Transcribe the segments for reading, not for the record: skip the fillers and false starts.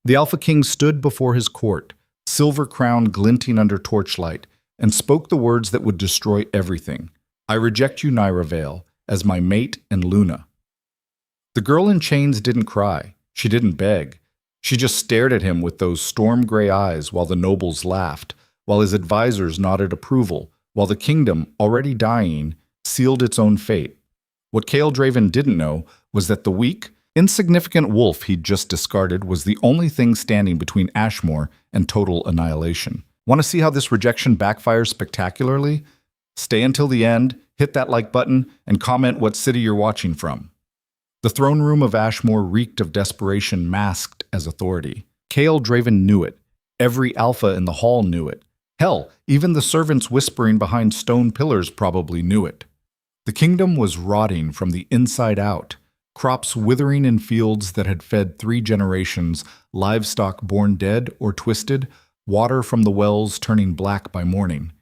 The Alpha King stood before his court, silver crown glinting under torchlight, and spoke the words that would destroy everything. I reject you, Naira Vale, as my mate and Luna. The girl in chains didn't cry. She didn't beg. She just stared at him with those storm-gray eyes while the nobles laughed, while his advisors nodded approval, while the kingdom, already dying, sealed its own fate. What Kael Draven didn't know was that the weak, insignificant wolf he'd just discarded was the only thing standing between Ashmore and total annihilation. Want to see how this rejection backfires spectacularly? Stay until the end, hit that like button, and comment what city you're watching from. The throne room of Ashmore reeked of desperation masked as authority. Kael Draven knew it. Every alpha in the hall knew it. Hell, even the servants whispering behind stone pillars probably knew it. The kingdom was rotting from the inside out, crops withering in fields that had fed 3 generations, livestock born dead or twisted, water from the wells turning black by morning.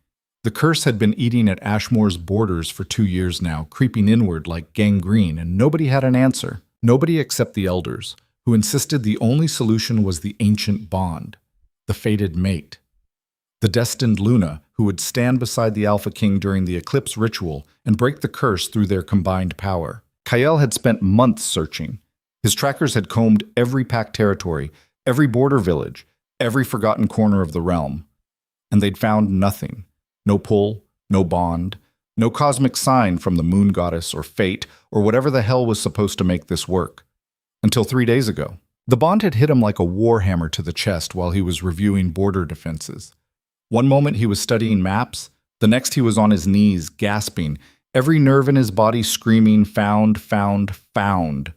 The curse had been eating at Ashmore's borders for 2 years now, creeping inward like gangrene, and nobody had an answer. Nobody except the elders, who insisted the only solution was the ancient bond, the fated mate. The destined Luna, who would stand beside the Alpha King during the eclipse ritual and break the curse through their combined power. Kael had spent months searching. His trackers had combed every packed territory, every border village, every forgotten corner of the realm. And they'd found nothing. No pull, no bond, no cosmic sign from the moon goddess or fate or whatever the hell was supposed to make this work. Until 3 days ago. The bond had hit him like a warhammer to the chest while he was reviewing border defenses. One moment he was studying maps, the next he was on his knees, gasping, every nerve in his body screaming, found, found, found.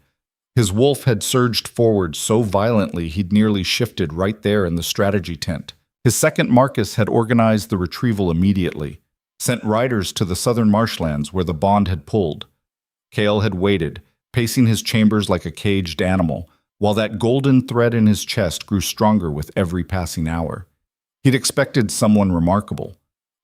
His wolf had surged forward so violently he'd nearly shifted right there in the strategy tent. His second Marcus had organized the retrieval immediately, sent riders to the southern marshlands where the bond had pulled. Kael had waited, pacing his chambers like a caged animal, while that golden thread in his chest grew stronger with every passing hour. He'd expected someone remarkable,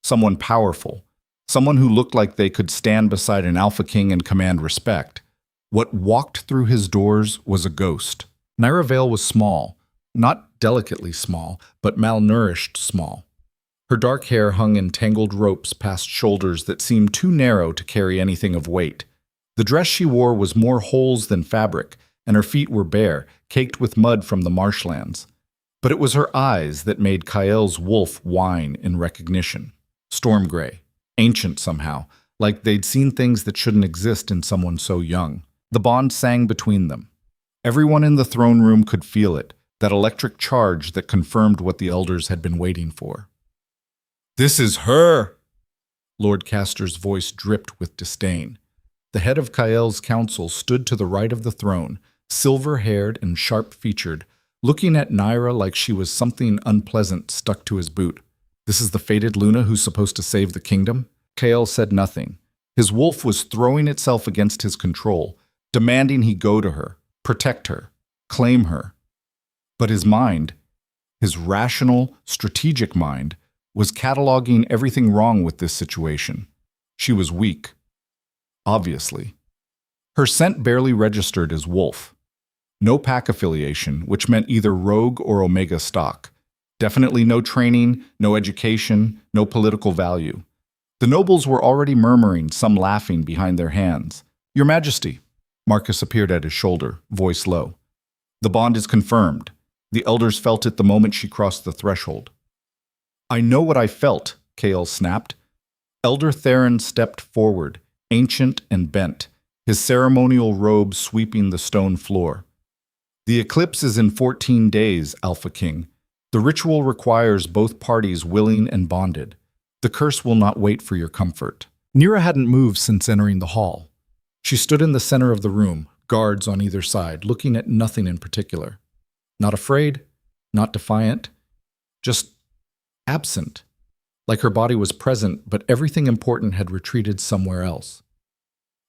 someone powerful, someone who looked like they could stand beside an Alpha King and command respect. What walked through his doors was a ghost. Naira Vale was small, not delicately small, but malnourished small. Her dark hair hung in tangled ropes past shoulders that seemed too narrow to carry anything of weight. The dress she wore was more holes than fabric, and her feet were bare, caked with mud from the marshlands. But it was her eyes that made Kael's wolf whine in recognition. Storm gray, ancient somehow, like they'd seen things that shouldn't exist in someone so young. The bond sang between them. Everyone in the throne room could feel it, that electric charge that confirmed what the elders had been waiting for. "This is her!" Lord Castor's voice dripped with disdain. The head of Kael's council stood to the right of the throne, silver-haired and sharp-featured, looking at Naira like she was something unpleasant stuck to his boot. "This is the fated Luna who's supposed to save the kingdom?" Kael said nothing. His wolf was throwing itself against his control, demanding he go to her, protect her, claim her. But his mind, his rational, strategic mind, was cataloging everything wrong with this situation. She was weak. Obviously. Her scent barely registered as wolf. No pack affiliation, which meant either rogue or omega stock. Definitely no training, no education, no political value. The nobles were already murmuring, some laughing behind their hands. "Your Majesty." Marcus appeared at his shoulder, voice low. "The bond is confirmed." The elders felt it the moment she crossed the threshold. "I know what I felt," Kael snapped. Elder Theron stepped forward, ancient and bent, his ceremonial robe sweeping the stone floor. "The eclipse is in 14 days, Alpha King. The ritual requires both parties willing and bonded. The curse will not wait for your comfort." Naira hadn't moved since entering the hall. She stood in the center of the room, guards on either side, looking at nothing in particular. Not afraid, not defiant, just absent. Like her body was present, but everything important had retreated somewhere else.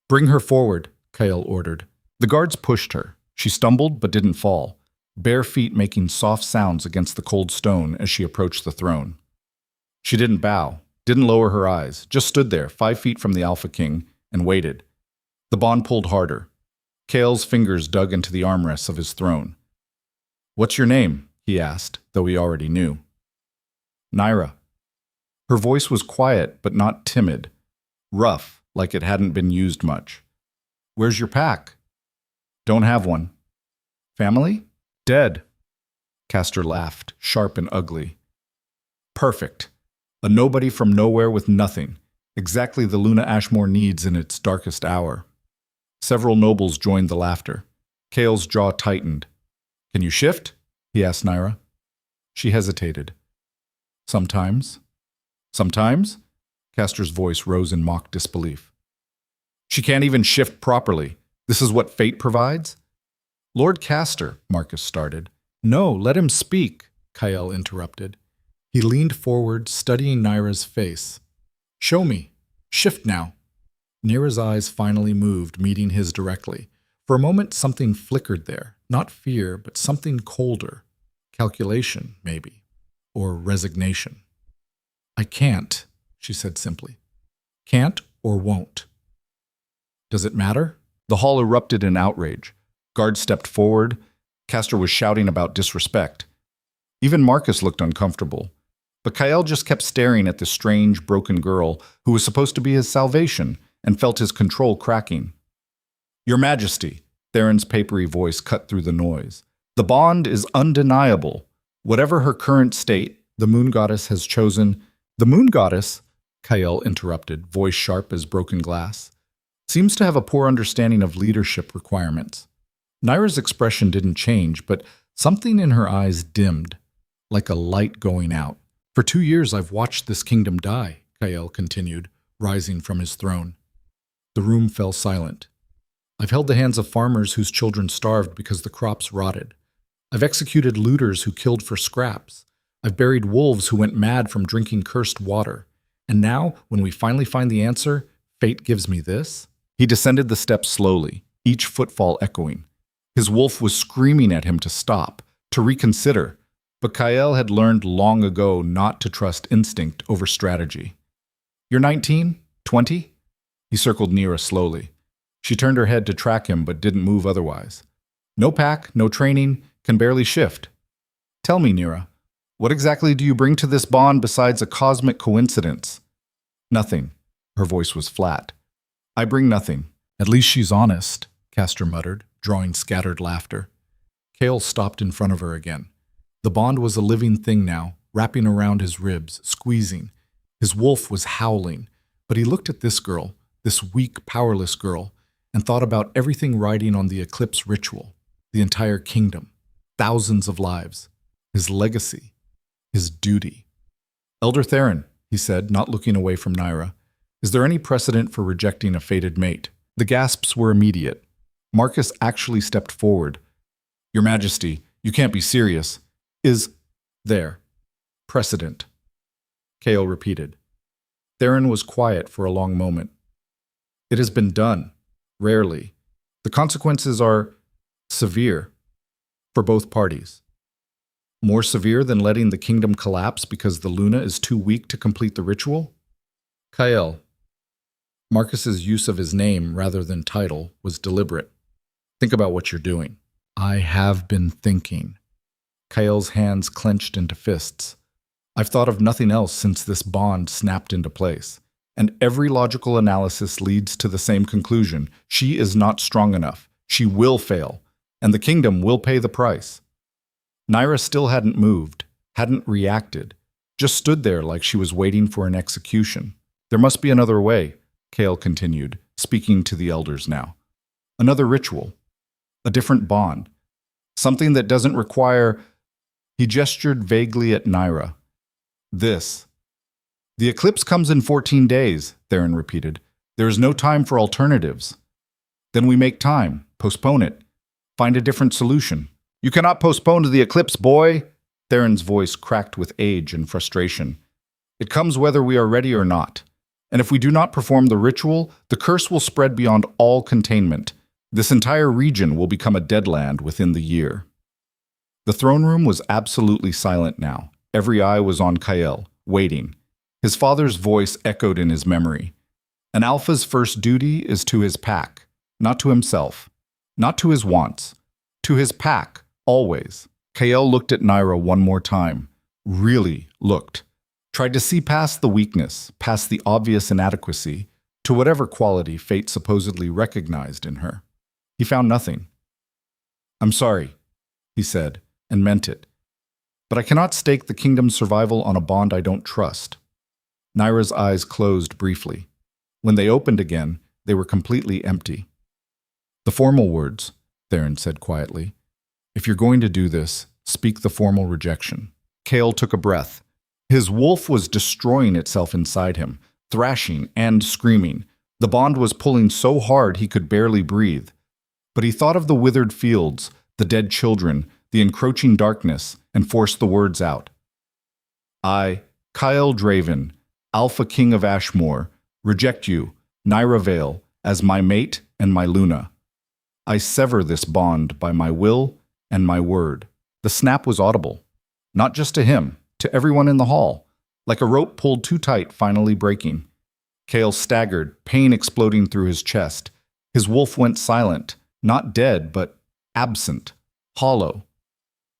"Bring her forward," Kael ordered. The guards pushed her. She stumbled but didn't fall, bare feet making soft sounds against the cold stone as she approached the throne. She didn't bow, didn't lower her eyes, just stood there, 5 feet from the Alpha King, and waited. The bond pulled harder. Kael's fingers dug into the armrests of his throne. What's your name? He asked, though he already knew. Naira. Her voice was quiet, but not timid. Rough, like it hadn't been used much. Where's your pack? Don't have one. Family? Dead. Castor laughed, sharp and ugly. Perfect. A nobody from nowhere with nothing. Exactly the Luna Ashmore needs in its darkest hour. Several nobles joined the laughter. Kale's jaw tightened. Can you shift? He asked Naira. She hesitated. Sometimes. Sometimes? Castor's voice rose in mock disbelief. She can't even shift properly. This is what fate provides? Lord Castor, Marcus started. No, let him speak, Kael interrupted. He leaned forward, studying Naira's face. Show me. Shift now. Naira's eyes finally moved, meeting his directly. For a moment, something flickered there. Not fear, but something colder. Calculation, maybe. Or resignation. I can't, she said simply. Can't or won't. Does it matter? The hall erupted in outrage. Guards stepped forward. Castor was shouting about disrespect. Even Marcus looked uncomfortable. But Kael just kept staring at the strange, broken girl who was supposed to be his salvation and felt his control cracking. Your Majesty, Theron's papery voice cut through the noise. The bond is undeniable. Whatever her current state, the moon goddess has chosen. The moon goddess, Kael interrupted, voice sharp as broken glass, seems to have a poor understanding of leadership requirements. Naira's expression didn't change, but something in her eyes dimmed, like a light going out. For 2 years I've watched this kingdom die, Kael continued, rising from his throne. The room fell silent. I've held the hands of farmers whose children starved because the crops rotted. I've executed looters who killed for scraps. I've buried wolves who went mad from drinking cursed water. And now, when we finally find the answer, fate gives me this? He descended the steps slowly, each footfall echoing. His wolf was screaming at him to stop, to reconsider. But Kael had learned long ago not to trust instinct over strategy. You're 19? 20? He circled Naira slowly. She turned her head to track him but didn't move otherwise. No pack, no training, can barely shift. Tell me, Naira, what exactly do you bring to this bond besides a cosmic coincidence? Nothing. Her voice was flat. I bring nothing. At least she's honest, Castor muttered, drawing scattered laughter. Kael stopped in front of her again. The bond was a living thing now, wrapping around his ribs, squeezing. His wolf was howling, but he looked at this girl, this weak, powerless girl, and thought about everything riding on the eclipse ritual, the entire kingdom, thousands of lives, his legacy, his duty. Elder Theron, he said, not looking away from Naira, is there any precedent for rejecting a fated mate? The gasps were immediate. Marcus actually stepped forward. Your Majesty, you can't be serious. Is there precedent? Kael repeated. Theron was quiet for a long moment. It has been done, rarely. The consequences are severe for both parties. More severe than letting the kingdom collapse because the Luna is too weak to complete the ritual? Kael. Marcus's use of his name rather than title was deliberate. Think about what you're doing. I have been thinking. Kael's hands clenched into fists. I've thought of nothing else since this bond snapped into place. And every logical analysis leads to the same conclusion. She is not strong enough. She will fail. And the kingdom will pay the price. Naira still hadn't moved, hadn't reacted, just stood there like she was waiting for an execution. There must be another way, Kael continued, speaking to the elders now. Another ritual. A different bond. Something that doesn't require... He gestured vaguely at Naira. This. The eclipse comes in 14 days, Theron repeated. There is no time for alternatives. Then we make time, postpone it, find a different solution. You cannot postpone the eclipse, boy! Theron's voice cracked with age and frustration. It comes whether we are ready or not. And if we do not perform the ritual, the curse will spread beyond all containment. This entire region will become a deadland within the year. The throne room was absolutely silent now. Every eye was on Kael, waiting. His father's voice echoed in his memory. An alpha's first duty is to his pack, not to himself, not to his wants, to his pack, always. Kael looked at Naira one more time. Really looked. Tried to see past the weakness, past the obvious inadequacy, to whatever quality fate supposedly recognized in her. He found nothing. "I'm sorry," he said, and meant it. "But I cannot stake the kingdom's survival on a bond I don't trust." Naira's eyes closed briefly. When they opened again, they were completely empty. "The formal words," Theron said quietly. "If you're going to do this, speak the formal rejection." Kael took a breath. His wolf was destroying itself inside him, thrashing and screaming. The bond was pulling so hard he could barely breathe. But he thought of the withered fields, the dead children, the encroaching darkness, and forced the words out. "I, Kael Draven, Alpha King of Ashmore, reject you, Naira Vale, as my mate and my Luna. I sever this bond by my will and my word." The snap was audible. Not just to him, to everyone in the hall, like a rope pulled too tight finally breaking. Kael staggered, pain exploding through his chest. His wolf went silent, not dead, but absent, hollow.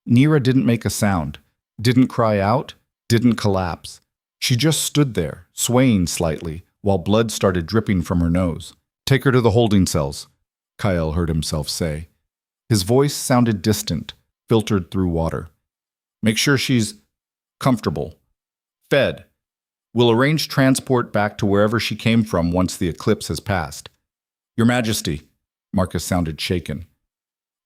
Naira didn't make a sound, didn't cry out, didn't collapse. She just stood there, swaying slightly, while blood started dripping from her nose. "Take her to the holding cells," Kael heard himself say. His voice sounded distant, filtered through water. "Make sure she's comfortable. Fed. We'll arrange transport back to wherever she came from once the eclipse has passed." "Your Majesty," Marcus sounded shaken.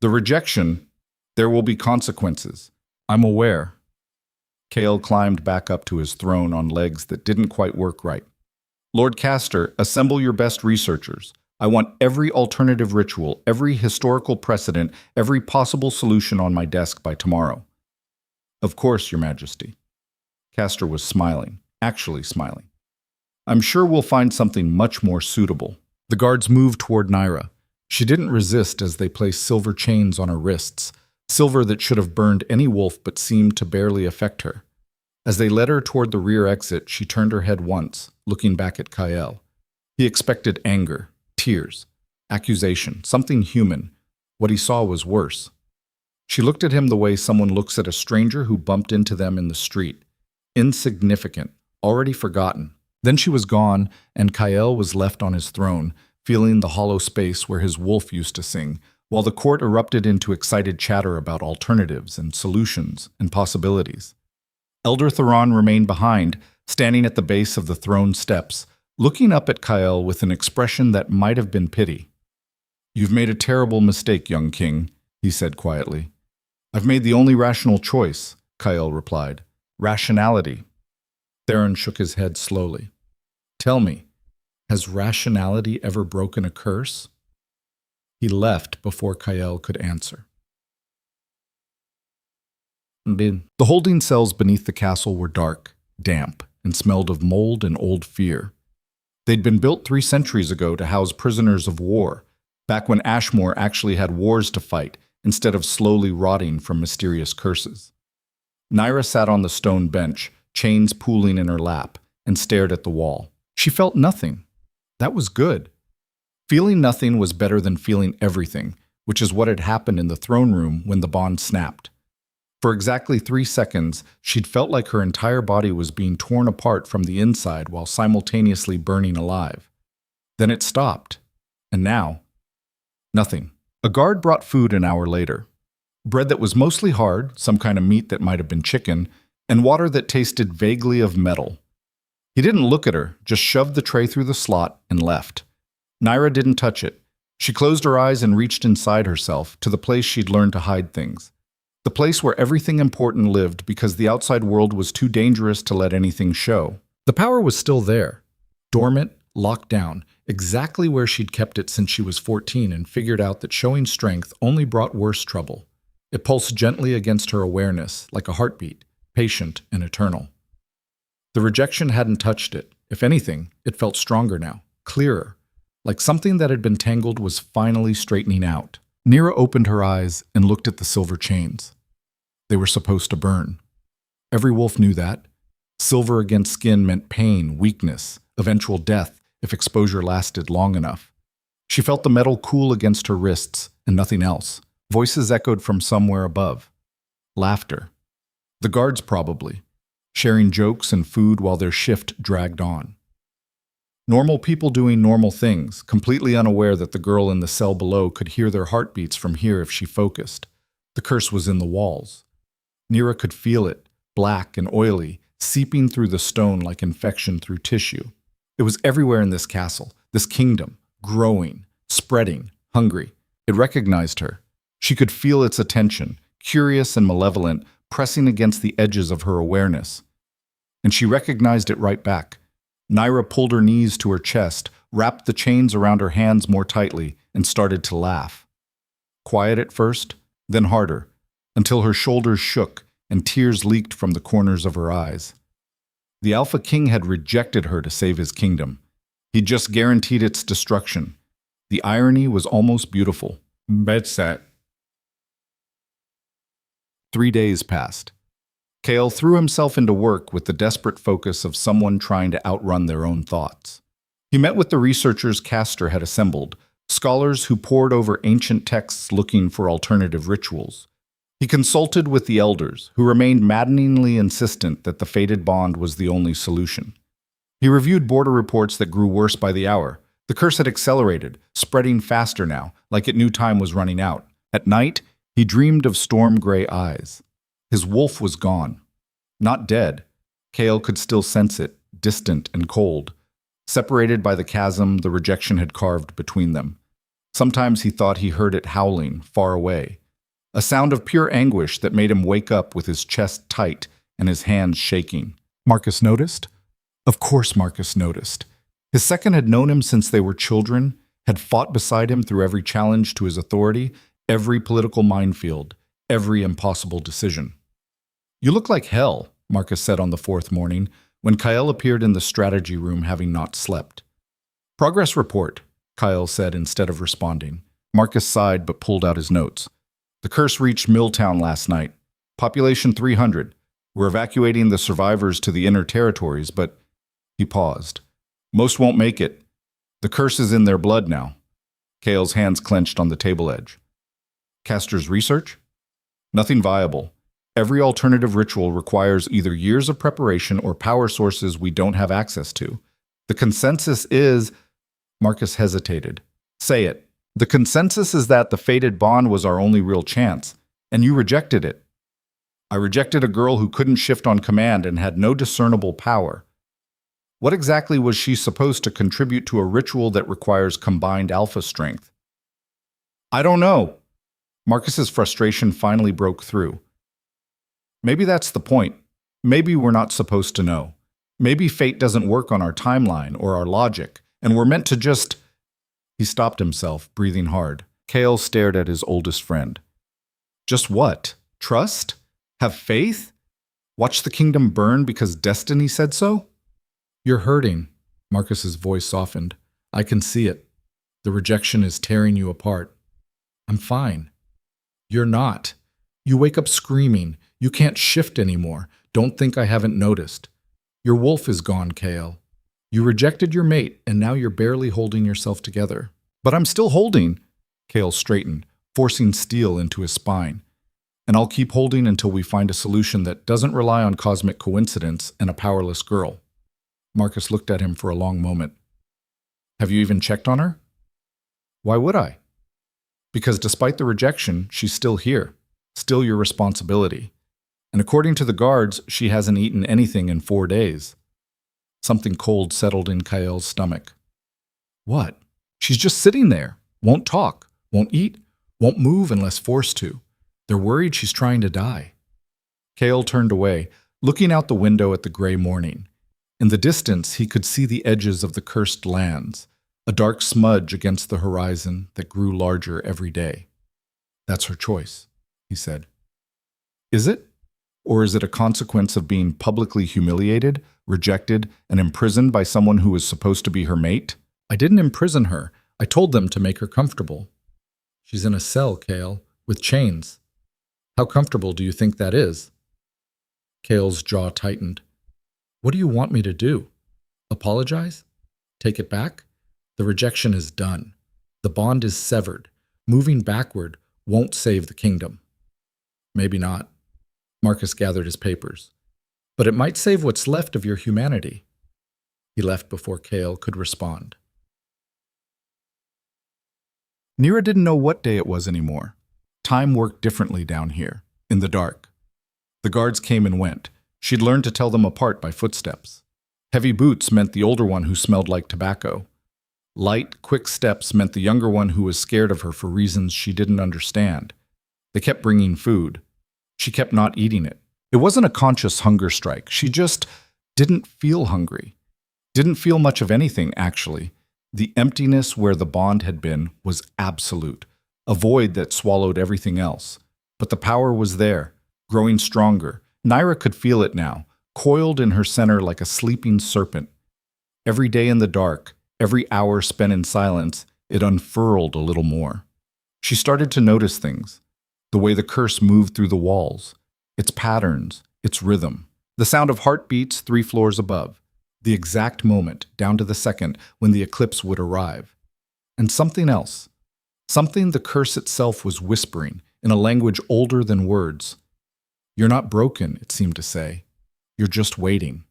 "The rejection, there will be consequences. I'm aware." Kael climbed back up to his throne on legs that didn't quite work right. "Lord Castor, assemble your best researchers. I want every alternative ritual, every historical precedent, every possible solution on my desk by tomorrow." "Of course, Your Majesty." Castor was smiling, actually smiling. "I'm sure we'll find something much more suitable." The guards moved toward Naira. She didn't resist as they placed silver chains on her wrists, silver that should have burned any wolf but seemed to barely affect her. As they led her toward the rear exit, she turned her head once, looking back at Kael. He expected anger, tears, accusation, something human. What he saw was worse. She looked at him the way someone looks at a stranger who bumped into them in the street. Insignificant, already forgotten. Then she was gone, and Kael was left on his throne, feeling the hollow space where his wolf used to sing, while the court erupted into excited chatter about alternatives and solutions and possibilities. Elder Theron remained behind, standing at the base of the throne steps, looking up at Kael with an expression that might have been pity. "You've made a terrible mistake, young king," he said quietly. "I've made the only rational choice," Kael replied. "Rationality." Theron shook his head slowly. "Tell me, has rationality ever broken a curse?" He left before Kael could answer. The holding cells beneath the castle were dark, damp, and smelled of mold and old fear. They'd been built 3 centuries ago to house prisoners of war, back when Ashmore actually had wars to fight instead of slowly rotting from mysterious curses. Naira sat on the stone bench, chains pooling in her lap, and stared at the wall. She felt nothing. That was good. Feeling nothing was better than feeling everything, which is what had happened in the throne room when the bond snapped. For exactly 3 seconds, she'd felt like her entire body was being torn apart from the inside while simultaneously burning alive. Then it stopped. And now, nothing. A guard brought food an hour later. Bread that was mostly hard, some kind of meat that might have been chicken, and water that tasted vaguely of metal. He didn't look at her, just shoved the tray through the slot and left. Naira didn't touch it. She closed her eyes and reached inside herself, to the place she'd learned to hide things. The place where everything important lived because the outside world was too dangerous to let anything show. The power was still there, dormant, locked down, exactly where she'd kept it since she was 14 and figured out that showing strength only brought worse trouble. It pulsed gently against her awareness, like a heartbeat, patient and eternal. The rejection hadn't touched it. If anything, it felt stronger now, clearer, like something that had been tangled was finally straightening out. Naira opened her eyes and looked at the silver chains. They were supposed to burn. Every wolf knew that. Silver against skin meant pain, weakness, eventual death if exposure lasted long enough. She felt the metal cool against her wrists and nothing else. Voices echoed from somewhere above. Laughter. The guards probably, sharing jokes and food while their shift dragged on. Normal people doing normal things, completely unaware that the girl in the cell below could hear their heartbeats from here if she focused. The curse was in the walls. Nira could feel it, black and oily, seeping through the stone like infection through tissue. It was everywhere in this castle, this kingdom, growing, spreading, hungry. It recognized her. She could feel its attention, curious and malevolent, pressing against the edges of her awareness. And she recognized it right back. Naira pulled her knees to her chest, wrapped the chains around her hands more tightly, and started to laugh. Quiet at first, then harder, until her shoulders shook and tears leaked from the corners of her eyes. The Alpha King had rejected her to save his kingdom. He just guaranteed its destruction. The irony was almost beautiful. Bedset. 3 days passed. Kale threw himself into work with the desperate focus of someone trying to outrun their own thoughts. He met with the researchers Castor had assembled, scholars who pored over ancient texts looking for alternative rituals. He consulted with the elders, who remained maddeningly insistent that the fated bond was the only solution. He reviewed border reports that grew worse by the hour. The curse had accelerated, spreading faster now, like it knew time was running out. At night, he dreamed of storm-gray eyes. His wolf was gone. Not dead. Kale could still sense it, distant and cold, separated by the chasm the rejection had carved between them. Sometimes he thought he heard it howling, far away. A sound of pure anguish that made him wake up with his chest tight and his hands shaking. Marcus noticed? Of course Marcus noticed. His second had known him since they were children, had fought beside him through every challenge to his authority, every political minefield, every impossible decision. "You look like hell," Marcus said on the fourth morning, when Kyle appeared in the strategy room having not slept. "Progress report," Kyle said instead of responding. Marcus sighed but pulled out his notes. "The curse reached Milltown last night. Population 300. We're evacuating the survivors to the inner territories, but..." He paused. "Most won't make it. The curse is in their blood now." Kale's hands clenched on the table edge. "Castor's research? Nothing viable. Every alternative ritual requires either years of preparation or power sources we don't have access to. The consensus is..." Marcus hesitated. "Say it." "The consensus is that the fated bond was our only real chance, and you rejected it." "I rejected a girl who couldn't shift on command and had no discernible power." "What exactly was she supposed to contribute to a ritual that requires combined alpha strength?" "I don't know." Marcus's frustration finally broke through. "Maybe that's the point. Maybe we're not supposed to know. Maybe fate doesn't work on our timeline or our logic, and we're meant to just..." He stopped himself, breathing hard. Kale stared at his oldest friend. "Just what? Trust? Have faith? Watch the kingdom burn because destiny said so?" "You're hurting." Marcus's voice softened. "I can see it. The rejection is tearing you apart." "I'm fine." "You're not. You wake up screaming. You can't shift anymore. Don't think I haven't noticed. Your wolf is gone, Kale. You rejected your mate, and now you're barely holding yourself together." "But I'm still holding." Kale straightened, forcing steel into his spine. "And I'll keep holding until we find a solution that doesn't rely on cosmic coincidence and a powerless girl." Marcus looked at him for a long moment. "Have you even checked on her?" "Why would I?" "Because despite the rejection, she's still here, still your responsibility. And according to the guards, she hasn't eaten anything in 4 days." Something cold settled in Kale's stomach. "What?" "She's just sitting there, won't talk, won't eat, won't move unless forced to. They're worried she's trying to die." Kale turned away, looking out the window at the gray morning. In the distance, he could see the edges of the cursed lands, a dark smudge against the horizon that grew larger every day. "That's her choice," he said. "Is it? Or is it a consequence of being publicly humiliated, rejected, and imprisoned by someone who was supposed to be her mate?" "I didn't imprison her. I told them to make her comfortable." "She's in a cell, Kale, with chains. How comfortable do you think that is?" Kale's jaw tightened. "What do you want me to do? Apologize? Take it back? The rejection is done. The bond is severed. Moving backward won't save the kingdom." "Maybe not." Marcus gathered his papers. But it might save what's left of your humanity. He left before Kale could respond. Nira didn't know what day it was anymore. Time worked differently down here, in the dark. The guards came and went. She'd learned to tell them apart by footsteps. Heavy boots meant the older one who smelled like tobacco. Light, quick steps meant the younger one who was scared of her for reasons she didn't understand. They kept bringing food. She kept not eating it. It wasn't a conscious hunger strike. She just didn't feel hungry. Didn't feel much of anything, actually. The emptiness where the bond had been was absolute, a void that swallowed everything else. But the power was there, growing stronger. Nira could feel it now, coiled in her center like a sleeping serpent. Every day in the dark, every hour spent in silence, it unfurled a little more. She started to notice things. The way the curse moved through the walls, its patterns, its rhythm, the sound of heartbeats 3 floors above, the exact moment, down to the second, when the eclipse would arrive. And something else, something the curse itself was whispering, in a language older than words. You're not broken, it seemed to say. You're just waiting.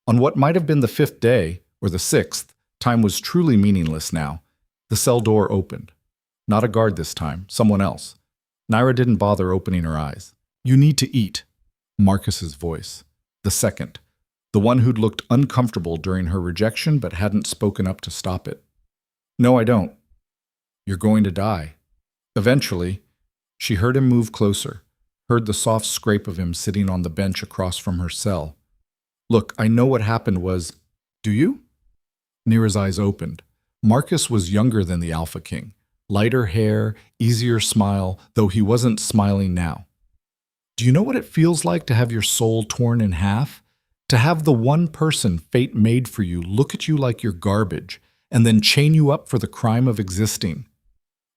On what might have been the 5th day, or the 6th, time was truly meaningless now. The cell door opened. Not a guard this time, someone else. Nira didn't bother opening her eyes. You need to eat. Marcus's voice. The second. The one who'd looked uncomfortable during her rejection but hadn't spoken up to stop it. No, I don't. You're going to die. Eventually, she heard him move closer, heard the soft scrape of him sitting on the bench across from her cell. Look, I know what happened was... Do you? Nira's eyes opened. Marcus was younger than the Alpha King. Lighter hair, easier smile, though he wasn't smiling now. Do you know what it feels like to have your soul torn in half? To have the one person fate made for you look at you like you're garbage, and then chain you up for the crime of existing?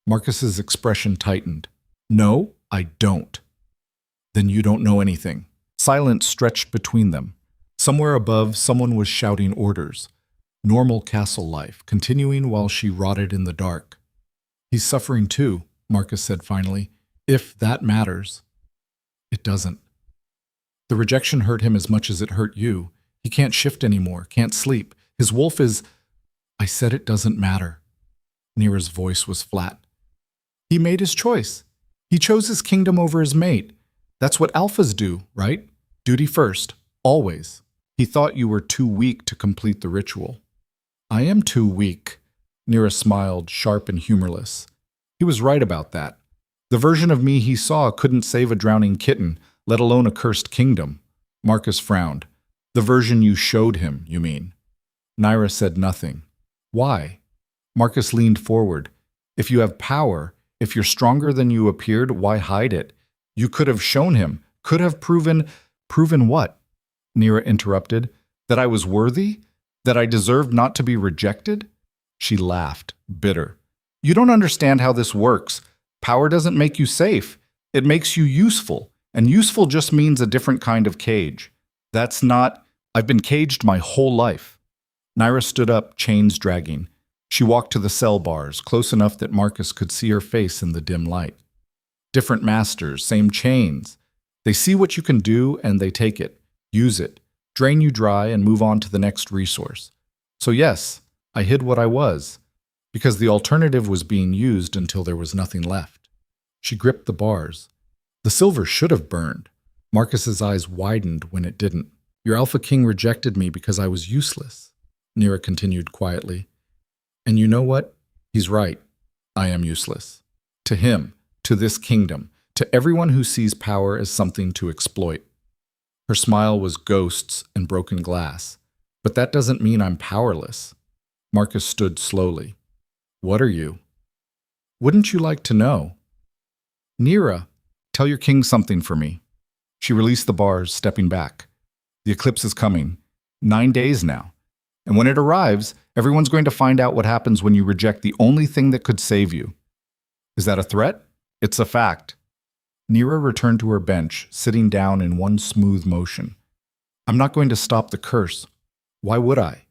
Marcus's expression tightened. No, I don't. Then you don't know anything. Silence stretched between them. Somewhere above, someone was shouting orders. Normal castle life, continuing while she rotted in the dark. He's suffering too, Marcus said finally, if that matters. It doesn't. The rejection hurt him as much as it hurt you. He can't shift anymore, can't sleep. His wolf is... I said it doesn't matter. Nira's voice was flat. He made his choice. He chose his kingdom over his mate. That's what alphas do, right? Duty first, always. He thought you were too weak to complete the ritual. I am too weak. Nira smiled, sharp and humorless. He was right about that. The version of me he saw couldn't save a drowning kitten, let alone a cursed kingdom. Marcus frowned. The version you showed him, you mean? Nira said nothing. Why? Marcus leaned forward. If you have power, if you're stronger than you appeared, why hide it? You could have shown him, could have proven... Proven what? Nira interrupted. That I was worthy? That I deserved not to be rejected? She laughed, bitter. You don't understand how this works. Power doesn't make you safe. It makes you useful. And useful just means a different kind of cage. That's not... I've been caged my whole life. Nira stood up, chains dragging. She walked to the cell bars, close enough that Marcus could see her face in the dim light. Different masters, same chains. They see what you can do and they take it, use it, drain you dry and move on to the next resource. So yes, I hid what I was, because the alternative was being used until there was nothing left. She gripped the bars. The silver should have burned. Marcus's eyes widened when it didn't. Your Alpha King rejected me because I was useless, Nira continued quietly. And you know what? He's right. I am useless. To him, to this kingdom, to everyone who sees power as something to exploit. Her smile was ghosts and broken glass. But that doesn't mean I'm powerless. Marcus stood slowly. What are you? Wouldn't you like to know? Nira, tell your king something for me. She released the bars, stepping back. The eclipse is coming. 9 days now. And when it arrives, everyone's going to find out what happens when you reject the only thing that could save you. Is that a threat? It's a fact. Nira returned to her bench, sitting down in one smooth motion. I'm not going to stop the curse. Why would I?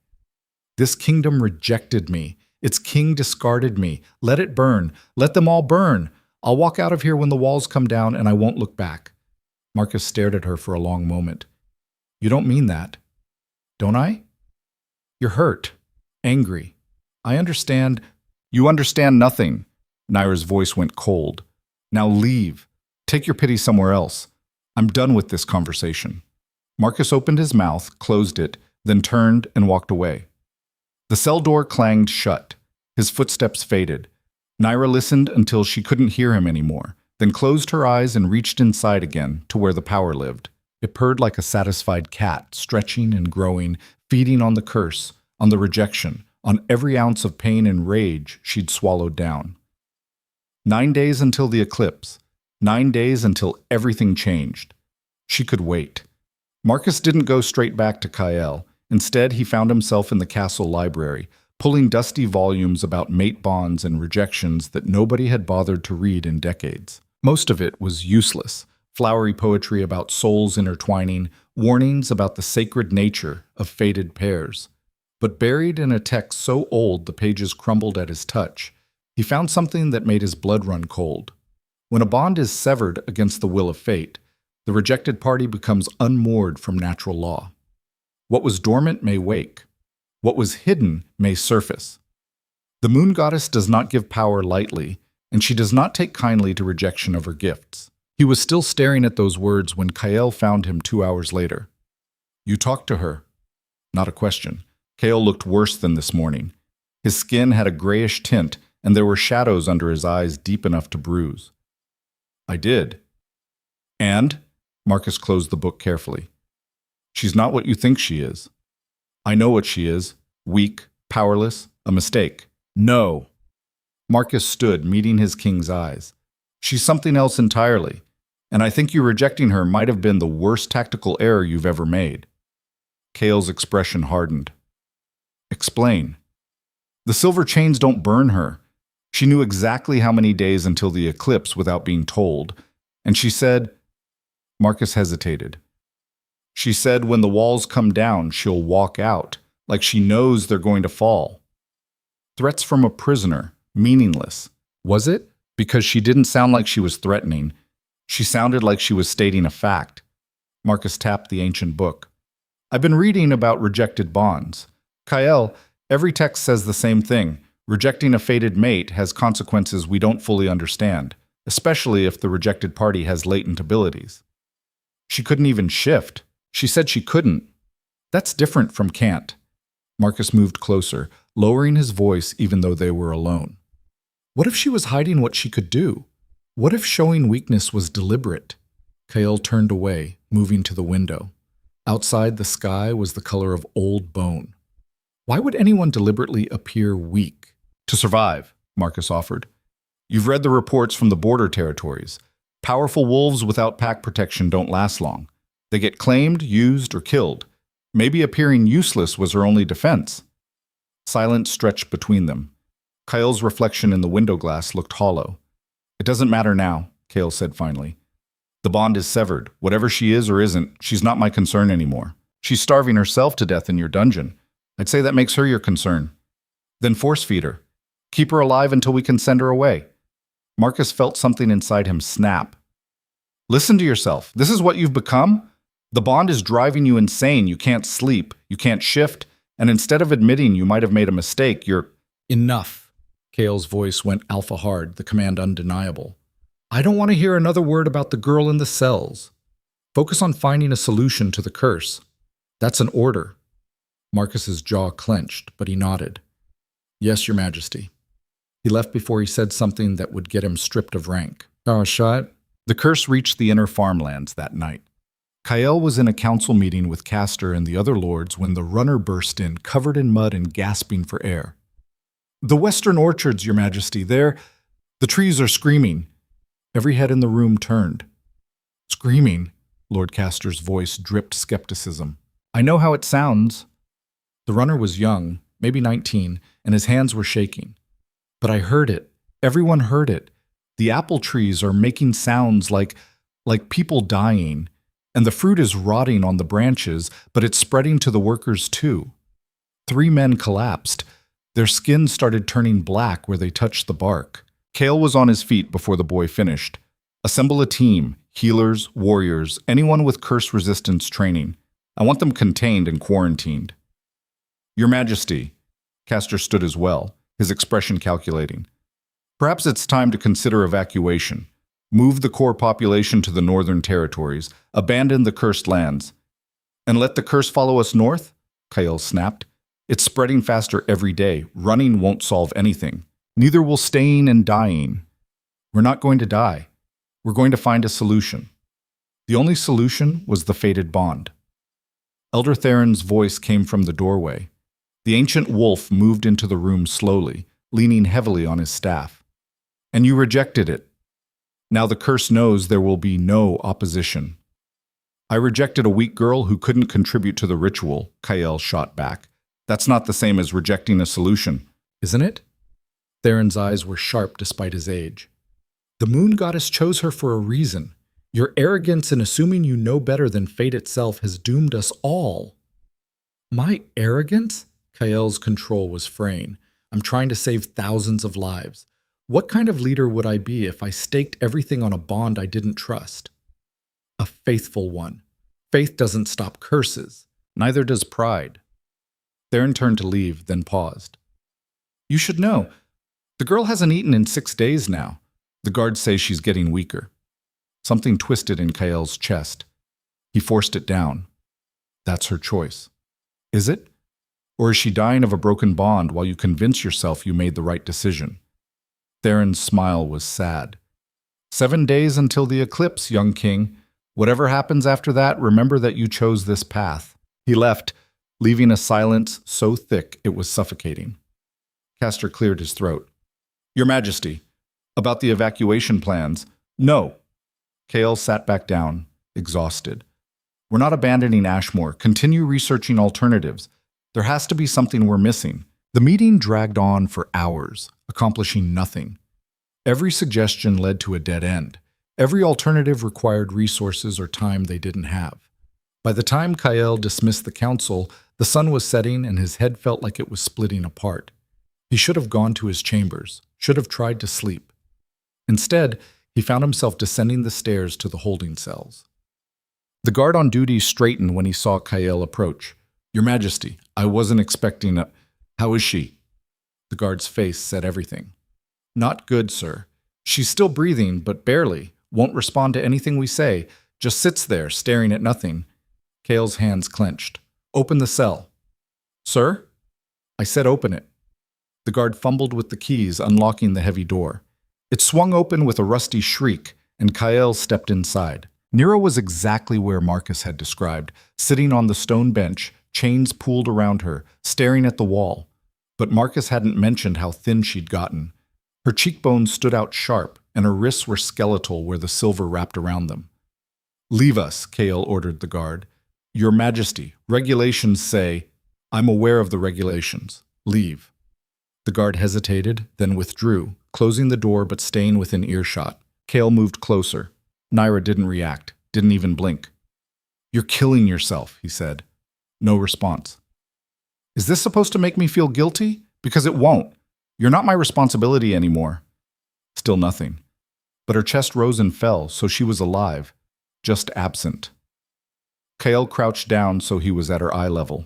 This kingdom rejected me. Its king discarded me. Let it burn. Let them all burn. I'll walk out of here when the walls come down and I won't look back. Marcus stared at her for a long moment. You don't mean that. Don't I? You're hurt. Angry. I understand. You understand nothing. Naira's voice went cold. Now leave. Take your pity somewhere else. I'm done with this conversation. Marcus opened his mouth, closed it, then turned and walked away. The cell door clanged shut. His footsteps faded. Naira listened until she couldn't hear him anymore, then closed her eyes and reached inside again to where the power lived. It purred like a satisfied cat, stretching and growing, feeding on the curse, on the rejection, on every ounce of pain and rage she'd swallowed down. 9 days until the eclipse. 9 days until everything changed. She could wait. Marcus didn't go straight back to Kael. Instead, he found himself in the castle library, pulling dusty volumes about mate bonds and rejections that nobody had bothered to read in decades. Most of it was useless, flowery poetry about souls intertwining, warnings about the sacred nature of fated pairs. But buried in a text so old the pages crumbled at his touch, he found something that made his blood run cold. When a bond is severed against the will of fate, the rejected party becomes unmoored from natural law. What was dormant may wake. What was hidden may surface. The moon goddess does not give power lightly, and she does not take kindly to rejection of her gifts. He was still staring at those words when Kael found him 2 hours later. You talked to her? Not a question. Kael looked worse than this morning. His skin had a grayish tint, and there were shadows under his eyes deep enough to bruise. I did. And? Marcus closed the book carefully. She's not what you think she is. I know what she is. Weak, powerless, a mistake. No. Marcus stood, meeting his king's eyes. She's something else entirely, and I think you rejecting her might have been the worst tactical error you've ever made. Kael's expression hardened. Explain. The silver chains don't burn her. She knew exactly how many days until the eclipse without being told, and she said... Marcus hesitated. She said when the walls come down, she'll walk out, like she knows they're going to fall. Threats from a prisoner, meaningless. Was it? Because she didn't sound like she was threatening. She sounded like she was stating a fact. Marcus tapped the ancient book. I've been reading about rejected bonds. Kael, every text says the same thing. Rejecting a fated mate has consequences we don't fully understand, especially if the rejected party has latent abilities. She couldn't even shift. She said she couldn't. That's different from can't. Marcus moved closer, lowering his voice even though they were alone. What if she was hiding what she could do? What if showing weakness was deliberate? Kael turned away, moving to the window. Outside, the sky was the color of old bone. Why would anyone deliberately appear weak? To survive, Marcus offered. You've read the reports from the border territories. Powerful wolves without pack protection don't last long. They get claimed, used, or killed. Maybe appearing useless was her only defense. Silence stretched between them. Kael's reflection in the window glass looked hollow. It doesn't matter now, Kael said finally. The bond is severed. Whatever she is or isn't, she's not my concern anymore. She's starving herself to death in your dungeon. I'd say that makes her your concern. Then force feed her. Keep her alive until we can send her away. Marcus felt something inside him snap. Listen to yourself. This is what you've become? The bond is driving you insane. You can't sleep. You can't shift. And instead of admitting you might have made a mistake, you're... Enough. Kael's voice went alpha hard, the command undeniable. I don't want to hear another word about the girl in the cells. Focus on finding a solution to the curse. That's an order. Marcus's jaw clenched, but he nodded. Yes, Your Majesty. He left before he said something that would get him stripped of rank. Oh, shut. The curse reached the inner farmlands that night. Kael was in a council meeting with Castor and the other lords when the runner burst in, covered in mud and gasping for air. The western orchards, Your Majesty, the trees are screaming. Every head in the room turned. Screaming? Lord Castor's voice dripped skepticism. I know how it sounds. The runner was young, maybe 19, and his hands were shaking. But I heard it. Everyone heard it. The apple trees are making sounds like people dying, and the fruit is rotting on the branches, but it's spreading to the workers too. 3 men collapsed. Their skin started turning black where they touched the bark. Kael was on his feet before the boy finished. Assemble a team, healers, warriors, anyone with curse resistance training. I want them contained and quarantined. Your Majesty. Castor stood as well, his expression calculating. Perhaps it's time to consider evacuation. Move the core population to the northern territories, abandon the cursed lands. And let the curse follow us north? Kael snapped. It's spreading faster every day. Running won't solve anything. Neither will staying and dying. We're not going to die. We're going to find a solution. The only solution was the fated bond. Elder Theron's voice came from the doorway. The ancient wolf moved into the room slowly, leaning heavily on his staff. And you rejected it. Now the curse knows there will be no opposition. I rejected a weak girl who couldn't contribute to the ritual, Kael shot back. That's not the same as rejecting a solution, isn't it? Theron's eyes were sharp despite his age. The moon goddess chose her for a reason. Your arrogance in assuming you know better than fate itself has doomed us all. My arrogance? Kael's control was fraying. I'm trying to save thousands of lives. What kind of leader would I be if I staked everything on a bond I didn't trust? A faithful one. Faith doesn't stop curses. Neither does pride. Theron turned to leave, then paused. You should know. The girl hasn't eaten in 6 days now. The guards say she's getting weaker. Something twisted in Kael's chest. He forced it down. That's her choice. Is it? Or is she dying of a broken bond while you convince yourself you made the right decision? Theron's smile was sad. 7 days until the eclipse, young king. Whatever happens after that, remember that you chose this path. He left, leaving a silence so thick it was suffocating. Castor cleared his throat. Your Majesty, about the evacuation plans, no. Kael sat back down, exhausted. We're not abandoning Ashmore. Continue researching alternatives. There has to be something we're missing. The meeting dragged on for hours, accomplishing nothing. Every suggestion led to a dead end. Every alternative required resources or time they didn't have. By the time Kael dismissed the council, the sun was setting and his head felt like it was splitting apart. He should have gone to his chambers, should have tried to sleep. Instead, he found himself descending the stairs to the holding cells. The guard on duty straightened when he saw Kael approach. Your Majesty, I wasn't expecting a... How is she? The guard's face said everything. Not good, sir. She's still breathing, but barely. Won't respond to anything we say. Just sits there, staring at nothing. Kael's hands clenched. Open the cell. Sir? I said open it. The guard fumbled with the keys, unlocking the heavy door. It swung open with a rusty shriek, and Kael stepped inside. Nero was exactly where Marcus had described, sitting on the stone bench, chains pooled around her, staring at the wall. But Marcus hadn't mentioned how thin she'd gotten. Her cheekbones stood out sharp, and her wrists were skeletal where the silver wrapped around them. Leave us, Kael ordered the guard. Your Majesty, regulations say... I'm aware of the regulations. Leave. The guard hesitated, then withdrew, closing the door but staying within earshot. Kael moved closer. Naira didn't react, didn't even blink. You're killing yourself, he said. No response. Is this supposed to make me feel guilty? Because it won't. You're not my responsibility anymore. Still nothing. But her chest rose and fell, so she was alive, just absent. Kael crouched down so he was at her eye level.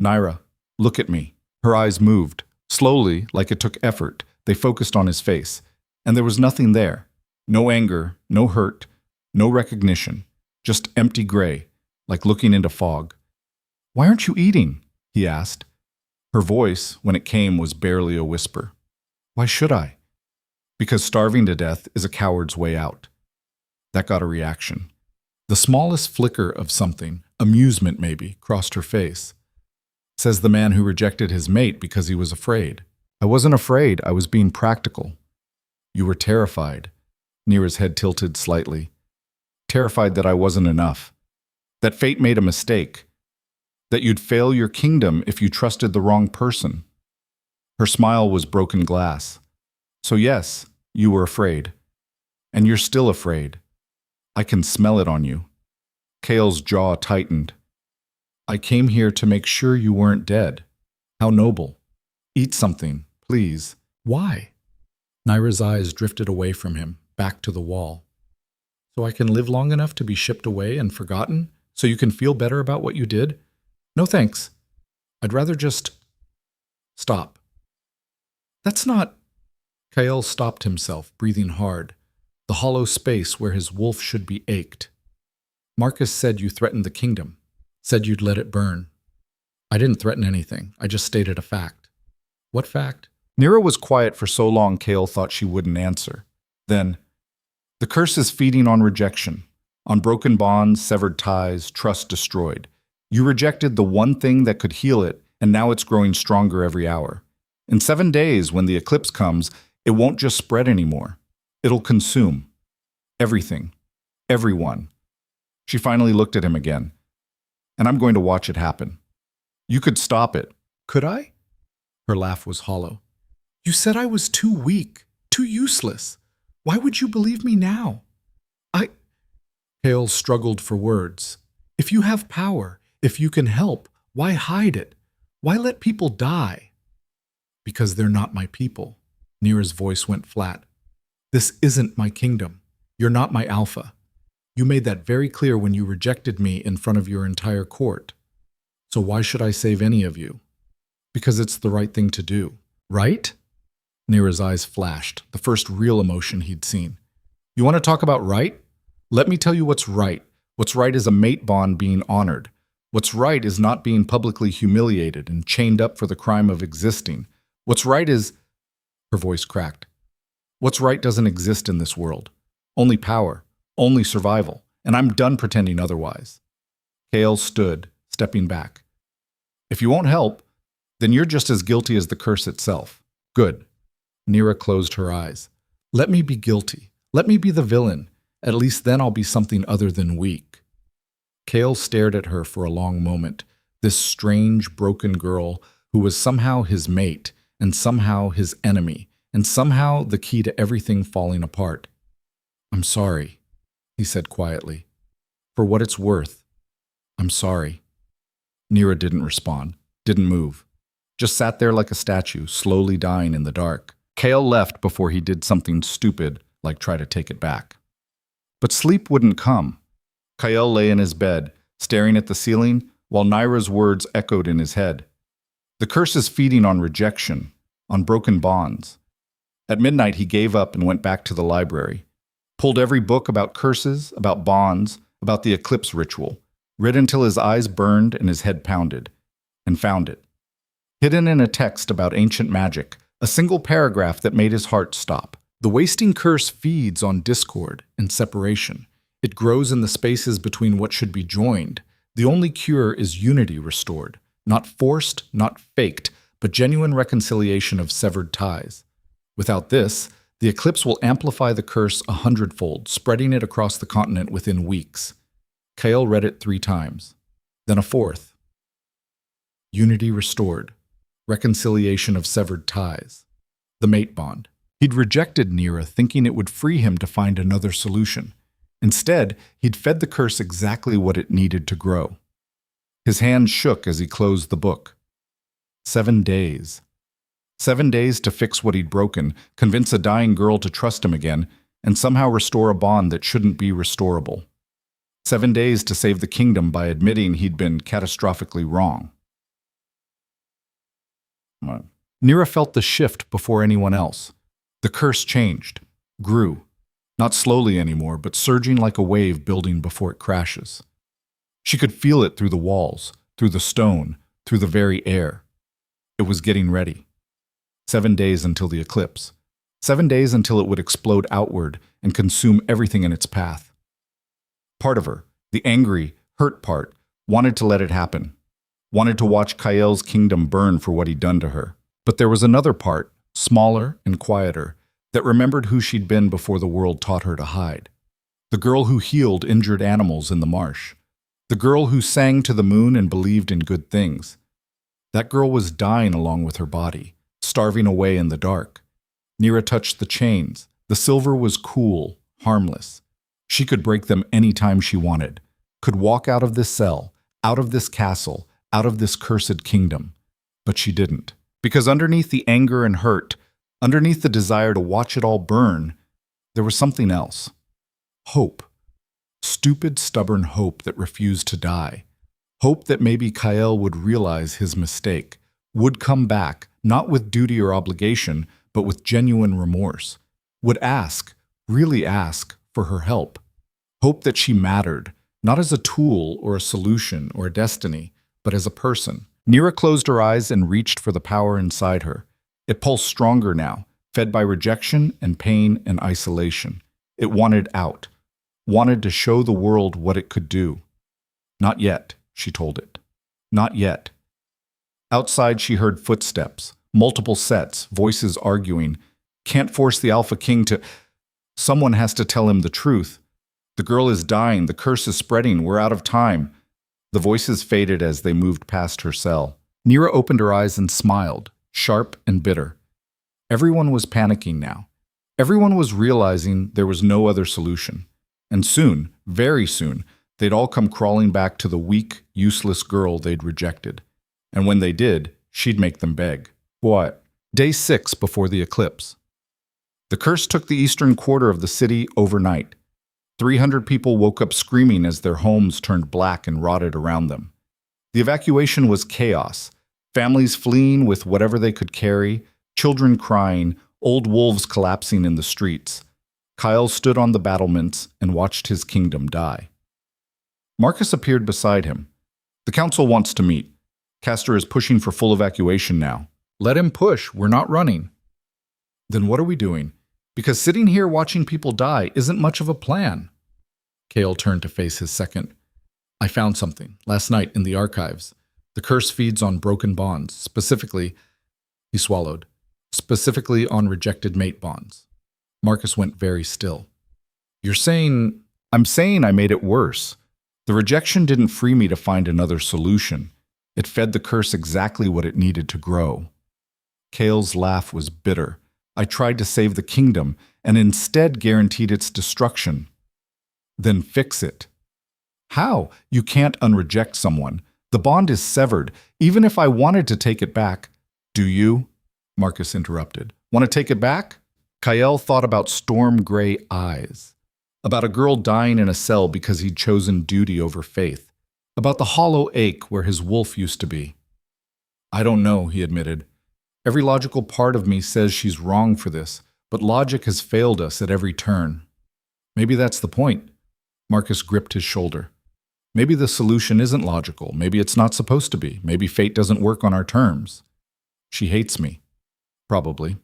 Naira, look at me. Her eyes moved. Slowly, like it took effort, they focused on his face. And there was nothing there. No anger, no hurt, no recognition. Just empty gray, like looking into fog. Why aren't you eating? He asked. Her voice, when it came, was barely a whisper. Why should I? Because starving to death is a coward's way out. That got a reaction. The smallest flicker of something, amusement maybe, crossed her face. Says the man who rejected his mate because he was afraid. I wasn't afraid, I was being practical. You were terrified. Nira's head tilted slightly. Terrified that I wasn't enough. That fate made a mistake. That you'd fail your kingdom if you trusted the wrong person. Her smile was broken glass. So yes, you were afraid. And you're still afraid. I can smell it on you. Kael's jaw tightened. I came here to make sure you weren't dead. How noble. Eat something, please. Why? Naira's eyes drifted away from him, back to the wall. So I can live long enough to be shipped away and forgotten? So you can feel better about what you did? No thanks. I'd rather just stop. That's not... Kael stopped himself, breathing hard. The hollow space where his wolf should be ached. Marcus said you threatened the kingdom. Said you'd let it burn. I didn't threaten anything. I just stated a fact. What fact? Nira was quiet for so long Kael thought she wouldn't answer. Then, the curse is feeding on rejection, on broken bonds, severed ties, trust destroyed. You rejected the one thing that could heal it, and now it's growing stronger every hour. In 7 days, when the eclipse comes, it won't just spread anymore. It'll consume. Everything. Everyone. She finally looked at him again. And I'm going to watch it happen. You could stop it. Could I? Her laugh was hollow. You said I was too weak, too useless. Why would you believe me now? Kael struggled for words. If you have power, if you can help, why hide it? Why let people die? Because they're not my people. Nira's voice went flat. This isn't my kingdom. You're not my alpha. You made that very clear when you rejected me in front of your entire court. So why should I save any of you? Because it's the right thing to do, right? Nira's eyes flashed, the first real emotion he'd seen. You want to talk about right? Let me tell you what's right. What's right is a mate bond being honored. What's right is not being publicly humiliated and chained up for the crime of existing. What's right is... Her voice cracked. What's right doesn't exist in this world. Only power, only survival, and I'm done pretending otherwise. Kael stood, stepping back. If you won't help, then you're just as guilty as the curse itself. Good. Nira closed her eyes. Let me be guilty. Let me be the villain. At least then I'll be something other than weak. Kael stared at her for a long moment, this strange, broken girl who was somehow his mate, and somehow his enemy, and somehow the key to everything falling apart. I'm sorry, he said quietly. For what it's worth, I'm sorry. Nira didn't respond, didn't move. Just sat there like a statue, slowly dying in the dark. Kael left before he did something stupid, like try to take it back. But sleep wouldn't come. Kael lay in his bed, staring at the ceiling, while Nira's words echoed in his head. The curse is feeding on rejection, on broken bonds. At midnight, he gave up and went back to the library. Pulled every book about curses, about bonds, about the eclipse ritual, read until his eyes burned and his head pounded, and found it. Hidden in a text about ancient magic, a single paragraph that made his heart stop. The wasting curse feeds on discord and separation. It grows in the spaces between what should be joined. The only cure is unity restored, not forced, not faked, but genuine reconciliation of severed ties. Without this, the eclipse will amplify the curse 100-fold, spreading it across the continent within weeks. Kael read it 3 times, then a 4th. Unity restored, reconciliation of severed ties, the mate bond. He'd rejected Nira thinking it would free him to find another solution. Instead, he'd fed the curse exactly what it needed to grow. His hand shook as he closed the book. 7 days. 7 days to fix what he'd broken, convince a dying girl to trust him again, and somehow restore a bond that shouldn't be restorable. 7 days to save the kingdom by admitting he'd been catastrophically wrong. Nira felt the shift before anyone else. The curse changed, grew, not slowly anymore, but surging like a wave building before it crashes. She could feel it through the walls, through the stone, through the very air. It was getting ready. 7 days until the eclipse. 7 days until it would explode outward and consume everything in its path. Part of her, the angry, hurt part, wanted to let it happen. Wanted to watch Kael's kingdom burn for what he'd done to her. But there was another part, smaller and quieter, that remembered who she'd been before the world taught her to hide. The girl who healed injured animals in the marsh. The girl who sang to the moon and believed in good things. That girl was dying along with her body, starving away in the dark. Nira touched the chains. The silver was cool, harmless. She could break them any time she wanted, could walk out of this cell, out of this castle, out of this cursed kingdom. But she didn't. Because underneath the anger and hurt, underneath the desire to watch it all burn, there was something else. Hope. Stupid, stubborn hope that refused to die. Hope that maybe Kyle would realize his mistake, would come back, not with duty or obligation, but with genuine remorse. Would ask, really ask, for her help. Hope that she mattered, not as a tool or a solution or a destiny, but as a person. Nira closed her eyes and reached for the power inside her. It pulsed stronger now, fed by rejection and pain and isolation. It wanted out, wanted to show the world what it could do. Not yet, she told it. Not yet. Outside she heard footsteps, multiple sets, voices arguing. Can't force the Alpha King to... Someone has to tell him the truth. The girl is dying, the curse is spreading, we're out of time. The voices faded as they moved past her cell. Nira opened her eyes and smiled, sharp and bitter. Everyone was panicking now. Everyone was realizing there was no other solution. And soon, very soon, they'd all come crawling back to the weak, useless girl they'd rejected. And when they did, she'd make them beg. What? Day 6 before the eclipse. The curse took the eastern quarter of the city overnight. 300 people woke up screaming as their homes turned black and rotted around them. The evacuation was chaos. Families fleeing with whatever they could carry, children crying, old wolves collapsing in the streets. Kyle stood on the battlements and watched his kingdom die. Marcus appeared beside him. The council wants to meet. Castor is pushing for full evacuation now. Let him push, we're not running. Then what are we doing? Because sitting here watching people die isn't much of a plan. Kale turned to face his second. I found something, last night in the archives. The curse feeds on broken bonds, specifically, he swallowed, specifically on rejected mate bonds. Marcus went very still. You're saying... I'm saying I made it worse. The rejection didn't free me to find another solution. It fed the curse exactly what it needed to grow. Kale's laugh was bitter. I tried to save the kingdom and instead guaranteed its destruction. Then fix it. How? You can't unreject someone. The bond is severed, even if I wanted to take it back. Do you? Marcus interrupted. Want to take it back? Kyle thought about storm-gray eyes. About a girl dying in a cell because he'd chosen duty over faith. About the hollow ache where his wolf used to be. I don't know, he admitted. Every logical part of me says she's wrong for this, but logic has failed us at every turn. Maybe that's the point. Marcus gripped his shoulder. Maybe the solution isn't logical. Maybe it's not supposed to be. Maybe fate doesn't work on our terms. She hates me. Probably.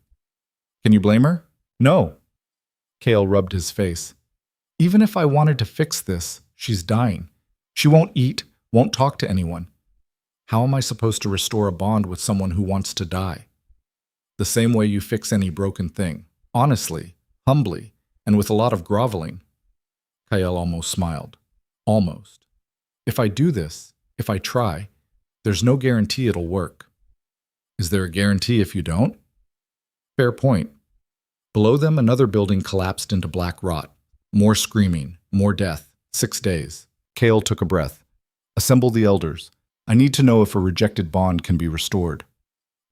Can you blame her? No. Kale rubbed his face. Even if I wanted to fix this, she's dying. She won't eat, won't talk to anyone. How am I supposed to restore a bond with someone who wants to die? The same way you fix any broken thing. Honestly, humbly, and with a lot of groveling. Kyle almost smiled. Almost. If I do this, if I try, there's no guarantee it'll work. Is there a guarantee if you don't? Fair point. Below them, another building collapsed into black rot. More screaming, more death. 6 days. Kale took a breath. Assemble the elders. I need to know if a rejected bond can be restored.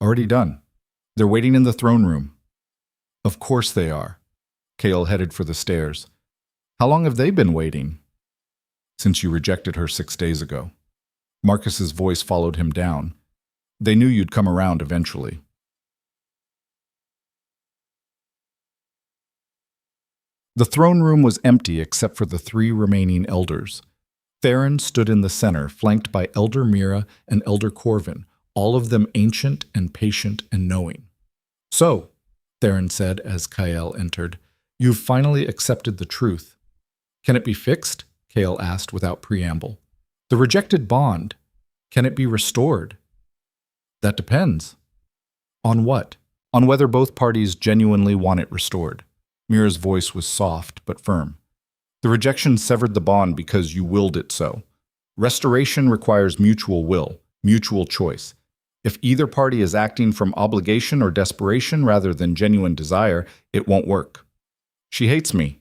Already done. They're waiting in the throne room. Of course they are. Kale headed for the stairs. How long have they been waiting? Since you rejected her 6 days ago. Marcus's voice followed him down. They knew you'd come around eventually. The throne room was empty except for the 3 remaining elders. Theron stood in the center, flanked by Elder Mira and Elder Corvin, all of them ancient and patient and knowing. So, Theron said as Kyle entered, you've finally accepted the truth. Can it be fixed? Kale asked without preamble. The rejected bond, can it be restored? That depends. On what? On whether both parties genuinely want it restored. Mira's voice was soft but firm. The rejection severed the bond because you willed it so. Restoration requires mutual will, mutual choice. If either party is acting from obligation or desperation rather than genuine desire, it won't work. She hates me.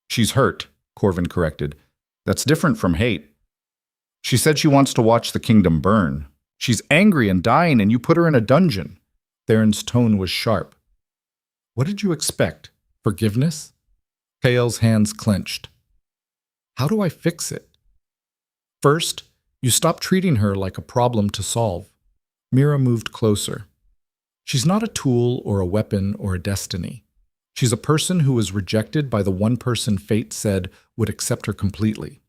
She's hurt, Corvin corrected. That's different from hate. She said she wants to watch the kingdom burn. She's angry and dying and you put her in a dungeon. Theron's tone was sharp. What did you expect? Forgiveness? Kale's hands clenched. How do I fix it? First, you stop treating her like a problem to solve. Mira moved closer. She's not a tool or a weapon or a destiny. She's a person who was rejected by the one person fate said would accept her completely.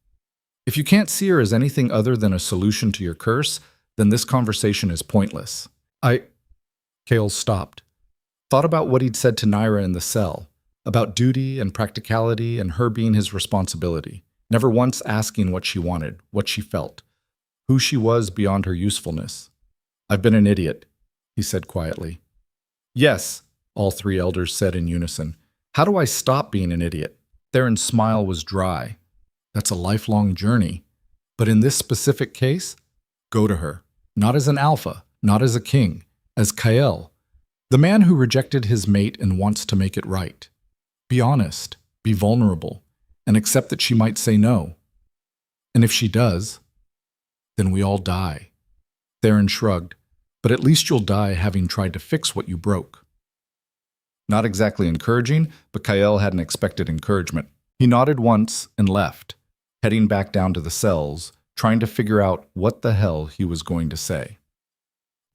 If you can't see her as anything other than a solution to your curse, then this conversation is pointless. Kale stopped. Thought about what he'd said to Naira in the cell, about duty and practicality and her being his responsibility, never once asking what she wanted, what she felt, who she was beyond her usefulness. I've been an idiot, he said quietly. Yes, all three elders said in unison. How do I stop being an idiot? Theron's smile was dry. That's a lifelong journey. But in this specific case, go to her. Not as an alpha, not as a king, as Kael, the man who rejected his mate and wants to make it right. Be honest, be vulnerable, and accept that she might say no. And if she does, then we all die. Theron shrugged. But at least you'll die having tried to fix what you broke. Not exactly encouraging, but Kael hadn't expected encouragement. He nodded once and left, heading back down to the cells, trying to figure out what the hell he was going to say.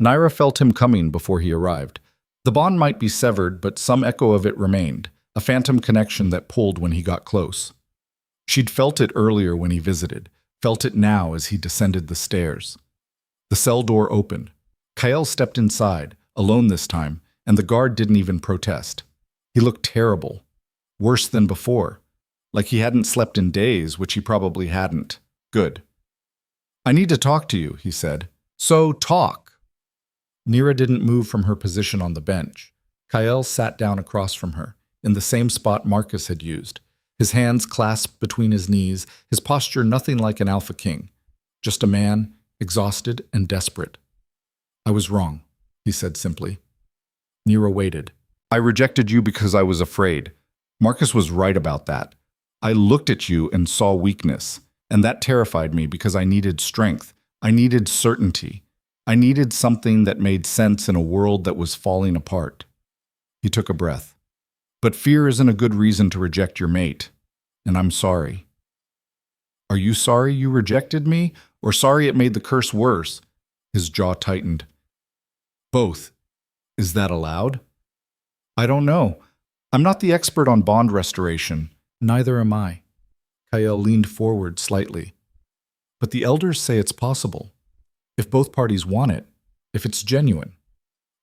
Naira felt him coming before he arrived. The bond might be severed, but some echo of it remained, a phantom connection that pulled when he got close. She'd felt it earlier when he visited, felt it now as he descended the stairs. The cell door opened. Kael stepped inside, alone this time, and the guard didn't even protest. He looked terrible, worse than before, like he hadn't slept in days, which he probably hadn't. Good. I need to talk to you, he said. So talk. Nira didn't move from her position on the bench. Kael sat down across from her, in the same spot Marcus had used, his hands clasped between his knees, his posture nothing like an alpha king, just a man, exhausted and desperate. I was wrong, he said simply. Nira waited. I rejected you because I was afraid. Marcus was right about that. I looked at you and saw weakness, and that terrified me because I needed strength. I needed certainty. I needed something that made sense in a world that was falling apart. He took a breath. But fear isn't a good reason to reject your mate, and I'm sorry. Are you sorry you rejected me, or sorry it made the curse worse? His jaw tightened. Both. Is that allowed? I don't know. I'm not the expert on bond restoration. Neither am I. Kael leaned forward slightly. But the elders say it's possible. If both parties want it, if it's genuine.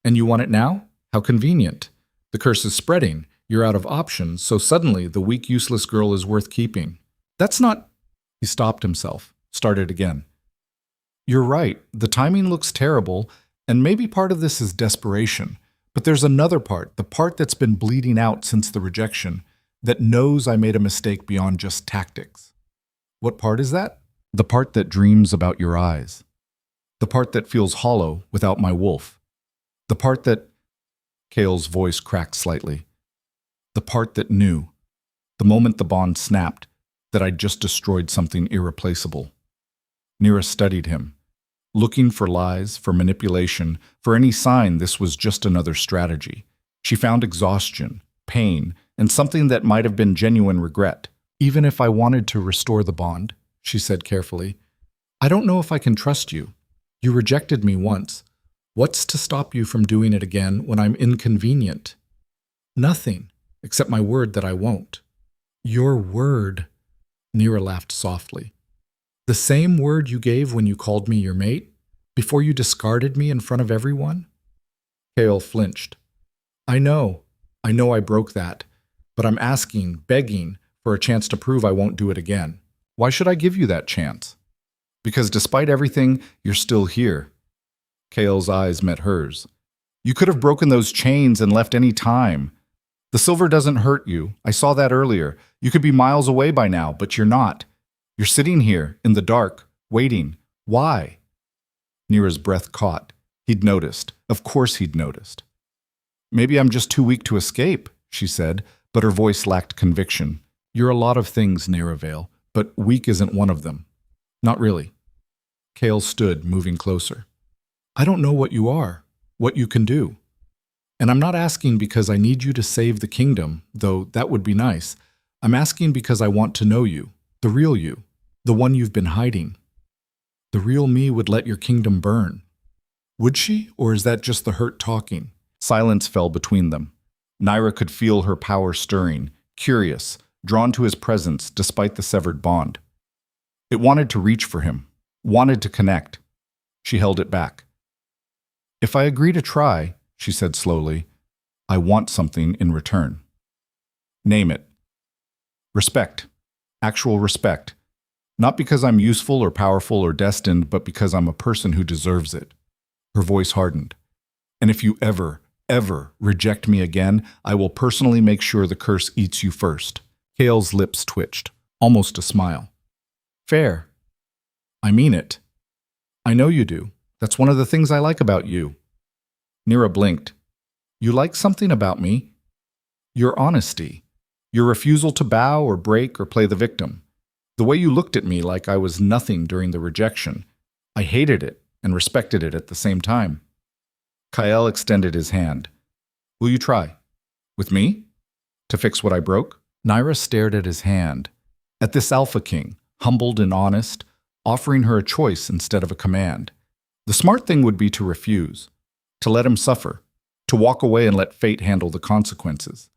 And you want it now? How convenient. The curse is spreading. You're out of options, so suddenly the weak, useless girl is worth keeping. That's not... He stopped himself, started again. You're right. The timing looks terrible, and maybe part of this is desperation. But there's another part, the part that's been bleeding out since the rejection, that knows I made a mistake beyond just tactics. What part is that? The part that dreams about your eyes. The part that feels hollow without my wolf. The part that... Kael's voice cracked slightly. The part that knew, the moment the bond snapped, that I'd just destroyed something irreplaceable. Nira studied him, looking for lies, for manipulation, for any sign this was just another strategy. She found exhaustion, pain, and something that might have been genuine regret. Even if I wanted to restore the bond, she said carefully, I don't know if I can trust you. You rejected me once. What's to stop you from doing it again when I'm inconvenient? Nothing, except my word that I won't. Your word, Nira laughed softly. The same word you gave when you called me your mate, before you discarded me in front of everyone? Kael flinched. I know I broke that, but I'm asking, begging, for a chance to prove I won't do it again. Why should I give you that chance? Because despite everything, you're still here. Kael's eyes met hers. You could have broken those chains and left any time. The silver doesn't hurt you. I saw that earlier. You could be miles away by now, but you're not. You're sitting here, in the dark, waiting. Why? Nira's breath caught. He'd noticed. Of course he'd noticed. Maybe I'm just too weak to escape, she said, but her voice lacked conviction. You're a lot of things, Naira, but weak isn't one of them. Not really. Kael stood, moving closer. I don't know what you are, what you can do. And I'm not asking because I need you to save the kingdom, though that would be nice. I'm asking because I want to know you. The real you. The one you've been hiding. The real me would let your kingdom burn. Would she, or is that just the hurt talking? Silence fell between them. Naira could feel her power stirring, curious, drawn to his presence despite the severed bond. It wanted to reach for him, wanted to connect. She held it back. If I agree to try, she said slowly, I want something in return. Name it. Respect. Actual respect. Not because I'm useful or powerful or destined, but because I'm a person who deserves it. Her voice hardened. And if you ever reject me again, I will personally make sure the curse eats you first. Kale's lips twitched, almost a smile. Fair. I mean it. I know you do. That's one of the things I like about you. Nira blinked. You like something about me? Your honesty. Your refusal to bow or break or play the victim. The way you looked at me like I was nothing during the rejection. I hated it and respected it at the same time. Kyle extended his hand. Will you try? With me? To fix what I broke? Naira stared at his hand, at this Alpha King, humbled and honest, offering her a choice instead of a command. The smart thing would be to refuse, to let him suffer, to walk away and let fate handle the consequences.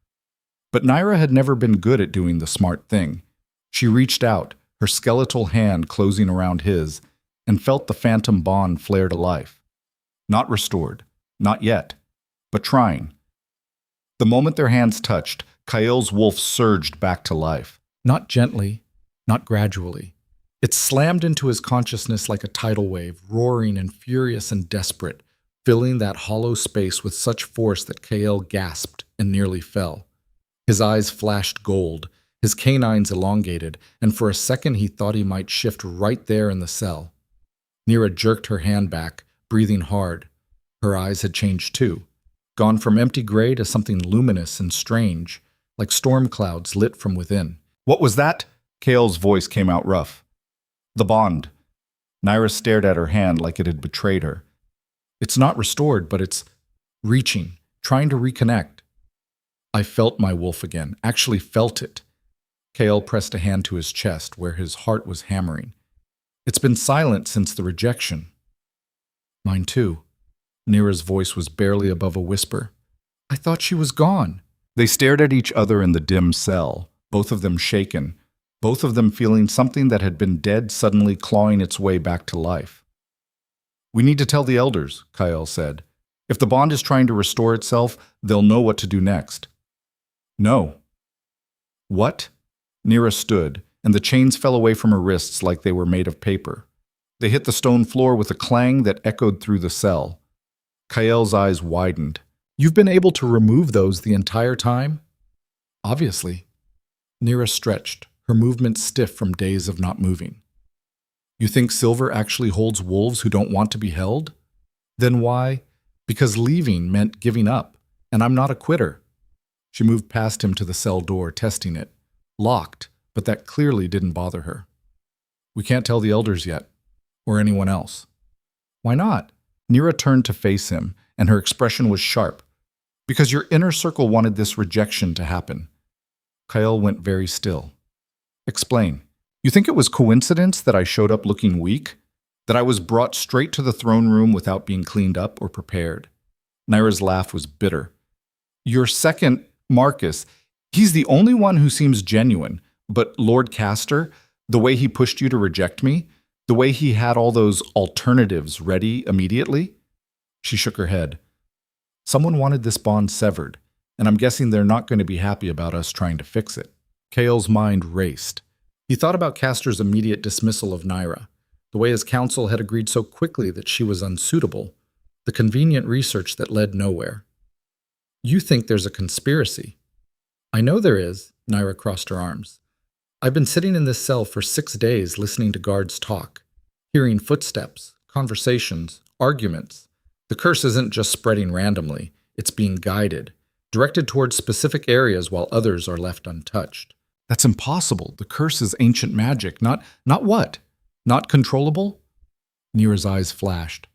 But Naira had never been good at doing the smart thing. She reached out, her skeletal hand closing around his, and felt the phantom bond flare to life. Not restored, not yet, but trying. The moment their hands touched, Kael's wolf surged back to life. Not gently, not gradually. It slammed into his consciousness like a tidal wave, roaring and furious and desperate, filling that hollow space with such force that Kael gasped and nearly fell. His eyes flashed gold, his canines elongated, and for a second he thought he might shift right there in the cell. Nira jerked her hand back, breathing hard. Her eyes had changed too, gone from empty gray to something luminous and strange, like storm clouds lit from within. What was that? Kael's voice came out rough. The bond. Naira stared at her hand like it had betrayed her. It's not restored, but it's reaching, trying to reconnect. I felt my wolf again, actually felt it. Kael pressed a hand to his chest where his heart was hammering. It's been silent since the rejection. Mine too. Nira's voice was barely above a whisper. I thought she was gone. They stared at each other in the dim cell, both of them shaken, both of them feeling something that had been dead suddenly clawing its way back to life. We need to tell the elders, Kael said. If the bond is trying to restore itself, they'll know what to do next. No. What? Nira stood, and the chains fell away from her wrists like they were made of paper. They hit the stone floor with a clang that echoed through the cell. Kael's eyes widened. You've been able to remove those the entire time? Obviously. Nira stretched, her movements stiff from days of not moving. You think Silver actually holds wolves who don't want to be held? Then why? Because leaving meant giving up, and I'm not a quitter. She moved past him to the cell door, testing it. Locked, but that clearly didn't bother her. We can't tell the elders yet, or anyone else. Why not? Nira turned to face him, and her expression was sharp. Because your inner circle wanted this rejection to happen. Kael went very still. Explain. You think it was coincidence that I showed up looking weak? That I was brought straight to the throne room without being cleaned up or prepared? Naira's laugh was bitter. Your second, Marcus, he's the only one who seems genuine, but Lord Castor, the way he pushed you to reject me, the way he had all those alternatives ready immediately? She shook her head. Someone wanted this bond severed, and I'm guessing they're not going to be happy about us trying to fix it. Kael's mind raced. He thought about Castor's immediate dismissal of Naira, the way his counsel had agreed so quickly that she was unsuitable, the convenient research that led nowhere. You think there's a conspiracy. I know there is, Naira crossed her arms. I've been sitting in this cell for 6 days listening to guards talk, hearing footsteps, conversations, arguments. The curse isn't just spreading randomly, it's being guided, directed towards specific areas while others are left untouched. That's impossible. The curse is ancient magic. Not what? Not controllable? Nira's eyes flashed.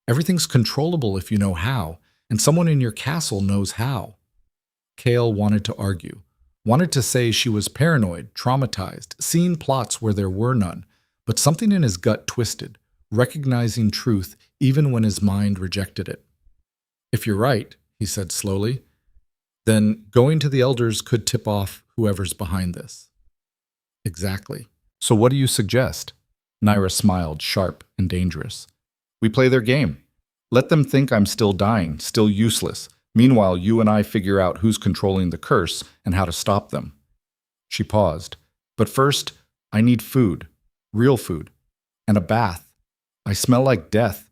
Everything's controllable if you know how, and someone in your castle knows how. Kael wanted to argue. Wanted to say she was paranoid, traumatized, seeing plots where there were none, but something in his gut twisted, recognizing truth even when his mind rejected it. If you're right, he said slowly, then going to the elders could tip off whoever's behind this. Exactly. So what do you suggest? Naira smiled, sharp and dangerous. We play their game. Let them think I'm still dying, still useless. Meanwhile, you and I figure out who's controlling the curse and how to stop them. She paused. But first, I need food, real food, and a bath. I smell like death.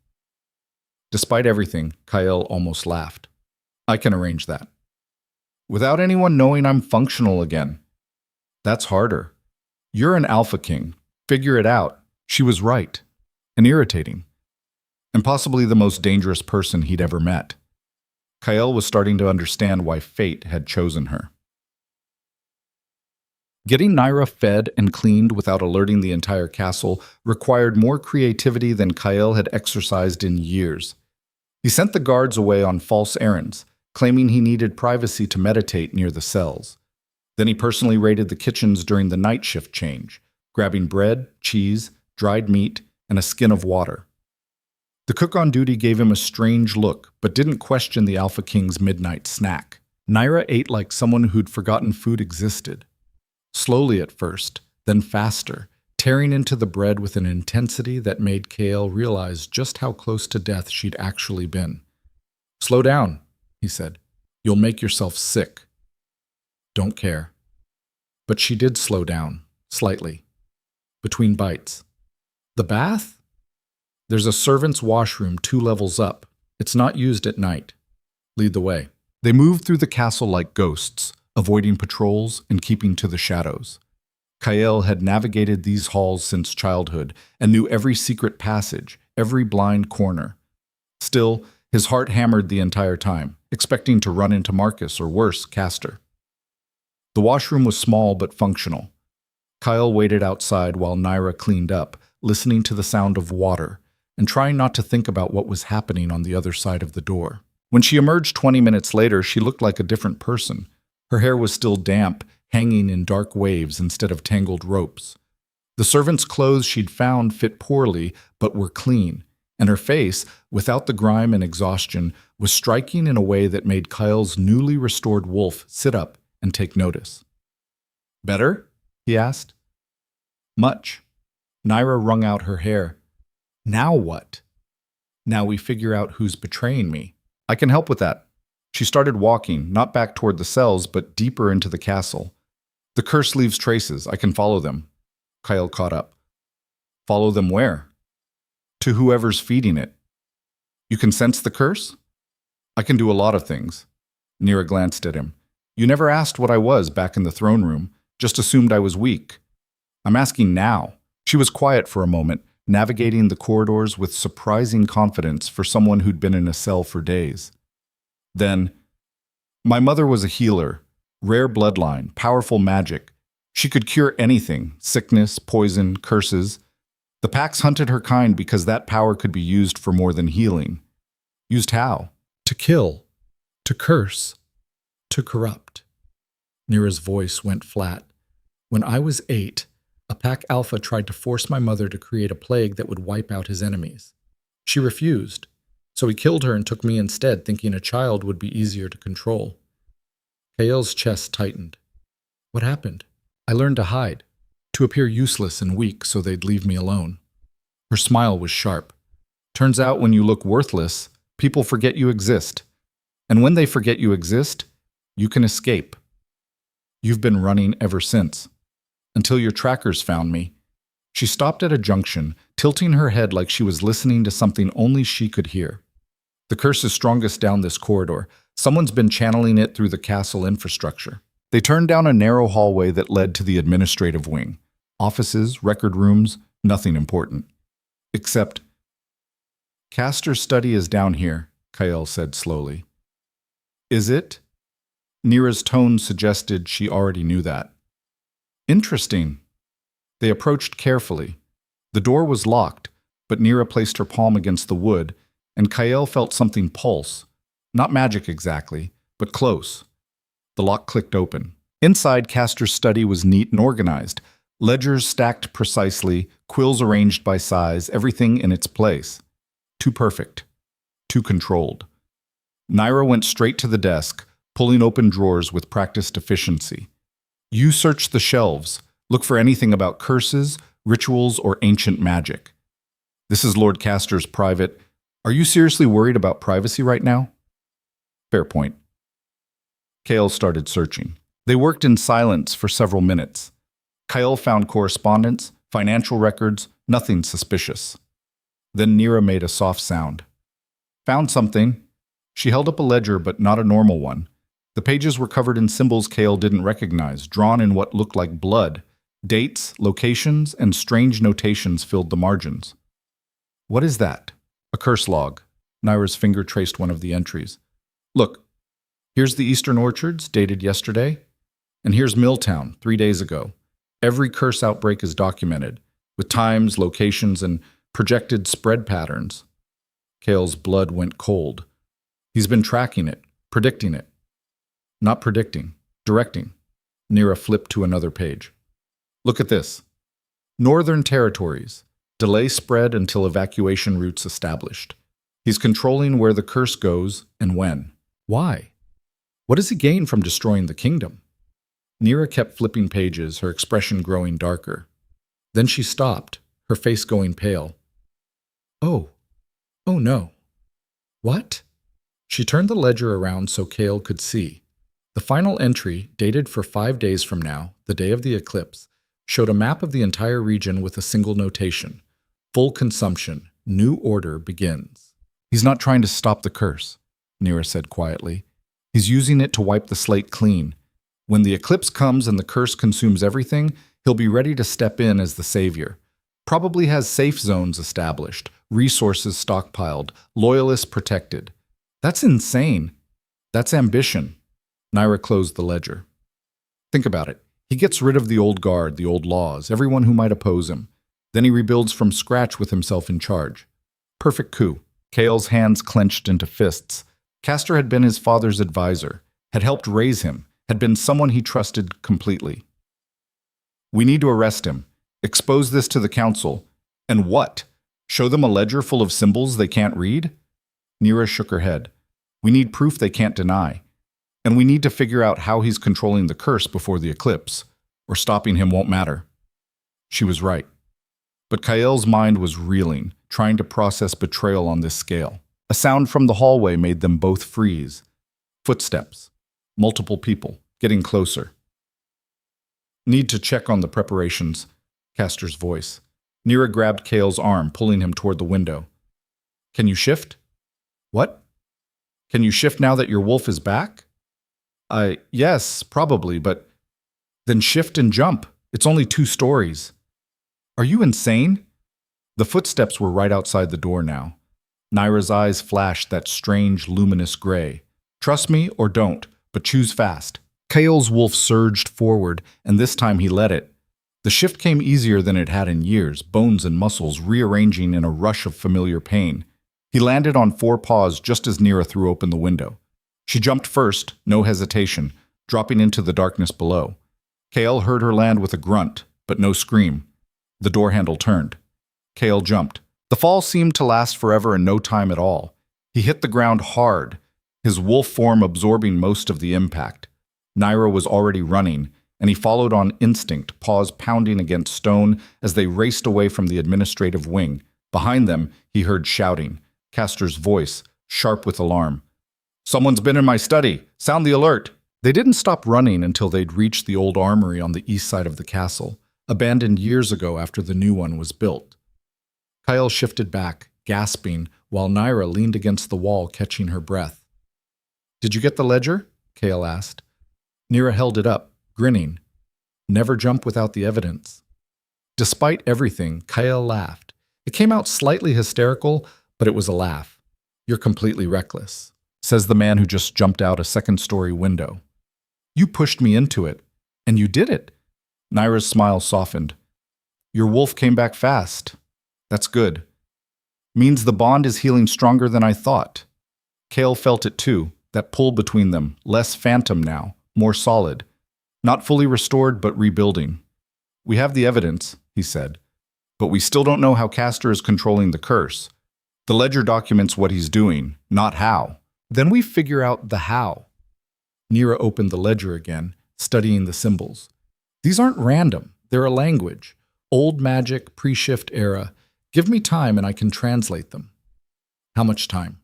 Despite everything, Kyle almost laughed. I can arrange that. Without anyone knowing I'm functional again. That's harder. You're an alpha king. Figure it out. She was right. And irritating. And possibly the most dangerous person he'd ever met. Kyle was starting to understand why fate had chosen her. Getting Naira fed and cleaned without alerting the entire castle required more creativity than Kyle had exercised in years. He sent the guards away on false errands, claiming he needed privacy to meditate near the cells. Then he personally raided the kitchens during the night shift change, grabbing bread, cheese, dried meat, and a skin of water. The cook on duty gave him a strange look, but didn't question the Alpha King's midnight snack. Naira ate like someone who'd forgotten food existed. Slowly at first, then faster, tearing into the bread with an intensity that made Kale realize just how close to death she'd actually been. Slow down, he said. You'll make yourself sick. Don't care. But she did slow down, slightly, between bites. The bath? There's a servant's washroom 2 levels up. It's not used at night. Lead the way. They moved through the castle like ghosts, avoiding patrols and keeping to the shadows. Kyle had navigated these halls since childhood and knew every secret passage, every blind corner. Still, his heart hammered the entire time, expecting to run into Marcus or worse, Castor. The washroom was small but functional. Kyle waited outside while Naira cleaned up, listening to the sound of water, and trying not to think about what was happening on the other side of the door. When she emerged 20 minutes later, she looked like a different person. Her hair was still damp, hanging in dark waves instead of tangled ropes. The servant's clothes she'd found fit poorly, but were clean, and her face, without the grime and exhaustion, was striking in a way that made Kyle's newly restored wolf sit up and take notice. Better? He asked. Much. Naira wrung out her hair. Now what? Now we figure out who's betraying me. I can help with that. She started walking, not back toward the cells, but deeper into the castle. The curse leaves traces. I can follow them. Kyle caught up. Follow them where? To whoever's feeding it. You can sense the curse? I can do a lot of things. Nira glanced at him. You never asked what I was back in the throne room, just assumed I was weak. I'm asking now. She was quiet for a moment, navigating the corridors with surprising confidence for someone who'd been in a cell for days. Then, my mother was a healer, rare bloodline, powerful magic. She could cure anything, sickness, poison, curses. The Pax hunted her kind because that power could be used for more than healing. Used how? To kill, to curse, to corrupt. Nira's voice went flat. When I was 8, a Pack Alpha tried to force my mother to create a plague that would wipe out his enemies. She refused, so he killed her and took me instead, thinking a child would be easier to control. Kael's chest tightened. What happened? I learned to hide, to appear useless and weak so they'd leave me alone. Her smile was sharp. Turns out when you look worthless, people forget you exist. And when they forget you exist, you can escape. You've been running ever since. Until your trackers found me. She stopped at a junction, tilting her head like she was listening to something only she could hear. The curse is strongest down this corridor. Someone's been channeling it through the castle infrastructure. They turned down a narrow hallway that led to the administrative wing. Offices, record rooms, nothing important. Except, Castor's study is down here, Kyle said slowly. Is it? Nira's tone suggested she already knew that. Interesting. They approached carefully. The door was locked, but Nira placed her palm against the wood, and Kyle felt something pulse. Not magic exactly, but close. The lock clicked open. Inside, Castor's study was neat and organized. Ledgers stacked precisely, quills arranged by size, everything in its place. Too perfect. Too controlled. Naira went straight to the desk, pulling open drawers with practiced efficiency. You search the shelves. Look for anything about curses, rituals, or ancient magic. This is Lord Castor's private. Are you seriously worried about privacy right now? Fair point. Kale started searching. They worked in silence for several minutes. Kyle found correspondence, financial records, nothing suspicious. Then Nira made a soft sound. Found something. She held up a ledger, but not a normal one. The pages were covered in symbols Kale didn't recognize, drawn in what looked like blood. Dates, locations, and strange notations filled the margins. What is that? A curse log. Naira's finger traced one of the entries. Look, here's the Eastern Orchards, dated yesterday. And here's Milltown, 3 days ago. Every curse outbreak is documented, with times, locations, and projected spread patterns. Kale's blood went cold. He's been tracking it, predicting it. Not predicting, directing. Nira flipped to another page. Look at this. Northern Territories. Delay spread until evacuation routes established. He's controlling where the curse goes and when. Why? What does he gain from destroying the kingdom? Nira kept flipping pages, her expression growing darker. Then she stopped, her face going pale. Oh no. What? She turned the ledger around so Kale could see. The final entry, dated for 5 days from now, the day of the eclipse, showed a map of the entire region with a single notation. Full consumption. New order begins. He's not trying to stop the curse, Nira said quietly. He's using it to wipe the slate clean. When the eclipse comes and the curse consumes everything, he'll be ready to step in as the savior. Probably has safe zones established, resources stockpiled, loyalists protected. That's insane. That's ambition. Nira closed the ledger. Think about it. He gets rid of the old guard, the old laws, everyone who might oppose him. Then he rebuilds from scratch with himself in charge. Perfect coup. Kale's hands clenched into fists. Castor had been his father's advisor, had helped raise him, had been someone he trusted completely. We need to arrest him, expose this to the council. And what? Show them a ledger full of symbols they can't read? Nira shook her head. We need proof they can't deny. And we need to figure out how he's controlling the curse before the eclipse, or stopping him won't matter. She was right. But Kael's mind was reeling, trying to process betrayal on this scale. A sound from the hallway made them both freeze. Footsteps. Multiple people, getting closer. Need to check on the preparations, Castor's voice. Nira grabbed Kael's arm, pulling him toward the window. Can you shift? What? Can you shift now that your wolf is back? Yes, probably, but then shift and jump. It's only 2 stories. Are you insane? The footsteps were right outside the door now. Naira's eyes flashed that strange, luminous gray. Trust me or don't, but choose fast. Kael's wolf surged forward, and this time he let it. The shift came easier than it had in years, bones and muscles rearranging in a rush of familiar pain. He landed on 4 paws just as Nira threw open the window. She jumped first, no hesitation, dropping into the darkness below. Kael heard her land with a grunt, but no scream. The door handle turned. Kael jumped. The fall seemed to last forever and no time at all. He hit the ground hard, his wolf form absorbing most of the impact. Naira was already running, and he followed on instinct, paws pounding against stone as they raced away from the administrative wing. Behind them, he heard shouting, Castor's voice, sharp with alarm. Someone's been in my study! Sound the alert! They didn't stop running until they'd reached the old armory on the east side of the castle, abandoned years ago after the new one was built. Kyle shifted back, gasping, while Naira leaned against the wall, catching her breath. Did you get the ledger? Kale asked. Nira held it up, grinning. Never jump without the evidence. Despite everything, Kyle laughed. It came out slightly hysterical, but it was a laugh. You're completely reckless, says the man who just jumped out a 2nd-story window. You pushed me into it, and you did it. Naira's smile softened. Your wolf came back fast. That's good. Means the bond is healing stronger than I thought. Kale felt it too, that pull between them, less phantom now, more solid. Not fully restored, but rebuilding. We have the evidence, he said, but we still don't know how Castor is controlling the curse. The ledger documents what he's doing, not how. Then we figure out the how. Nira opened the ledger again, studying the symbols. These aren't random. They're a language. Old magic, pre-shift era. Give me time and I can translate them. How much time?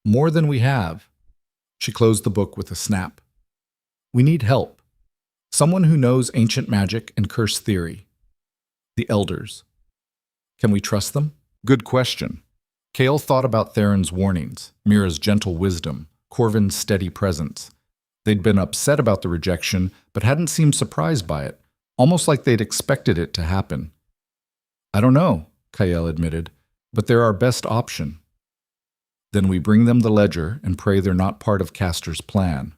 More than we have. She closed the book with a snap. We need help. Someone who knows ancient magic and curse theory. The elders. Can we trust them? Good question. Kale thought about Theron's warnings, Mira's gentle wisdom, Corvin's steady presence. They'd been upset about the rejection, but hadn't seemed surprised by it, almost like they'd expected it to happen. I don't know, Kyle admitted, but they're our best option. Then we bring them the ledger and pray they're not part of Castor's plan.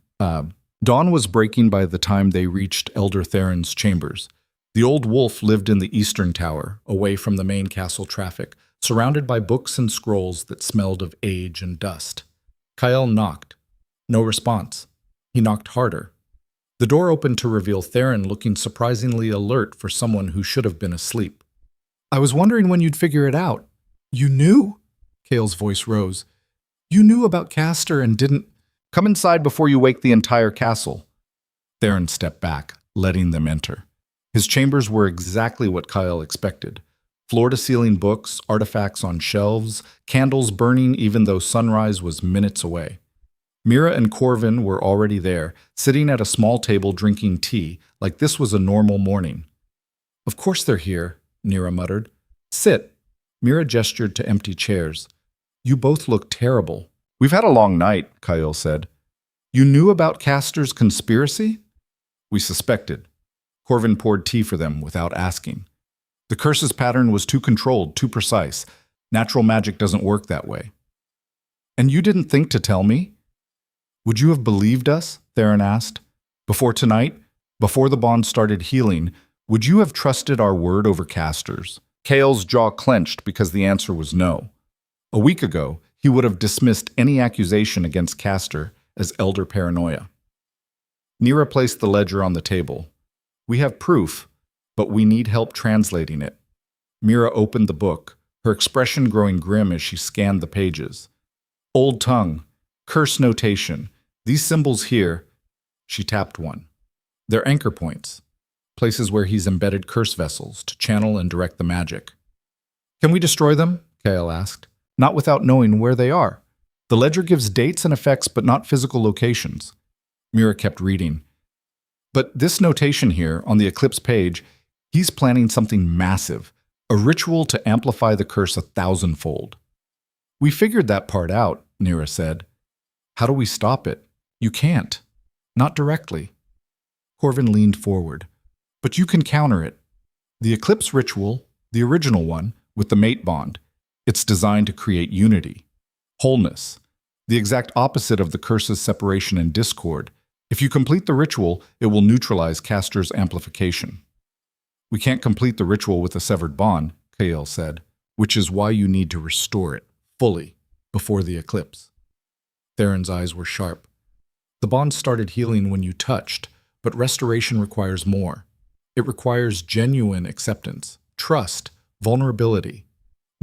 Dawn was breaking by the time they reached Elder Theron's chambers. The old wolf lived in the eastern tower, away from the main castle traffic, surrounded by books and scrolls that smelled of age and dust. Kyle knocked. No response. He knocked harder. The door opened to reveal Theron looking surprisingly alert for someone who should have been asleep. I was wondering when you'd figure it out. You knew? Kale's voice rose. You knew about Castor and didn't... Come inside before you wake the entire castle. Theron stepped back, letting them enter. His chambers were exactly what Kyle expected. Floor-to-ceiling books, artifacts on shelves, candles burning even though sunrise was minutes away. Mira and Corvin were already there, sitting at a small table drinking tea, like this was a normal morning. Of course they're here, Nira muttered. Sit. Mira gestured to empty chairs. You both look terrible. We've had a long night, Kyle said. You knew about Castor's conspiracy? We suspected. Corvin poured tea for them without asking. The curse's pattern was too controlled, too precise. Natural magic doesn't work that way. And you didn't think to tell me? Would you have believed us? Theron asked. Before tonight, before the bond started healing, would you have trusted our word over Castor's? Kale's jaw clenched because the answer was no. A week ago, he would have dismissed any accusation against Castor as elder paranoia. Nira placed the ledger on the table. We have proof, but we need help translating it. Mira opened the book, her expression growing grim as she scanned the pages. Old tongue, curse notation, these symbols here, she tapped one. They're anchor points, places where he's embedded curse vessels to channel and direct the magic. Can we destroy them? Kale asked. Not without knowing where they are. The ledger gives dates and effects, but not physical locations. Mira kept reading. But this notation here, on the eclipse page, he's planning something massive, a ritual to amplify the curse 1,000-fold. We figured that part out, Nira said. How do we stop it? You can't. Not directly. Corvin leaned forward. But you can counter it. The eclipse ritual, the original one, with the mate bond, it's designed to create unity, wholeness, the exact opposite of the curse's separation and discord. If you complete the ritual, it will neutralize Castor's amplification. We can't complete the ritual with a severed bond, Kael said, which is why you need to restore it, fully, before the eclipse. Theron's eyes were sharp. The bond started healing when you touched, but restoration requires more. It requires genuine acceptance, trust, vulnerability.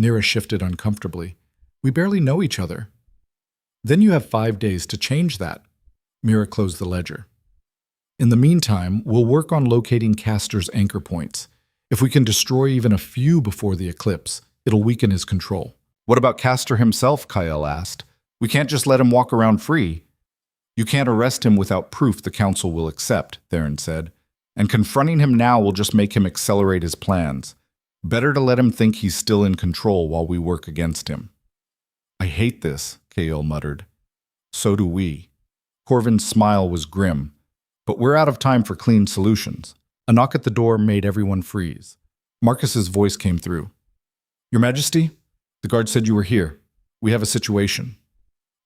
Nira shifted uncomfortably. We barely know each other. Then you have 5 days to change that. Mira closed the ledger. In the meantime, we'll work on locating Castor's anchor points. If we can destroy even a few before the eclipse, it'll weaken his control. What about Castor himself? Kael asked. We can't just let him walk around free. You can't arrest him without proof the council will accept, Theron said. And confronting him now will just make him accelerate his plans. Better to let him think he's still in control while we work against him. I hate this, Kael muttered. So do we. Corvin's smile was grim. But we're out of time for clean solutions. A knock at the door made everyone freeze. Marcus's voice came through. Your Majesty, the guard said you were here. We have a situation.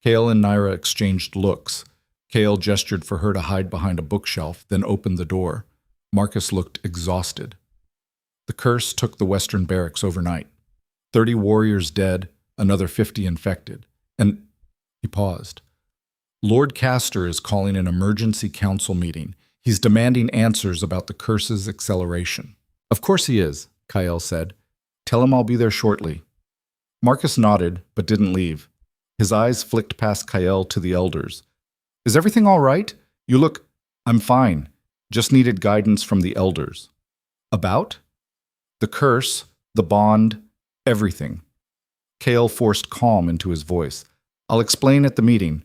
Kael and Nira exchanged looks. Kael gestured for her to hide behind a bookshelf, then opened the door. Marcus looked exhausted. The curse took the western barracks overnight. 30 warriors dead, another 50 infected. And he paused. Lord Castor is calling an emergency council meeting. He's demanding answers about the curse's acceleration. Of course he is, Kael said. Tell him I'll be there shortly. Marcus nodded, but didn't leave. His eyes flicked past Kael to the elders. Is everything all right? You look... I'm fine. Just needed guidance from the elders. About? The curse, the bond, everything. Kael forced calm into his voice. I'll explain at the meeting.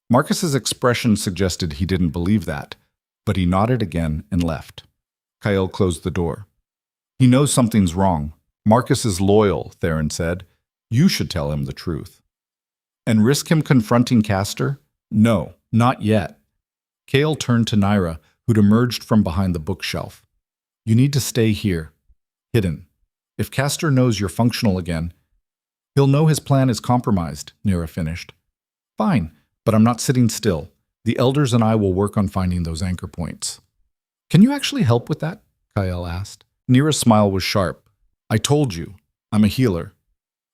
Marcus's expression suggested he didn't believe that, but he nodded again and left. Kael closed the door. He knows something's wrong. Marcus is loyal, Theron said. You should tell him the truth. And risk him confronting Castor? No, not yet. Kael turned to Naira, who'd emerged from behind the bookshelf. You need to stay here, hidden. If Castor knows you're functional again, he'll know his plan is compromised, Naira finished. Fine, but I'm not sitting still. The elders and I will work on finding those anchor points. Can you actually help with that? Kael asked. Naira's smile was sharp. I told you, I'm a healer.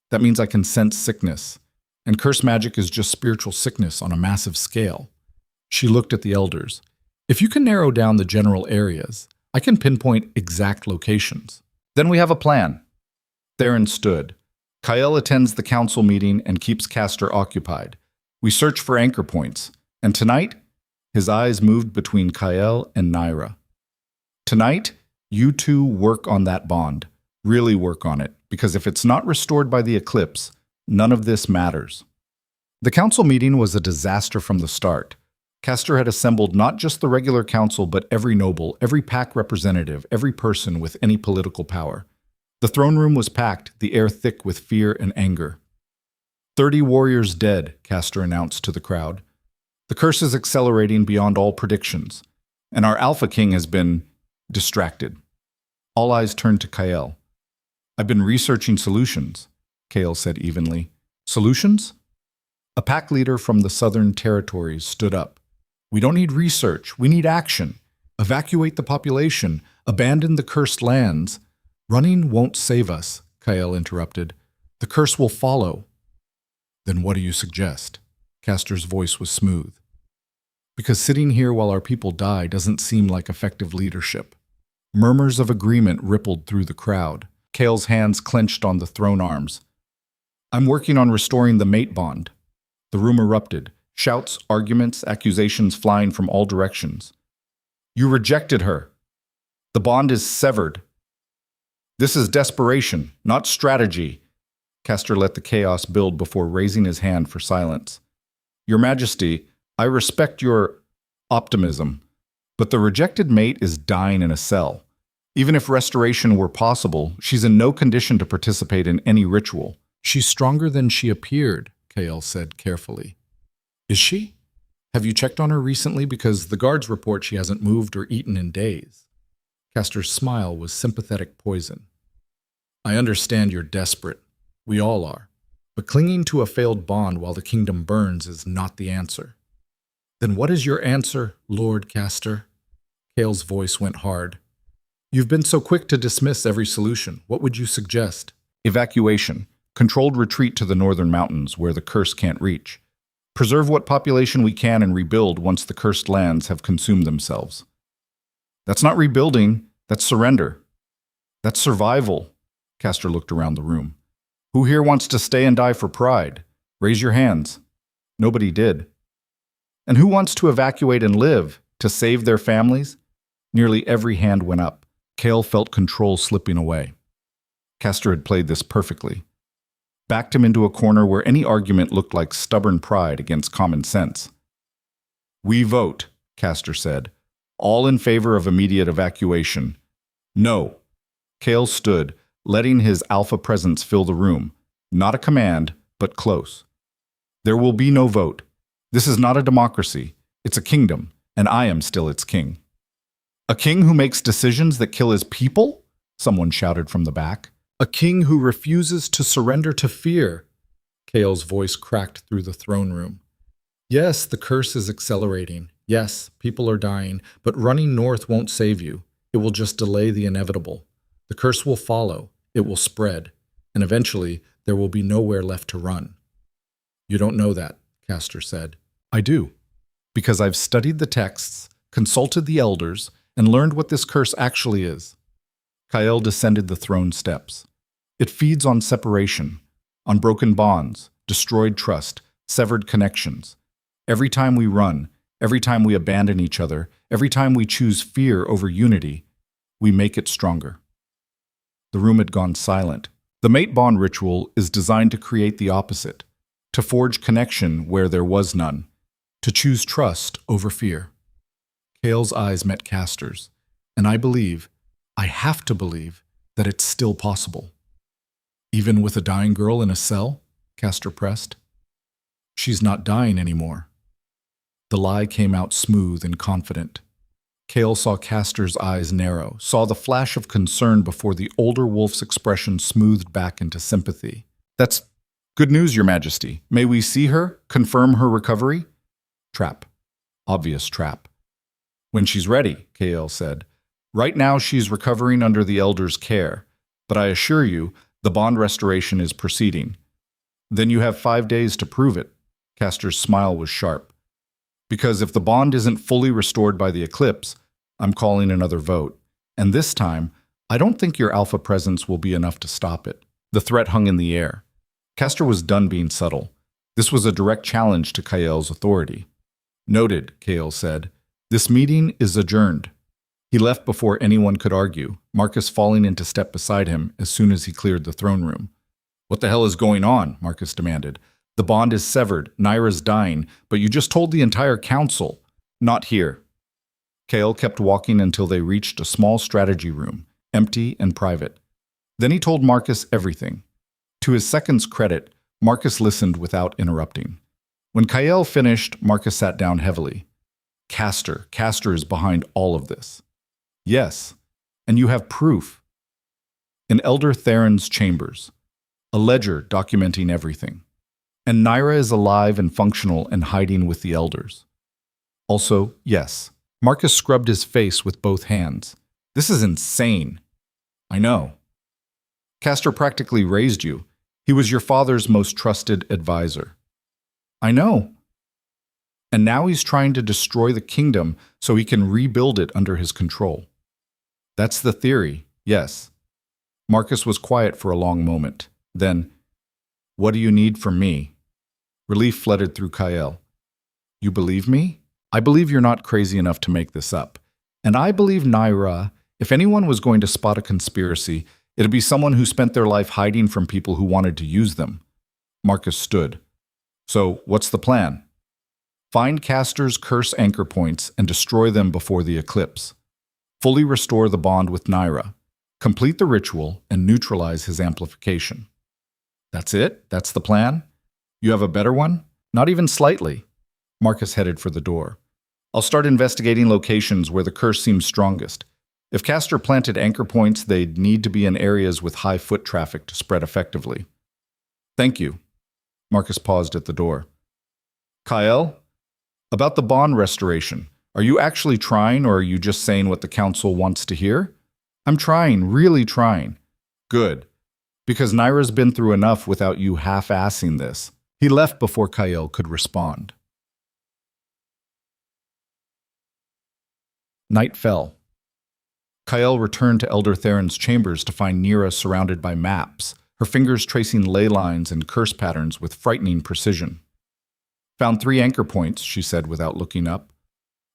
That means I can sense sickness. And curse magic is just spiritual sickness on a massive scale. She looked at the elders. If you can narrow down the general areas, I can pinpoint exact locations. Then we have a plan. Theron stood. Kael attends the council meeting and keeps Castor occupied. We search for anchor points. And tonight, his eyes moved between Kael and Naira. Tonight, you two work on that bond. Really work on it, because if it's not restored by the eclipse, none of this matters. The council meeting was a disaster from the start. Castor had assembled not just the regular council, but every noble, every pack representative, every person with any political power. The throne room was packed, the air thick with fear and anger. 30 warriors dead, Castor announced to the crowd. The curse is accelerating beyond all predictions, and our Alpha King has been distracted. All eyes turned to Kael. I've been researching solutions, Kael said evenly. Solutions? A pack leader from the southern territories stood up. We don't need research, we need action. Evacuate the population, abandon the cursed lands. Running won't save us, Kael interrupted. The curse will follow. Then what do you suggest? Castor's voice was smooth. Because sitting here while our people die doesn't seem like effective leadership. Murmurs of agreement rippled through the crowd. Kael's hands clenched on the throne arms. I'm working on restoring the mate bond. The room erupted. Shouts, arguments, accusations flying from all directions. You rejected her. The bond is severed. This is desperation, not strategy. Castor let the chaos build before raising his hand for silence. Your Majesty, I respect your optimism, but the rejected mate is dying in a cell. Even if restoration were possible, she's in no condition to participate in any ritual. She's stronger than she appeared, Kael said carefully. Is she? Have you checked on her recently? Because the guards report she hasn't moved or eaten in days. Castor's smile was sympathetic poison. I understand you're desperate. We all are. But clinging to a failed bond while the kingdom burns is not the answer. Then what is your answer, Lord Castor? Kael's voice went hard. You've been so quick to dismiss every solution. What would you suggest? Evacuation. Controlled retreat to the northern mountains where the curse can't reach. Preserve what population we can and rebuild once the cursed lands have consumed themselves. That's not rebuilding, that's surrender. That's survival. Castor looked around the room. Who here wants to stay and die for pride? Raise your hands. Nobody did. And who wants to evacuate and live, to save their families? Nearly every hand went up. Kael felt control slipping away. Castor had played this perfectly. Backed him into a corner where any argument looked like stubborn pride against common sense. We vote, Castor said. All in favor of immediate evacuation. No. Kael stood, letting his alpha presence fill the room. Not a command, but close. There will be no vote. This is not a democracy. It's a kingdom, and I am still its king. A king who makes decisions that kill his people? Someone shouted from the back. A king who refuses to surrender to fear. Kael's voice cracked through the throne room. Yes, the curse is accelerating. Yes, people are dying, but running north won't save you. It will just delay the inevitable. The curse will follow. It will spread. And eventually, there will be nowhere left to run. You don't know that, Castor said. I do. Because I've studied the texts, consulted the elders, and learned what this curse actually is. Kael descended the throne steps. It feeds on separation, on broken bonds, destroyed trust, severed connections. Every time we run, every time we abandon each other, every time we choose fear over unity, we make it stronger. The room had gone silent. The mate bond ritual is designed to create the opposite, to forge connection where there was none, to choose trust over fear. Kael's eyes met Castor's, and I have to believe, that it's still possible. Even with a dying girl in a cell? Castor pressed. She's not dying anymore. The lie came out smooth and confident. Kael saw Castor's eyes narrow, saw the flash of concern before the older wolf's expression smoothed back into sympathy. That's good news, Your Majesty. May we see her? Confirm her recovery? Trap. Obvious trap. When she's ready, Kael said. Right now she's recovering under the Elder's care, but I assure you, the bond restoration is proceeding. Then you have 5 days to prove it. Castor's smile was sharp. Because if the bond isn't fully restored by the eclipse, I'm calling another vote. And this time, I don't think your alpha presence will be enough to stop it. The threat hung in the air. Castor was done being subtle. This was a direct challenge to Kael's authority. Noted, Kael said. This meeting is adjourned. He left before anyone could argue, Marcus falling into step beside him as soon as he cleared the throne room. What the hell is going on? Marcus demanded. The bond is severed, Nyra's dying, but you just told the entire council. Not here. Kael kept walking until they reached a small strategy room, empty and private. Then he told Marcus everything. To his second's credit, Marcus listened without interrupting. When Kael finished, Marcus sat down heavily. Castor is behind all of this. Yes, and you have proof. In Elder Theron's chambers, a ledger documenting everything. And Nyra is alive and functional and hiding with the elders. Also, yes, Marcus scrubbed his face with both hands. This is insane. I know. Castor practically raised you. He was your father's most trusted advisor. I know. And now he's trying to destroy the kingdom so he can rebuild it under his control. That's the theory, yes. Marcus was quiet for a long moment. Then, what do you need from me? Relief flooded through Kael. You believe me? I believe you're not crazy enough to make this up. And I believe Nyra, if anyone was going to spot a conspiracy, it'd be someone who spent their life hiding from people who wanted to use them. Marcus stood. So, what's the plan? Find Castor's curse anchor points and destroy them before the eclipse. Fully restore the bond with Nyra. Complete the ritual and neutralize his amplification. That's it? That's the plan? You have a better one? Not even slightly. Marcus headed for the door. I'll start investigating locations where the curse seems strongest. If Castor planted anchor points, they'd need to be in areas with high foot traffic to spread effectively. Thank you. Marcus paused at the door. Kael? About the bond restoration. Are you actually trying, or are you just saying what the council wants to hear? I'm trying, really trying. Good. Because Nyra's been through enough without you half-assing this. He left before Kael could respond. Night fell. Kael returned to Elder Theron's chambers to find Nyra surrounded by maps, her fingers tracing ley lines and curse patterns with frightening precision. Found 3 anchor points, she said without looking up.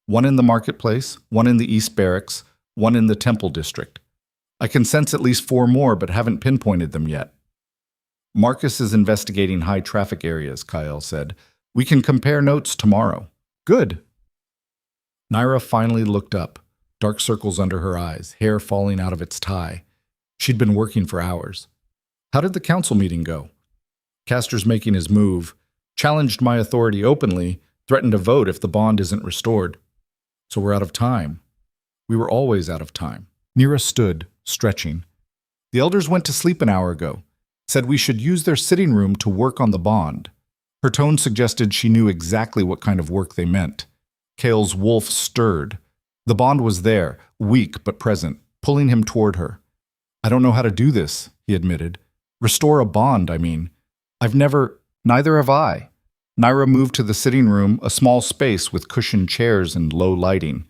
1 in the marketplace, 1 in the East Barracks, 1 in the Temple District. I can sense at least 4 more, but haven't pinpointed them yet. Marcus is investigating high traffic areas, Kael said. We can compare notes tomorrow. Good. Nyra finally looked up, dark circles under her eyes, hair falling out of its tie. She'd been working for hours. How did the council meeting go? Castor's making his move, challenged my authority openly, threatened to vote if the bond isn't restored. So we're out of time. We were always out of time. Nyra stood, stretching. The elders went to sleep an hour ago, said we should use their sitting room to work on the bond. Her tone suggested she knew exactly what kind of work they meant. Kael's wolf stirred. The bond was there, weak but present, pulling him toward her. I don't know how to do this, he admitted. Restore a bond, I mean. Neither have I. Nyra moved to the sitting room, a small space with cushioned chairs and low lighting.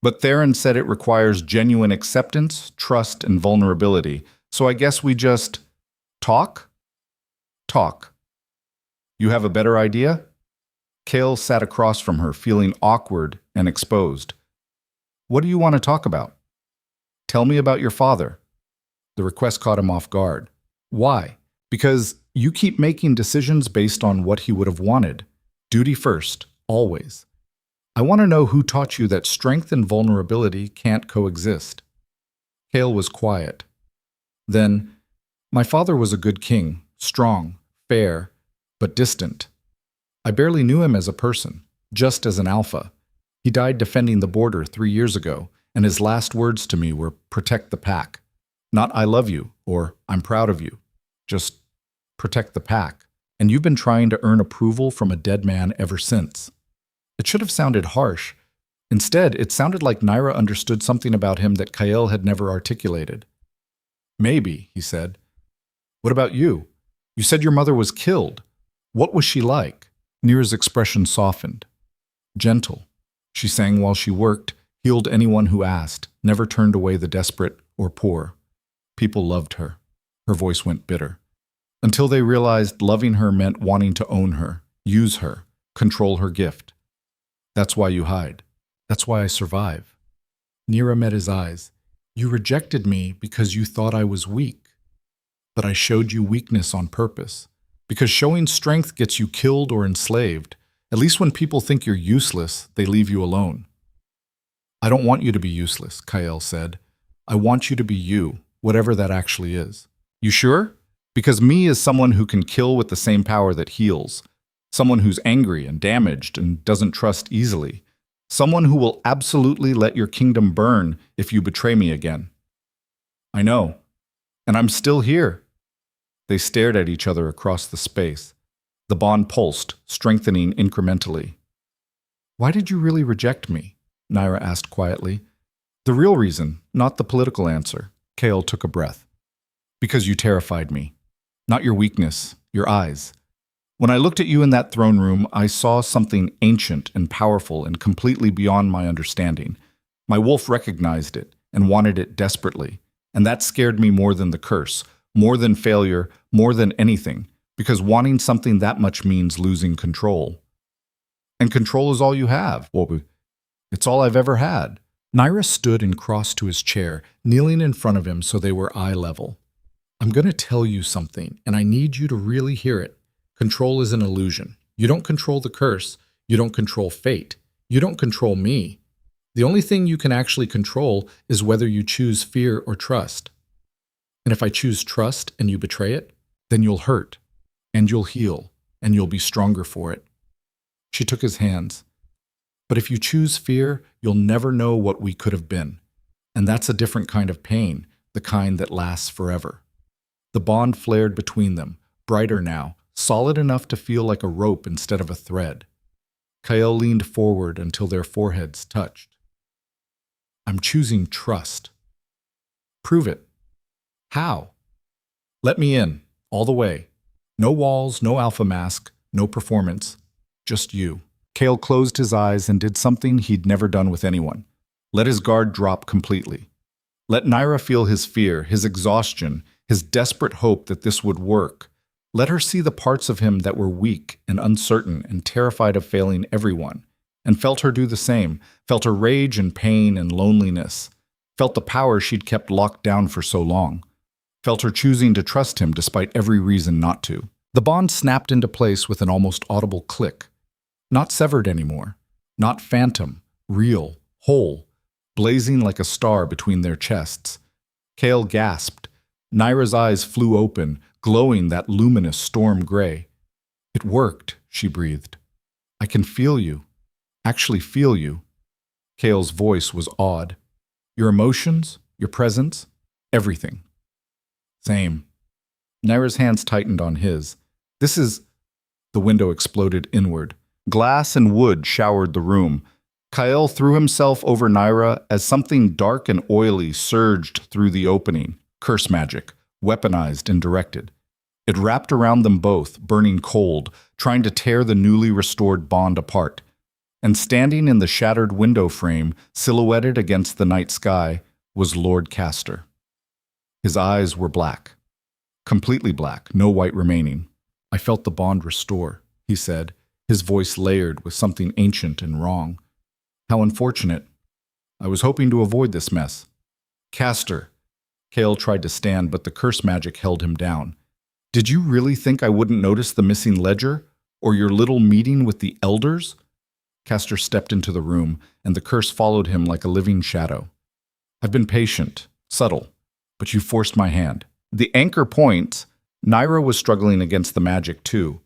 But Theron said it requires genuine acceptance, trust, and vulnerability. So I guess we just talk? Talk. You have a better idea? Cale sat across from her, feeling awkward and exposed. What do you want to talk about? Tell me about your father. The request caught him off guard. Why? Because you keep making decisions based on what he would have wanted. Duty first, always. I want to know who taught you that strength and vulnerability can't coexist. Cale was quiet. Then, my father was a good king, strong, fair, but distant. I barely knew him as a person, just as an alpha. He died defending the border 3 years ago, and his last words to me were, protect the pack. Not I love you, or I'm proud of you. Just protect the pack. And you've been trying to earn approval from a dead man ever since. It should have sounded harsh. Instead, it sounded like Naira understood something about him that Kael had never articulated. Maybe, he said. What about you? You said your mother was killed. What was she like? Nira's expression softened. Gentle. She sang while she worked, healed anyone who asked, never turned away the desperate or poor. People loved her. Her voice went bitter. Until they realized loving her meant wanting to own her, use her, control her gift. That's why you hide. That's why I survive. Nira met his eyes. You rejected me because you thought I was weak. But I showed you weakness on purpose. Because showing strength gets you killed or enslaved. At least when people think you're useless, they leave you alone. I don't want you to be useless, Kael said. I want you to be you, whatever that actually is. You sure? Because me is someone who can kill with the same power that heals. Someone who's angry and damaged and doesn't trust easily. Someone who will absolutely let your kingdom burn if you betray me again. I know. And I'm still here. They stared at each other across the space. The bond pulsed, strengthening incrementally. Why did you really reject me? Naira asked quietly. The real reason, not the political answer. Kael took a breath. Because you terrified me. Not your weakness, your eyes. When I looked at you in that throne room, I saw something ancient and powerful and completely beyond my understanding. My wolf recognized it and wanted it desperately, and that scared me more than the curse, more than failure, more than anything, because wanting something that much means losing control. And control is all you have. Well, it's all I've ever had. Naira stood and crossed to his chair, kneeling in front of him so they were eye level. I'm going to tell you something, and I need you to really hear it. Control is an illusion. You don't control the curse. You don't control fate. You don't control me. The only thing you can actually control is whether you choose fear or trust. And if I choose trust and you betray it, then you'll hurt, and you'll heal, and you'll be stronger for it. She took his hands. But if you choose fear, you'll never know what we could have been. And that's a different kind of pain, the kind that lasts forever. The bond flared between them, brighter now, solid enough to feel like a rope instead of a thread. Kael leaned forward until their foreheads touched. I'm choosing trust. Prove it. How? Let me in, all the way. No walls, no alpha mask, no performance. Just you. Kael closed his eyes and did something he'd never done with anyone. Let his guard drop completely. Let Naira feel his fear, his exhaustion, his desperate hope that this would work. Let her see the parts of him that were weak and uncertain and terrified of failing everyone, and felt her do the same, felt her rage and pain and loneliness, felt the power she'd kept locked down for so long, felt her choosing to trust him despite every reason not to. The bond snapped into place with an almost audible click. Not severed anymore, not phantom, real, whole, blazing like a star between their chests. Kael gasped. Naira's eyes flew open, glowing that luminous storm gray. It worked, she breathed. I can feel you. Actually feel you. Kael's voice was awed. Your emotions, your presence, everything. Same. Naira's hands tightened on his. This is... The window exploded inward. Glass and wood showered the room. Kael threw himself over Naira as something dark and oily surged through the opening. Curse magic, weaponized and directed. It wrapped around them both, burning cold, trying to tear the newly restored bond apart. and standing in the shattered window frame, silhouetted against the night sky, was Lord Castor. His eyes were black, completely black, no white remaining. "I felt the bond restore," he said, his voice layered with something ancient and wrong. "How unfortunate. I was hoping to avoid this mess." "Castor." Cale tried to stand, but the curse magic held him down. "Did you really think I wouldn't notice the missing ledger? Or your little meeting with the elders?" Castor stepped into the room, and the curse followed him like a living shadow. "I've been patient, subtle, but you forced my hand." The anchor points. Naira was struggling against the magic too.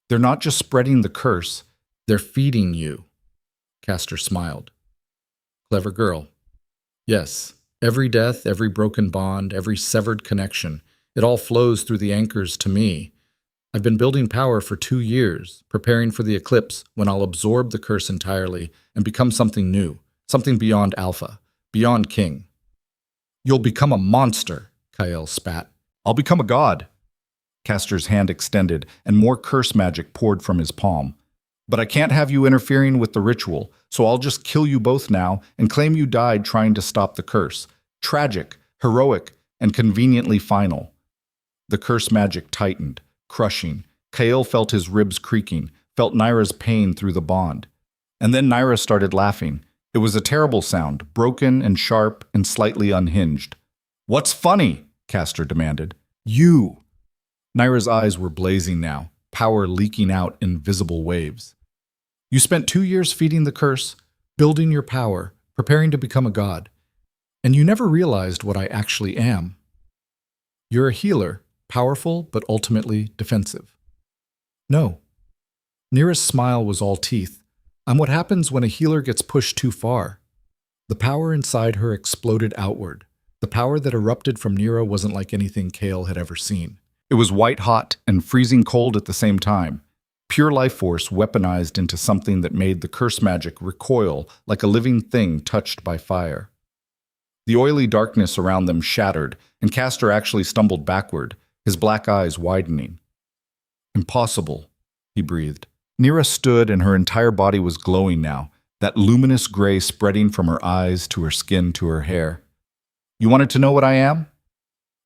"They're not just spreading the curse, they're feeding you." Castor smiled. "Clever girl." "Yes, every death, every broken bond, every severed connection, it all flows through the anchors to me. I've been building power for 2 years, preparing for the eclipse when I'll absorb the curse entirely and become something new, something beyond Alpha, beyond King." "You'll become a monster," Kael spat. "I'll become a god." Castor's hand extended, and more curse magic poured from his palm. "But I can't have you interfering with the ritual, so I'll just kill you both now and claim you died trying to stop the curse. Tragic, heroic, and conveniently final." The curse magic tightened, crushing. Kael felt his ribs creaking, felt Naira's pain through the bond. And then Naira started laughing. It was a terrible sound, broken and sharp and slightly unhinged. "What's funny?" Castor demanded. "You." Naira's eyes were blazing now, power leaking out in visible waves. "You spent 2 years feeding the curse, building your power, preparing to become a god. And you never realized what I actually am. You're a healer, powerful but ultimately defensive." "No." Nira's smile was all teeth. "I'm what happens when a healer gets pushed too far." The power inside her exploded outward. The power that erupted from Nira wasn't like anything Kael had ever seen. It was white-hot and freezing cold at the same time. Pure life force weaponized into something that made the curse magic recoil like a living thing touched by fire. The oily darkness around them shattered, and Castor actually stumbled backward, his black eyes widening. "Impossible," he breathed. Nira stood, and her entire body was glowing now, that luminous gray spreading from her eyes to her skin to her hair. "You wanted to know what I am?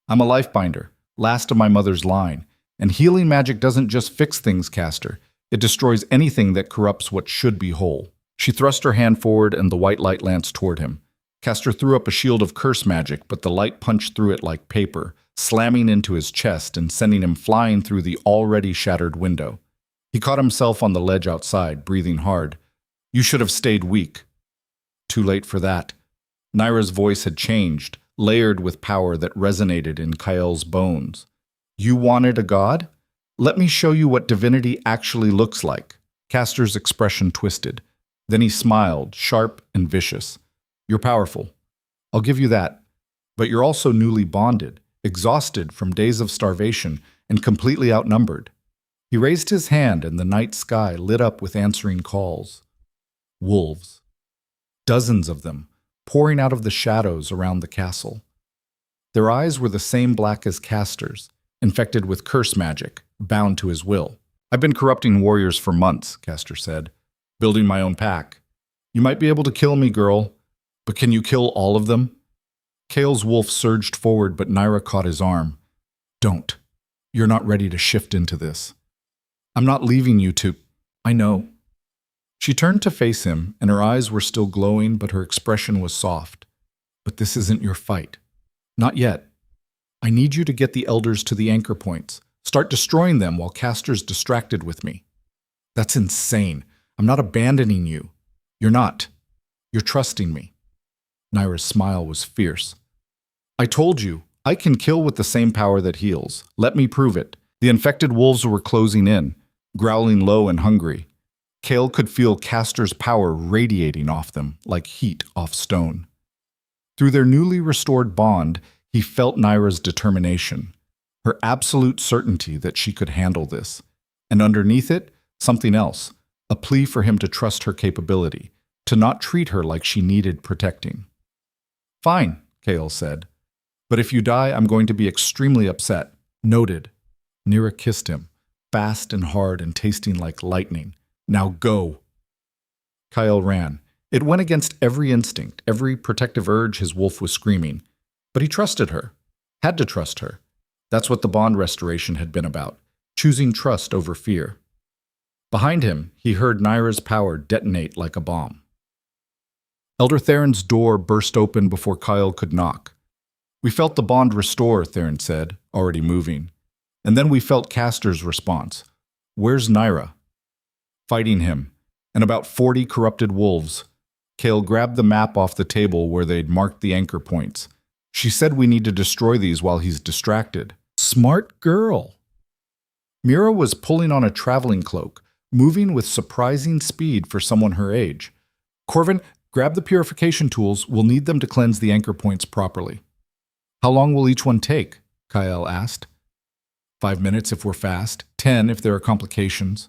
I'm a lifebinder, last of my mother's line. And healing magic doesn't just fix things, Castor. It destroys anything that corrupts what should be whole." She thrust her hand forward, and the white light lanced toward him. Castor threw up a shield of curse magic, but the light punched through it like paper, slamming into his chest and sending him flying through the already shattered window. He caught himself on the ledge outside, breathing hard. "You should have stayed weak." Too late for that. Naira's voice had changed, layered with power that resonated in Kael's bones. "You wanted a god? Let me show you what divinity actually looks like." Castor's expression twisted. Then he smiled, sharp and vicious. "You're powerful. I'll give you that. But you're also newly bonded, exhausted from days of starvation, and completely outnumbered." He raised his hand, and the night sky lit up with answering calls. Wolves. Dozens of them, pouring out of the shadows around the castle. Their eyes were the same black as Castor's, infected with curse magic, bound to his will. "I've been corrupting warriors for months," Castor said, "building my own pack. You might be able to kill me, girl, but can you kill all of them?" Kael's wolf surged forward, but Naira caught his arm. "Don't. You're not ready to shift into this. I'm not leaving you to—" "I know." She turned to face him, and her eyes were still glowing, but her expression was soft. "But this isn't your fight. Not yet. I need you to get the elders to the anchor points. Start destroying them while Castor's distracted with me." "That's insane. I'm not abandoning you." "You're not. You're trusting me." Naira's smile was fierce. "I told you, I can kill with the same power that heals. Let me prove it." The infected wolves were closing in, growling low and hungry. Kael could feel Castor's power radiating off them like heat off stone. Through their newly restored bond, he felt Naira's determination, her absolute certainty that she could handle this. And underneath it, something else, a plea for him to trust her capability, to not treat her like she needed protecting. "Fine," Kael said. "But if you die, I'm going to be extremely upset." "Noted." Nira kissed him, fast and hard and tasting like lightning. "Now go." Kyle ran. It went against every instinct, every protective urge his wolf was screaming. But he trusted her. Had to trust her. That's what the bond restoration had been about, choosing trust over fear. Behind him, he heard Nyra's power detonate like a bomb. Elder Theron's door burst open before Kyle could knock. "We felt the bond restore," Theron said, already moving. And then we felt Castor's response. "Where's Nyra?" "Fighting him, and about 40 corrupted wolves." Kale grabbed the map off the table where they'd marked the anchor points. "She said we need to destroy these while he's distracted." Smart girl. Mira was pulling on a traveling cloak, moving with surprising speed for someone her age. "Corvin, grab the purification tools. We'll need them to cleanse the anchor points properly." "How long will each one take?" Kyle asked. 5 minutes if we're fast, 10 if there are complications.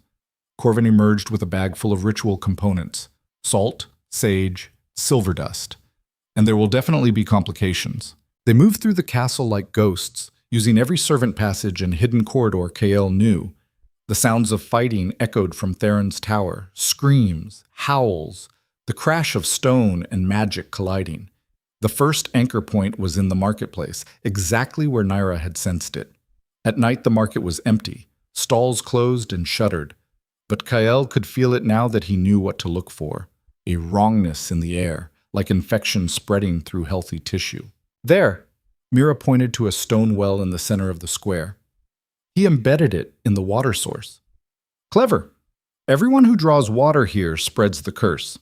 Corvin emerged with a bag full of ritual components: salt, sage, silver dust. And there will definitely be complications. They moved through the castle like ghosts, using every servant passage and hidden corridor Kael knew. The sounds of fighting echoed from Theron's tower, screams, howls, the crash of stone and magic colliding. The first anchor point was in the marketplace, exactly where Nyra had sensed it. At night the market was empty, stalls closed and shuttered. But Kael could feel it now that he knew what to look for. A wrongness in the air, like infection spreading through healthy tissue. "There!" Mira pointed to a stone well in the center of the square. "He embedded it in the water source." "Clever. Everyone who draws water here spreads the curse."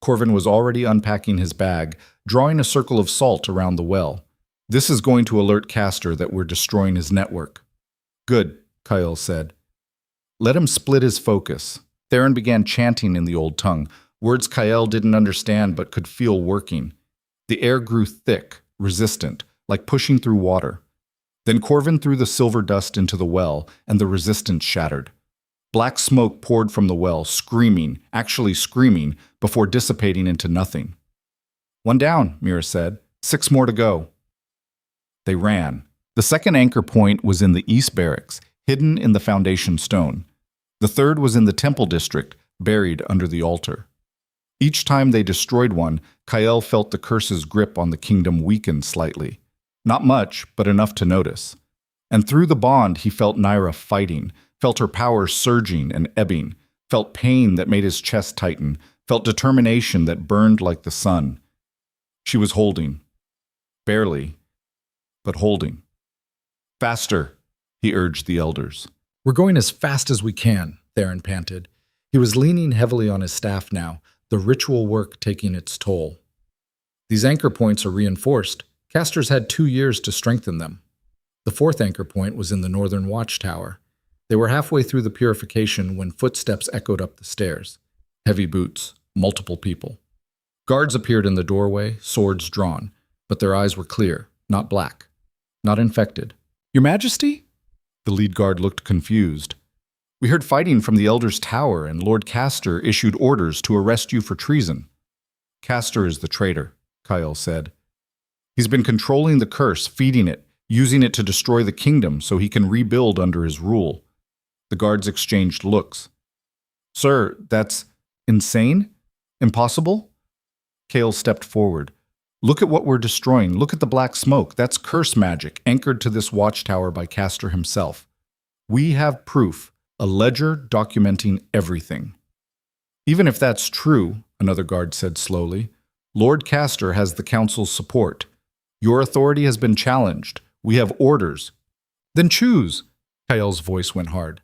Corvin was already unpacking his bag, drawing a circle of salt around the well. "This is going to alert Castor that we're destroying his network." "Good," Kyle said. "Let him split his focus." Theron began chanting in the old tongue, words Kyle didn't understand but could feel working. The air grew thick, resistant, like pushing through water. Then Corvin threw the silver dust into the well, and the resistance shattered. Black smoke poured from the well, screaming, actually screaming, before dissipating into nothing. "One down," Mira said. 6 more to go." They ran. The second anchor point was in the East Barracks, hidden in the foundation stone. The third was in the Temple District, buried under the altar. Each time they destroyed one, Kyle felt the curse's grip on the kingdom weaken slightly. Not much, but enough to notice. And through the bond, he felt Nyra fighting, felt her power surging and ebbing, felt pain that made his chest tighten, felt determination that burned like the sun. She was holding. Barely, but holding. "Faster," he urged the elders. "We're going as fast as we can," Theron panted. He was leaning heavily on his staff now, the ritual work taking its toll. "These anchor points are reinforced. Castor's had 2 years to strengthen them." The fourth anchor point was in the northern watchtower. They were halfway through the purification when footsteps echoed up the stairs. Heavy boots, multiple people. Guards appeared in the doorway, swords drawn, but their eyes were clear, not black, not infected. "Your Majesty?" The lead guard looked confused. "We heard fighting from the Elder's tower, and Lord Castor issued orders to arrest you for treason." "Castor is the traitor," Kyle said. "He's been controlling the curse, feeding it, using it to destroy the kingdom so he can rebuild under his rule." The guards exchanged looks. "Sir, that's insane? Impossible?" Kale stepped forward. "Look at what we're destroying. Look at the black smoke. That's curse magic, anchored to this watchtower by Castor himself. We have proof. A ledger documenting everything." "Even if that's true," another guard said slowly, "Lord Castor has the council's support. Your authority has been challenged. We have orders." "Then choose." Kyle's voice went hard.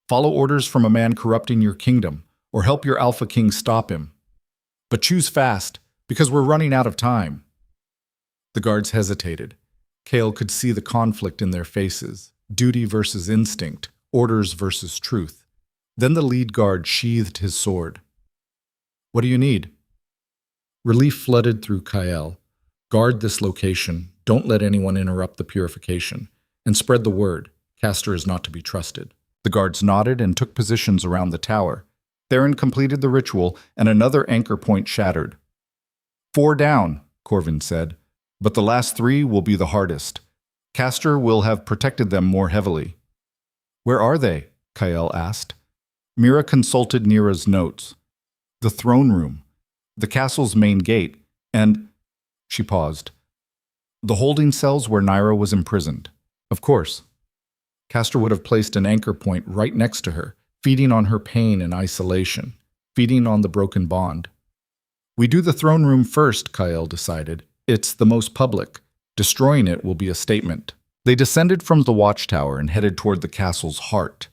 "Follow orders from a man corrupting your kingdom, or help your Alpha King stop him. But choose fast, because we're running out of time." The guards hesitated. Kale could see the conflict in their faces, duty versus instinct, orders versus truth. Then the lead guard sheathed his sword. "What do you need?" Relief flooded through Kyle. "Guard this location, don't let anyone interrupt the purification, and spread the word. Castor is not to be trusted." The guards nodded and took positions around the tower. Theron completed the ritual, and another anchor point shattered. 4 down, Corvin said, "but the last 3 will be the hardest. Castor will have protected them more heavily." "Where are they?" Kyle asked. Mira consulted Nira's notes. The throne room, the castle's main gate, and she paused. The holding cells where Naira was imprisoned. Of course. Castor would have placed an anchor point right next to her, feeding on her pain and isolation, feeding on the broken bond. We do the throne room first, Kael decided. It's the most public. Destroying it will be a statement. They descended from the watchtower and headed toward the castle's heart.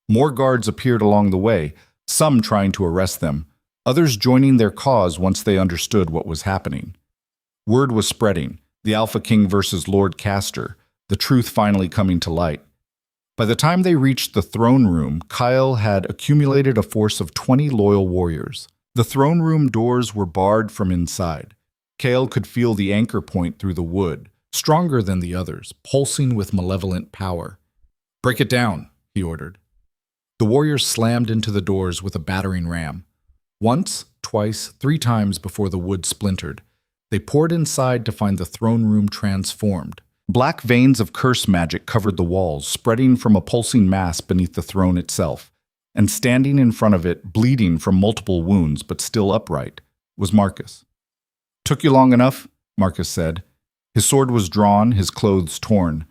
More guards appeared along the way, some trying to arrest them, others joining their cause once they understood what was happening. Word was spreading, the Alpha King versus Lord Castor, the truth finally coming to light. By the time they reached the throne room, Kyle had accumulated a force of 20 loyal warriors. The throne room doors were barred from inside. Kale could feel the anchor point through the wood, stronger than the others, pulsing with malevolent power. "Break it down," he ordered. The warriors slammed into the doors with a battering ram. Once, twice, 3 times before the wood splintered. They poured inside to find the throne room transformed. Black veins of curse magic covered the walls, spreading from a pulsing mass beneath the throne itself. And standing in front of it, bleeding from multiple wounds but still upright, was Marcus. "Took you long enough," Marcus said. His sword was drawn, his clothes torn.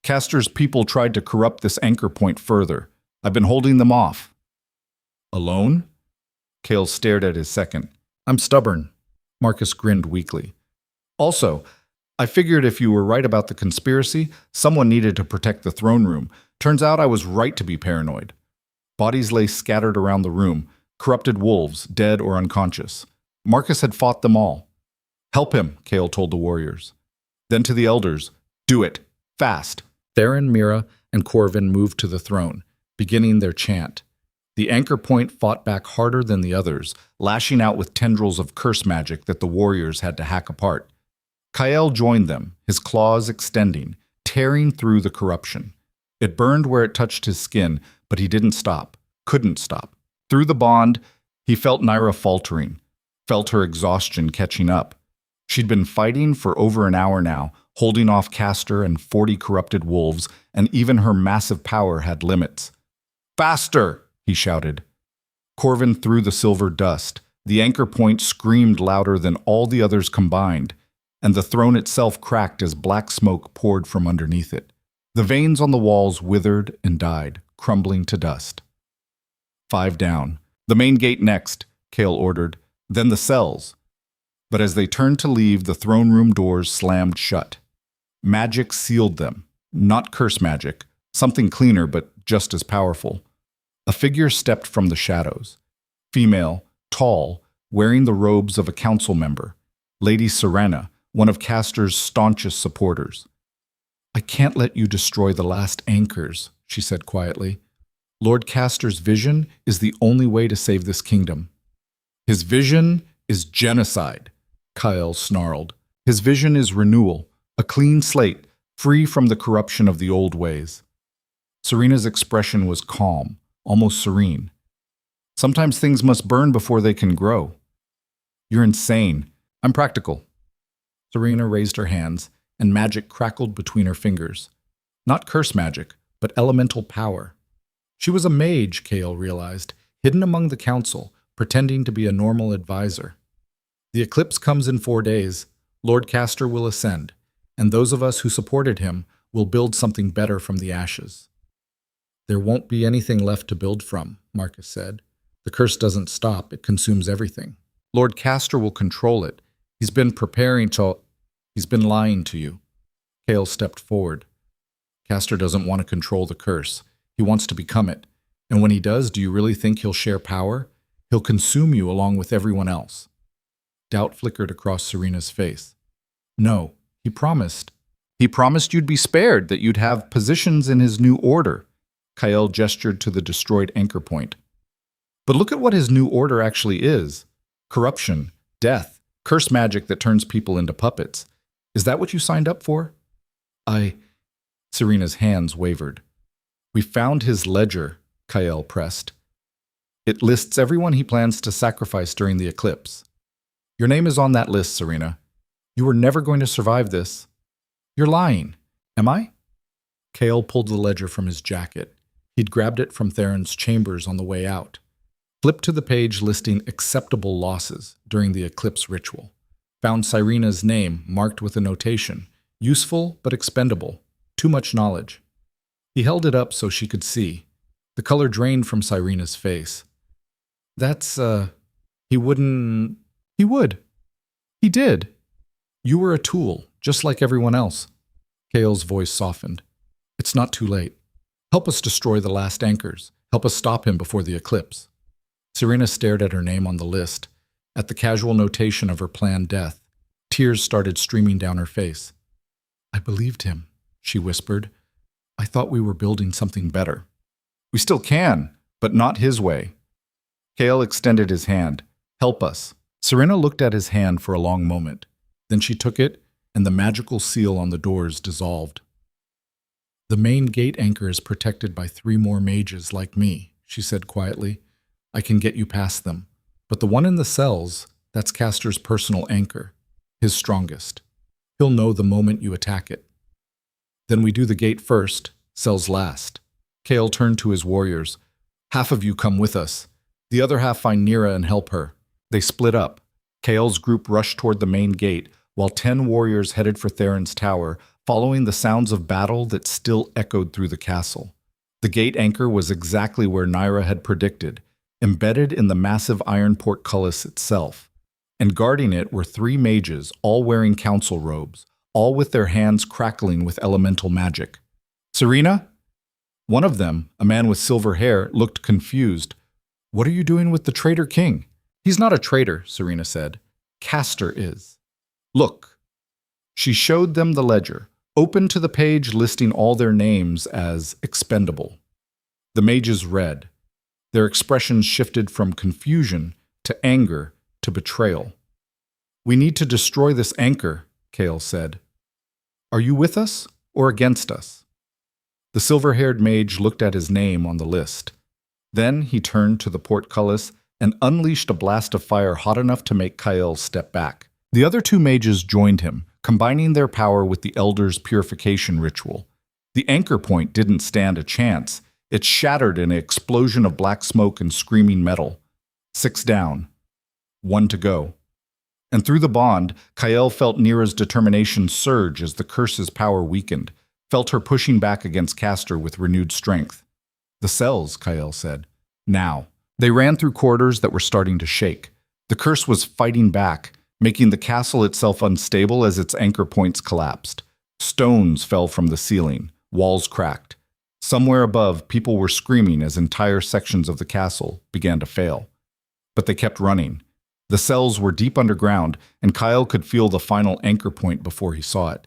"Castor's people tried to corrupt this anchor point further. I've been holding them off." "Alone?" Kale stared at his second. "I'm stubborn." Marcus grinned weakly. "Also, I figured if you were right about the conspiracy, someone needed to protect the throne room. Turns out I was right to be paranoid." Bodies lay scattered around the room, corrupted wolves, dead or unconscious. Marcus had fought them all. "Help him," Kale told the warriors. Then to the elders, "Do it. Fast." Theron, Mira, and Corvin moved to the throne, beginning their chant. The anchor point fought back harder than the others, lashing out with tendrils of curse magic that the warriors had to hack apart. Kael joined them, his claws extending, tearing through the corruption. It burned where it touched his skin, but he didn't stop, couldn't stop. Through the bond, he felt Naira faltering, felt her exhaustion catching up. She'd been fighting for over an hour now, holding off Castor and 40 corrupted wolves, and even her massive power had limits. "Faster!" he shouted. Corvin threw the silver dust. The anchor point screamed louder than all the others combined, and the throne itself cracked as black smoke poured from underneath it. The veins on the walls withered and died, crumbling to dust. 5 down. "The main gate next," Kale ordered, "then the cells." But as they turned to leave, the throne room doors slammed shut. Magic sealed them, not curse magic, something cleaner but just as powerful. A figure stepped from the shadows. Female, tall, wearing the robes of a council member. Lady Serena, one of Castor's staunchest supporters. "I can't let you destroy the last anchors," she said quietly. "Lord Castor's vision is the only way to save this kingdom." "His vision is genocide," Kyle snarled. "His vision is renewal, a clean slate, free from the corruption of the old ways." Serena's expression was calm, almost serene. "Sometimes things must burn before they can grow." "You're insane. I'm practical." Serena raised her hands, and magic crackled between her fingers. Not curse magic, but elemental power. She was a mage, Kale realized, hidden among the council, pretending to be a normal advisor. "The eclipse comes in 4 days. Lord Castor will ascend, and those of us who supported him will build something better from the ashes." "There won't be anything left to build from," Marcus said. "The curse doesn't stop, it consumes everything. Lord Castor will control it. He's been lying to you." Kale stepped forward. "Castor doesn't want to control the curse. He wants to become it. And when he does, do you really think he'll share power? He'll consume you along with everyone else." Doubt flickered across Serena's face. "No, he promised. He promised you'd be spared, that you'd have positions in his new order." Kyle gestured to the destroyed anchor point. "But look at what his new order actually is. Corruption, death, curse magic that turns people into puppets. Is that what you signed up for?" Serena's hands wavered. "We found his ledger," Kyle pressed. "It lists everyone he plans to sacrifice during the eclipse. Your name is on that list, Serena. You were never going to survive this." "You're lying." "Am I?" Kale pulled the ledger from his jacket. He'd grabbed it from Theron's chambers on the way out. Flipped to the page listing acceptable losses during the eclipse ritual. Found Cyrena's name marked with a notation, useful but expendable, too much knowledge. He held it up so she could see. The color drained from Cyrena's face. He wouldn't... He would. He did. You were a tool, just like everyone else. Kale's voice softened. It's not too late. Help us destroy the last anchors. Help us stop him before the eclipse. Cyrena stared at her name on the list, at the casual notation of her planned death. Tears started streaming down her face. I believed him, she whispered. I thought we were building something better. We still can, but not his way. Kale extended his hand. Help us. Cyrena looked at his hand for a long moment. Then she took it, and the magical seal on the doors dissolved. The main gate anchor is protected by 3 more mages like me, she said quietly. I can get you past them. But the one in the cells, that's Castor's personal anchor, his strongest. He'll know the moment you attack it. Then we do the gate first, cells last. Kale turned to his warriors. Half of you come with us. The other half find Nira and help her. They split up. Kale's group rushed toward the main gate, while 10 warriors headed for Theron's tower, following the sounds of battle that still echoed through the castle. The gate anchor was exactly where Nira had predicted, embedded in the massive iron portcullis itself. And guarding it were 3 mages, all wearing council robes, all with their hands crackling with elemental magic. Cyrena? One of them, a man with silver hair, looked confused. What are you doing with the traitor king? He's not a traitor, Cyrena said. Castor is. Look. She showed them the ledger, open to the page listing all their names as expendable. The mages read. Their expressions shifted from confusion to anger to betrayal. We need to destroy this anchor, Kale said. Are you with us or against us? The silver-haired mage looked at his name on the list. Then he turned to the portcullis and unleashed a blast of fire hot enough to make Kyle step back. The other 2 mages joined him, combining their power with the Elder's purification ritual. The anchor point didn't stand a chance. It shattered in an explosion of black smoke and screaming metal. 6 down. 1 to go. And through the bond, Kyle felt Nira's determination surge as the curse's power weakened, felt her pushing back against Castor with renewed strength. The cells, Kyle said. Now. They ran through corridors that were starting to shake. The curse was fighting back, making the castle itself unstable as its anchor points collapsed. Stones fell from the ceiling, walls cracked. Somewhere above, people were screaming as entire sections of the castle began to fail. But they kept running. The cells were deep underground, and Kyle could feel the final anchor point before he saw it.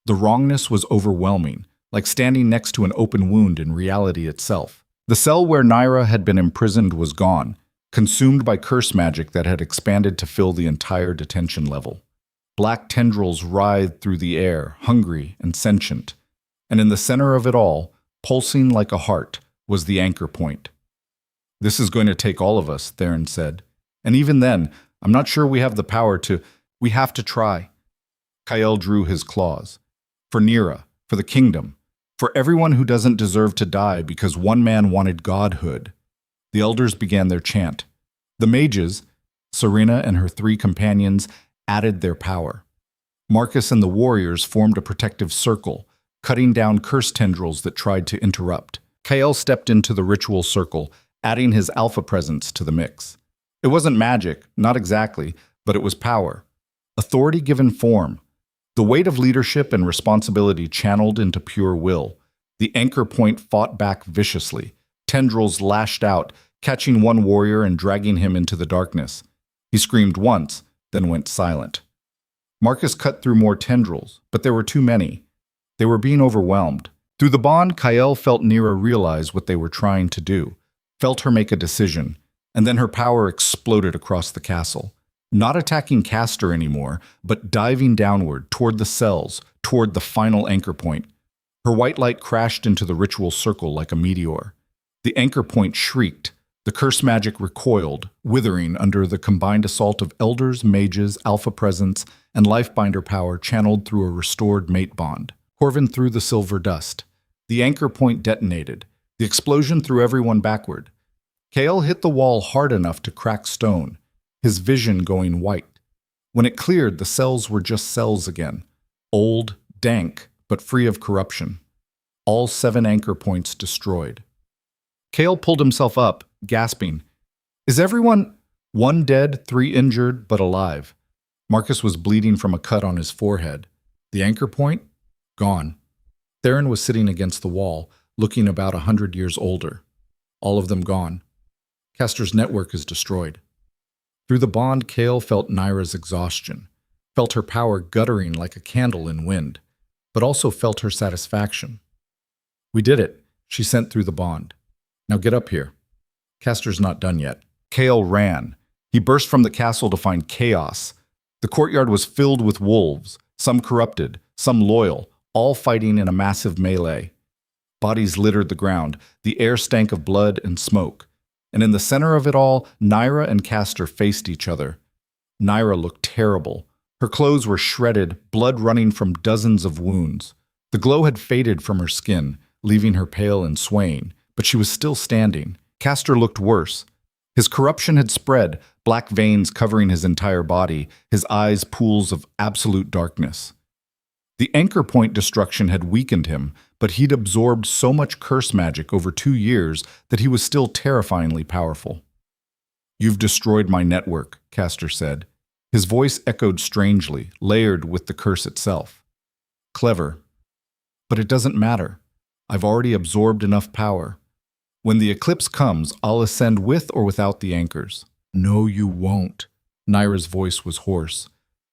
The wrongness was overwhelming, like standing next to an open wound in reality itself. The cell where Nira had been imprisoned was gone, consumed by curse magic that had expanded to fill the entire detention level. Black tendrils writhed through the air, hungry and sentient. And in the center of it all, pulsing like a heart, was the anchor point. This is going to take all of us, Theron said. And even then, I'm not sure we have the power to... We have to try. Kyle drew his claws. For Nira, for the kingdom, for everyone who doesn't deserve to die because one man wanted godhood. The elders began their chant. The mages, Cyrena and her 3 companions, added their power. Marcus and the warriors formed a protective circle, cutting down curse tendrils that tried to interrupt. Kyle stepped into the ritual circle, adding his alpha presence to the mix. It wasn't magic, not exactly, but it was power. Authority given form. The weight of leadership and responsibility channeled into pure will. The anchor point fought back viciously. Tendrils lashed out, catching one warrior and dragging him into the darkness. He screamed once, then went silent. Marcus cut through more tendrils, but there were too many. They were being overwhelmed. Through the bond, Kyle felt Nira realize what they were trying to do, felt her make a decision, and then her power exploded across the castle. Not attacking Castor anymore, but diving downward, toward the cells, toward the final anchor point. Her white light crashed into the ritual circle like a meteor. The anchor point shrieked. The curse magic recoiled, withering under the combined assault of elders, mages, alpha presence, and lifebinder power channeled through a restored mate bond. Corvin threw the silver dust. The anchor point detonated. The explosion threw everyone backward. Kale hit the wall hard enough to crack stone, his vision going white. When it cleared, the cells were just cells again. Old, dank, but free of corruption. All 7 anchor points destroyed. Kale pulled himself up, gasping. Is everyone? 1 dead, 3 injured, but alive. Marcus was bleeding from a cut on his forehead. The anchor point? Gone. Theron was sitting against the wall, looking about 100 years older. All of them gone. Castor's network is destroyed. Through the bond, Kale felt Naira's exhaustion, felt her power guttering like a candle in wind, but also felt her satisfaction. We did it, she sent through the bond. Now get up here. Castor's not done yet. Kale ran. He burst from the castle to find chaos. The courtyard was filled with wolves, some corrupted, some loyal, all fighting in a massive melee. Bodies littered the ground. The air stank of blood and smoke. And in the center of it all, Naira and Castor faced each other. Naira looked terrible. Her clothes were shredded, blood running from dozens of wounds. The glow had faded from her skin, leaving her pale and swaying, but she was still standing. Castor looked worse. His corruption had spread, black veins covering his entire body, his eyes pools of absolute darkness. The anchor point destruction had weakened him, but he'd absorbed so much curse magic over 2 years that he was still terrifyingly powerful. You've destroyed my network, Castor said. His voice echoed strangely, layered with the curse itself. Clever. But it doesn't matter. I've already absorbed enough power. When the eclipse comes, I'll ascend with or without the anchors. No, you won't. Naira's voice was hoarse.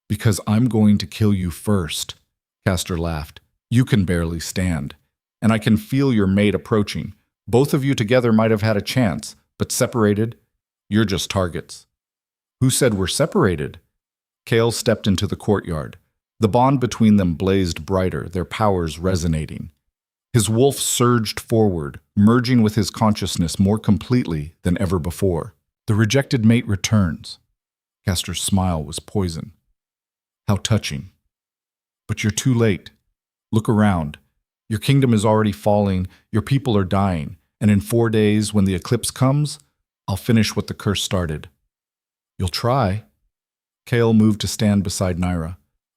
Because I'm going to kill you first. Castor laughed. You can barely stand. And I can feel your mate approaching. Both of you together might have had a chance, but separated, you're just targets. Who said we're separated? Kale stepped into the courtyard. The bond between them blazed brighter, their powers resonating. His wolf surged forward, merging with his consciousness more completely than ever before. The rejected mate returns. Castor's smile was poison. How touching. But you're too late. Look around. Your kingdom is already falling, your people are dying, and in 4 days, when the eclipse comes, I'll finish what the curse started. You'll try. Kale moved to stand beside Naira.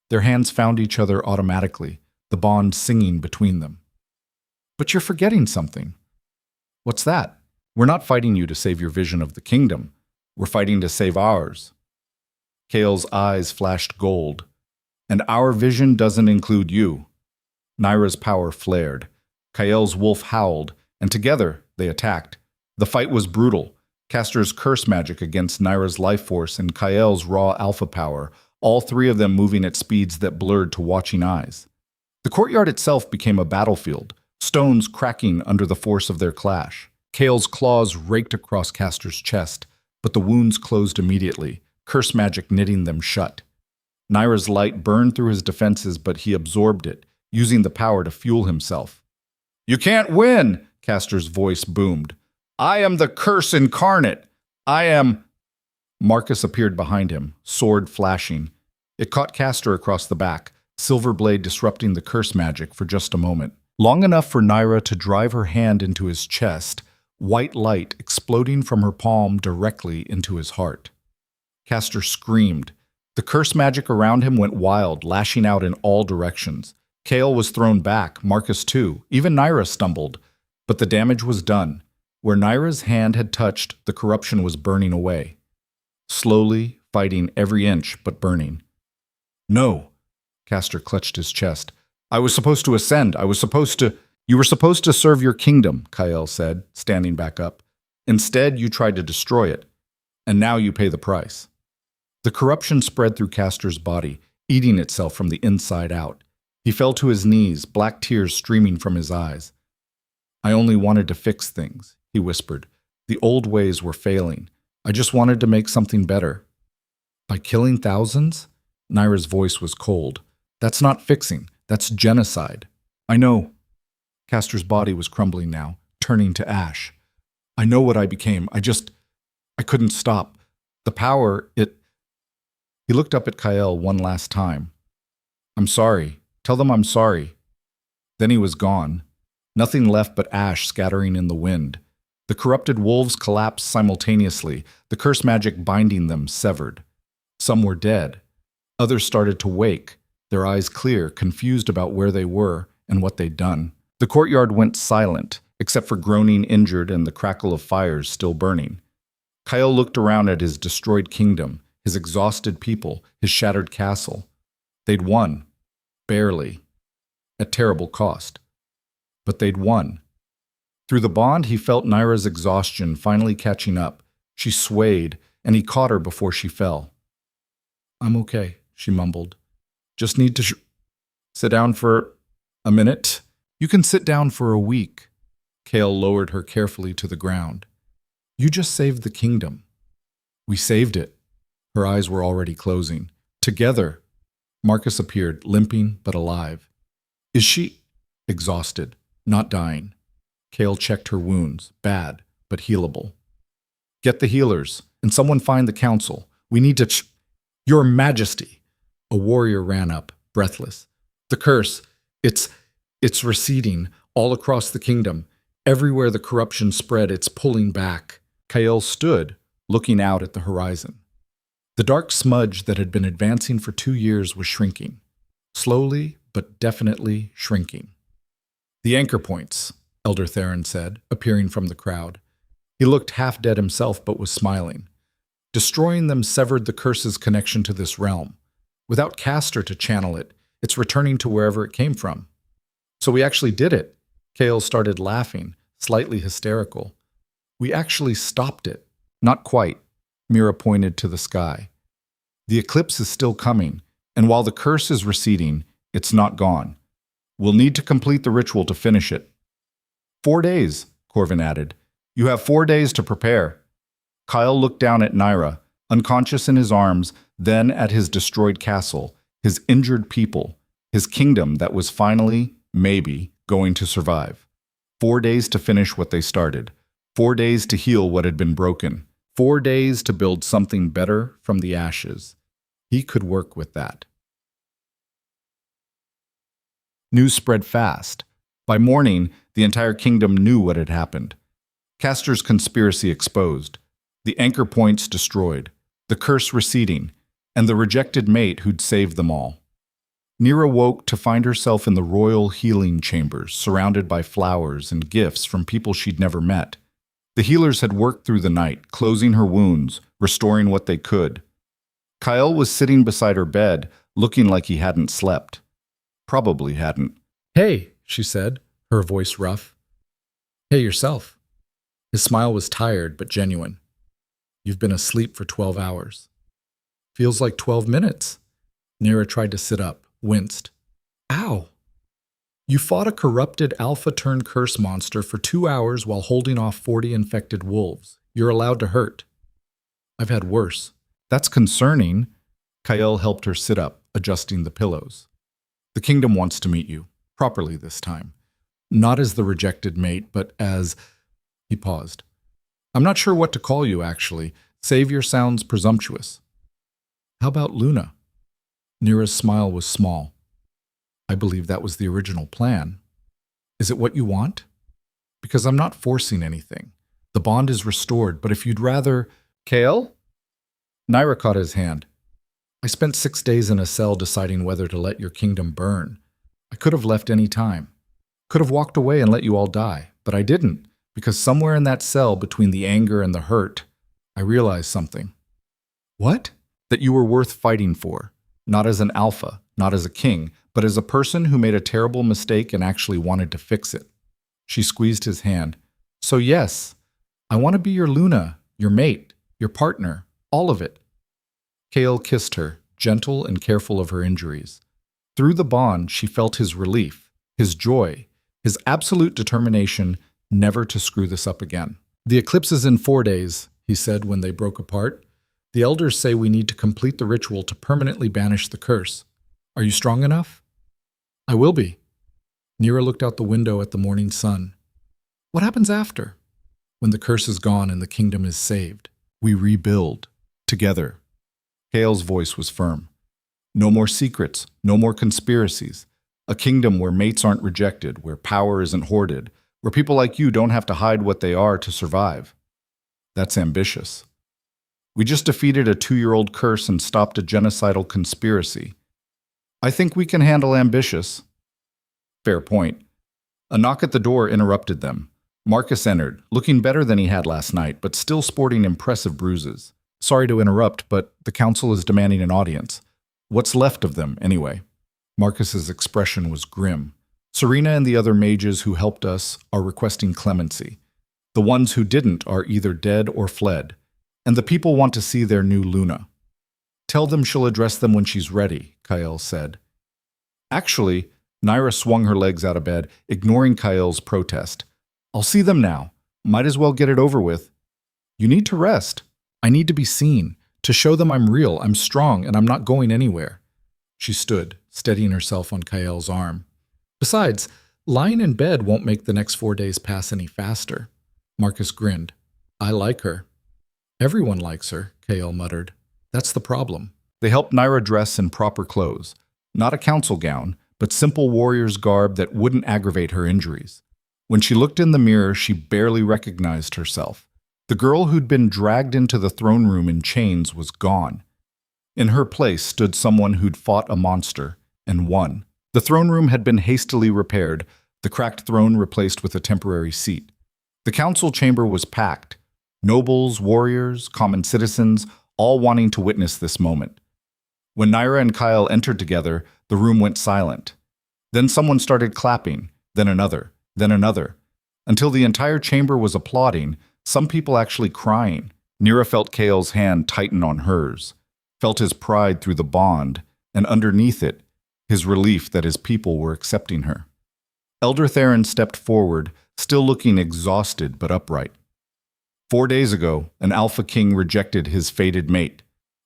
Their hands found each other automatically, the bond singing between them. But you're forgetting something. What's that? We're not fighting you to save your vision of the kingdom. We're fighting to save ours. Kale's eyes flashed gold. And our vision doesn't include you. Naira's power flared. Kael's wolf howled, and together they attacked. The fight was brutal. Castor's curse magic against Naira's life force and Kael's raw alpha power, all 3 of them moving at speeds that blurred to watching eyes. The courtyard itself became a battlefield, stones cracking under the force of their clash. Kael's claws raked across Castor's chest, but the wounds closed immediately, curse magic knitting them shut. Naira's light burned through his defenses, but he absorbed it, using the power to fuel himself. You can't win, Castor's voice boomed. I am the curse incarnate. I am... Marcus appeared behind him, sword flashing. It caught Castor across the back, silver blade disrupting the curse magic for just a moment. Long enough for Naira to drive her hand into his chest, white light exploding from her palm directly into his heart. Castor screamed. The curse magic around him went wild, lashing out in all directions. Kale was thrown back, Marcus too. Even Naira stumbled. But the damage was done. Where Naira's hand had touched, the corruption was burning away. Slowly, fighting every inch, but burning. No! Castor clutched his chest. I was supposed to ascend. I was supposed to... You were supposed to serve your kingdom, Kael said, standing back up. Instead, you tried to destroy it. And now you pay the price. The corruption spread through Castor's body, eating itself from the inside out. He fell to his knees, black tears streaming from his eyes. I only wanted to fix things, he whispered. The old ways were failing. I just wanted to make something better. By killing thousands? Naira's voice was cold. That's not fixing. That's genocide. I know. Castor's body was crumbling now, turning to ash. I know what I became. I couldn't stop. The power, He looked up at Kael one last time. I'm sorry. Tell them I'm sorry. Then he was gone. Nothing left but ash scattering in the wind. The corrupted wolves collapsed simultaneously, the curse magic binding them severed. Some were dead. Others started to wake, their eyes clear, confused about where they were and what they'd done. The courtyard went silent, except for groaning injured and the crackle of fires still burning. Kyle looked around at his destroyed kingdom, his exhausted people, his shattered castle. They'd won. Barely. At terrible cost. But they'd won. Through the bond, he felt Naira's exhaustion finally catching up. She swayed, and he caught her before she fell. "I'm okay," she mumbled. "Just need to sit down for a minute." "You can sit down for a week." Kale lowered her carefully to the ground. "You just saved the kingdom." "We saved it." Her eyes were already closing. "Together." Marcus appeared, limping but alive. "Is she?" "Exhausted, not dying." Kale checked her wounds, bad, but healable. "Get the healers, and someone find the council. We need to Your Majesty!" A warrior ran up, breathless. "The curse, it's receding all across the kingdom. Everywhere the corruption spread, it's pulling back." Kale stood, looking out at the horizon. The dark smudge that had been advancing for 2 years was shrinking. Slowly, but definitely shrinking. "The anchor points," Elder Theron said, appearing from the crowd. He looked half dead himself, but was smiling. "Destroying them severed the curse's connection to this realm. Without Castor to channel it, it's returning to wherever it came from." "So we actually did it." Kale started laughing, slightly hysterical. "We actually stopped it." "Not quite," Mira pointed to the sky. "The eclipse is still coming, and while the curse is receding, it's not gone. We'll need to complete the ritual to finish it." 4 days, Corvin added. "You have 4 days to prepare." Kyle looked down at Naira, unconscious in his arms, then at his destroyed castle, his injured people, his kingdom that was finally, maybe, going to survive. 4 days to finish what they started. 4 days to heal what had been broken. 4 days to build something better from the ashes. He could work with that. News spread fast. By morning, the entire kingdom knew what had happened. Castor's conspiracy exposed, the anchor points destroyed, the curse receding, and the rejected mate who'd saved them all. Nira woke to find herself in the royal healing chambers, surrounded by flowers and gifts from people she'd never met. The healers had worked through the night, closing her wounds, restoring what they could. Kyle was sitting beside her bed, looking like he hadn't slept. Probably hadn't. "Hey," she said, her voice rough. "Hey, yourself." His smile was tired but genuine. "You've been asleep for 12 hours. "Feels like 12 minutes. Nira tried to sit up, winced. "Ow." "You fought a corrupted alpha-turned-curse monster for 2 hours while holding off 40 infected wolves. You're allowed to hurt." "I've had worse." "That's concerning." Kyle helped her sit up, adjusting the pillows. "The kingdom wants to meet you, properly this time. Not as the rejected mate, but as..." He paused. "I'm not sure what to call you, actually. Savior sounds presumptuous." "How about Luna?" Nira's smile was small. "I believe that was the original plan. Is it what you want?" "Because I'm not forcing anything. The bond is restored, but if you'd rather..." "Kale?" Naira caught his hand. "I spent 6 days in a cell deciding whether to let your kingdom burn. I could have left any time. Could have walked away and let you all die, but I didn't, because somewhere in that cell between the anger and the hurt, I realized something." "What?" "That you were worth fighting for. Not as an alpha, not as a king, but as a person who made a terrible mistake and actually wanted to fix it." She squeezed his hand. "So yes, I want to be your Luna, your mate, your partner, all of it." Kale kissed her, gentle and careful of her injuries. Through the bond, she felt his relief, his joy, his absolute determination never to screw this up again. "The eclipse is in 4 days, he said when they broke apart. "The elders say we need to complete the ritual to permanently banish the curse. Are you strong enough?" "I will be." Nira looked out the window at the morning sun. "What happens after?" "When the curse is gone and the kingdom is saved, we rebuild, together." Kale's voice was firm. "No more secrets, no more conspiracies. A kingdom where mates aren't rejected, where power isn't hoarded, where people like you don't have to hide what they are to survive. That's ambitious. We just defeated a 2-year-old curse and stopped a genocidal conspiracy. I think we can handle ambitious. Fair point. A knock at the door interrupted them. Marcus entered, looking better than he had last night, but still sporting impressive bruises. Sorry to interrupt, but the council is demanding an audience. What's left of them, anyway? Marcus's expression was grim. Serena and the other mages who helped us are requesting clemency. The ones who didn't are either dead or fled, and the people want to see their new Luna. Tell them she'll address them when she's ready, Kael said. Actually, Naira swung her legs out of bed, ignoring Kael's protest. I'll see them now. Might as well get it over with. You need to rest. I need to be seen, to show them I'm real, I'm strong, and I'm not going anywhere. She stood, steadying herself on Kael's arm. Besides, lying in bed won't make the next 4 days pass any faster. Marcus grinned. I like her. Everyone likes her, Kael muttered. That's the problem. They helped Naira dress in proper clothes. Not a council gown, but simple warrior's garb that wouldn't aggravate her injuries. When she looked in the mirror, she barely recognized herself. The girl who'd been dragged into the throne room in chains was gone. In her place stood someone who'd fought a monster and won. The throne room had been hastily repaired, the cracked throne replaced with a temporary seat. The council chamber was packed. Nobles, warriors, common citizens, all wanting to witness this moment. When Naira and Kael entered together, the room went silent. Then someone started clapping, then another, until the entire chamber was applauding, some people actually crying. Naira felt Kael's hand tighten on hers, felt his pride through the bond, and underneath it, his relief that his people were accepting her. Elder Theron stepped forward, still looking exhausted but upright. 4 days ago, an Alpha King rejected his fated mate.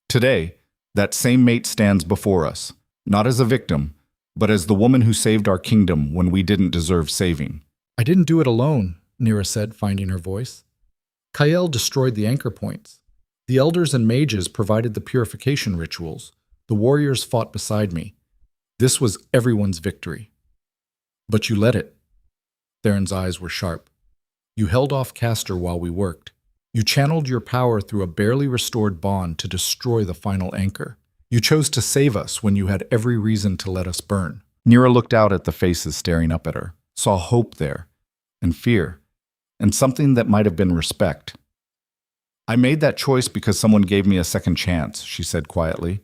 Today, that same mate stands before us, not as a victim, but as the woman who saved our kingdom when we didn't deserve saving. I didn't do it alone, Naira said, finding her voice. Kael destroyed the anchor points. The elders and mages provided the purification rituals. The warriors fought beside me. This was everyone's victory. But you let it. Theron's eyes were sharp. You held off Castor while we worked. You channeled your power through a barely restored bond to destroy the final anchor. You chose to save us when you had every reason to let us burn. Naira looked out at the faces staring up at her, saw hope there, and fear, and something that might have been respect. I made that choice because someone gave me a second chance, she said quietly.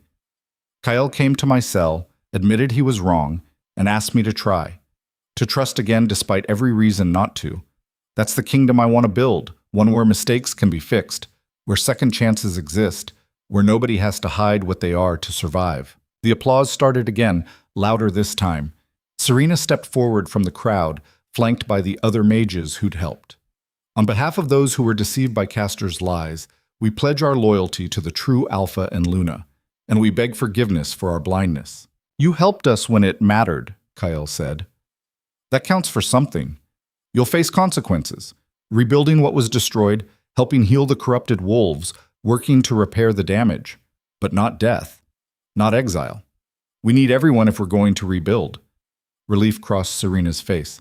Kael came to my cell, admitted he was wrong, and asked me to try. To trust again despite every reason not to. That's the kingdom I want to build, one where mistakes can be fixed, where second chances exist, where nobody has to hide what they are to survive. The applause started again, louder this time. Serena stepped forward from the crowd, flanked by the other mages who'd helped. On behalf of those who were deceived by Castor's lies, we pledge our loyalty to the true Alpha and Luna, and we beg forgiveness for our blindness. You helped us when it mattered, Kael said. That counts for something. You'll face consequences, rebuilding what was destroyed, helping heal the corrupted wolves, working to repair the damage, but not death, not exile. We need everyone if we're going to rebuild. Relief crossed Serena's face.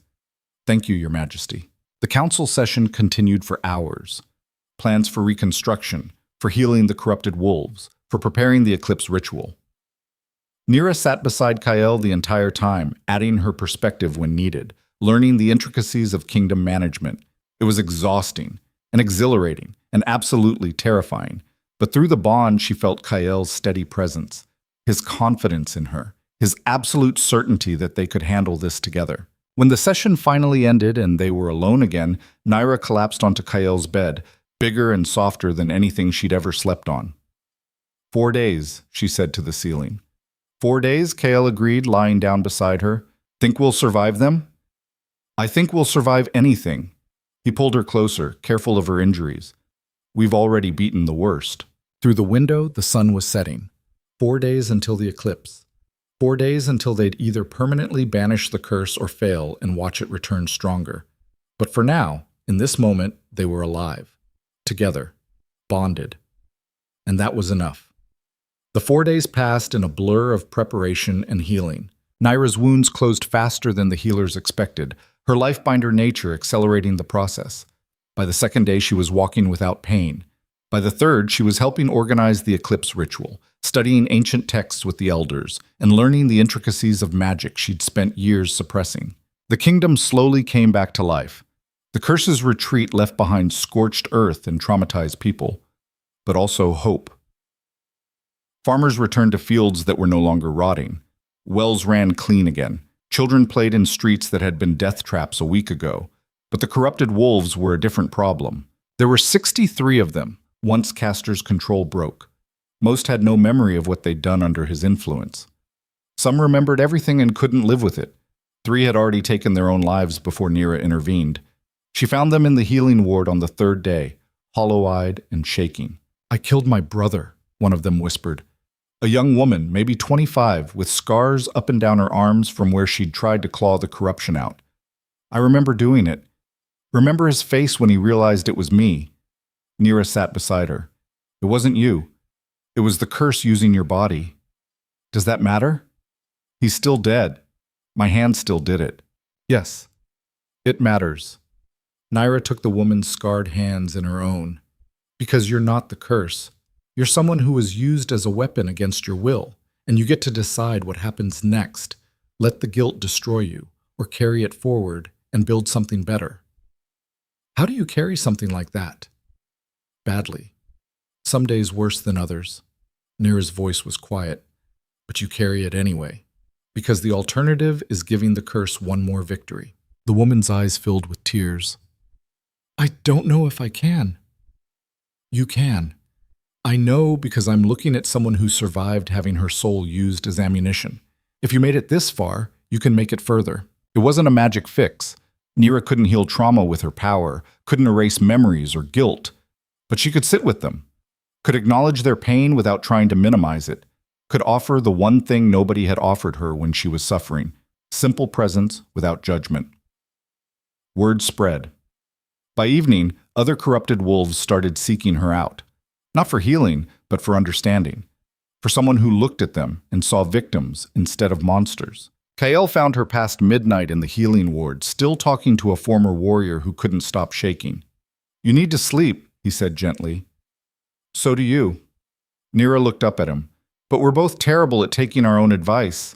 Thank you, Your Majesty. The council session continued for hours. Plans for reconstruction, for healing the corrupted wolves, for preparing the eclipse ritual. Naira sat beside Kael the entire time, adding her perspective when needed, learning the intricacies of kingdom management. It was exhausting and exhilarating and absolutely terrifying, but through the bond she felt Kael's steady presence, his confidence in her, his absolute certainty that they could handle this together. When the session finally ended and they were alone again, Naira collapsed onto Kael's bed, bigger and softer than anything she'd ever slept on. 4 days, she said to the ceiling. 4 days, Kael agreed, lying down beside her. Think we'll survive them? I think we'll survive anything. He pulled her closer, careful of her injuries. We've already beaten the worst. Through the window, the sun was setting. 4 days until the eclipse. 4 days until they'd either permanently banish the curse or fail and watch it return stronger. But for now, in this moment, they were alive. Together. Bonded. And that was enough. The 4 days passed in a blur of preparation and healing. Naira's wounds closed faster than the healers expected. her lifebinder nature accelerating the process. By the second day, she was walking without pain. By the third, she was helping organize the eclipse ritual, studying ancient texts with the elders, and learning the intricacies of magic she'd spent years suppressing. The kingdom slowly came back to life. The curse's retreat left behind scorched earth and traumatized people, but also hope. Farmers returned to fields that were no longer rotting. Wells ran clean again. Children played in streets that had been death traps a week ago. But the corrupted wolves were a different problem. There were 63 of them, once Castor's control broke. Most had no memory of what they'd done under his influence. Some remembered everything and couldn't live with it. 3 had already taken their own lives before Nira intervened. She found them in the healing ward on the third day, hollow-eyed and shaking. "I killed my brother," one of them whispered. A young woman, maybe 25, with scars up and down her arms from where she'd tried to claw the corruption out. "I remember doing it. Remember his face when he realized it was me." Nira sat beside her. "It wasn't you. It was the curse using your body. Does that matter? He's still dead. My hand still did it." "Yes, it matters." Nira took the woman's scarred hands in her own. "Because you're not the curse. You're someone who was used as a weapon against your will, and you get to decide what happens next. Let the guilt destroy you, or carry it forward and build something better." "How do you carry something like that?" "Badly. Some days worse than others." Nira's voice was quiet. "But you carry it anyway, because the alternative is giving the curse one more victory." The woman's eyes filled with tears. "I don't know if I can." "You can. I know because I'm looking at someone who survived having her soul used as ammunition. If you made it this far, you can make it further." It wasn't a magic fix. Nira couldn't heal trauma with her power, couldn't erase memories or guilt, but she could sit with them, could acknowledge their pain without trying to minimize it, could offer the one thing nobody had offered her when she was suffering: simple presence without judgment. Word spread. By evening, other corrupted wolves started seeking her out. Not for healing, but for understanding. For someone who looked at them and saw victims instead of monsters. Kael found her past midnight in the healing ward, still talking to a former warrior who couldn't stop shaking. "You need to sleep," he said gently. "So do you." Nira looked up at him. "But we're both terrible at taking our own advice."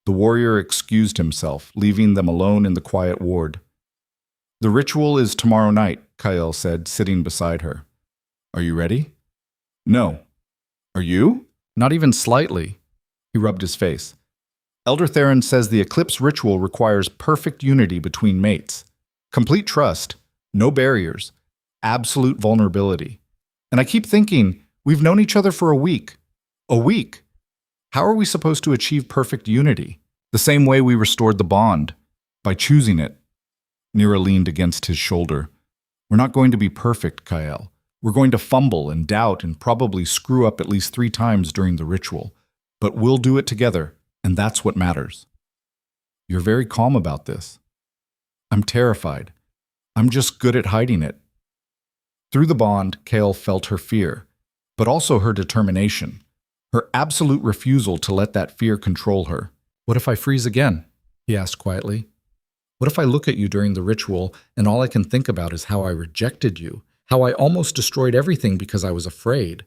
The warrior excused himself, leaving them alone in the quiet ward. "The ritual is tomorrow night," Kael said, sitting beside her. "Are you ready?" "No." "Are you?" "Not even slightly." He rubbed his face. "Elder Theron says the eclipse ritual requires perfect unity between mates. Complete trust, no barriers, absolute vulnerability. And I keep thinking, we've known each other for a week. A week. How are we supposed to achieve perfect unity? The same way we restored the bond, by choosing it." Nira leaned against his shoulder. "We're not going to be perfect, Kael. We're going to fumble and doubt and probably screw up at least 3 times during the ritual. But we'll do it together, and that's what matters." "You're very calm about this." "I'm terrified. I'm just good at hiding it." Through the bond, Kael felt her fear, but also her determination, her absolute refusal to let that fear control her. "What if I freeze again?" he asked quietly. "What if I look at you during the ritual and all I can think about is how I rejected you? How I almost destroyed everything because I was afraid?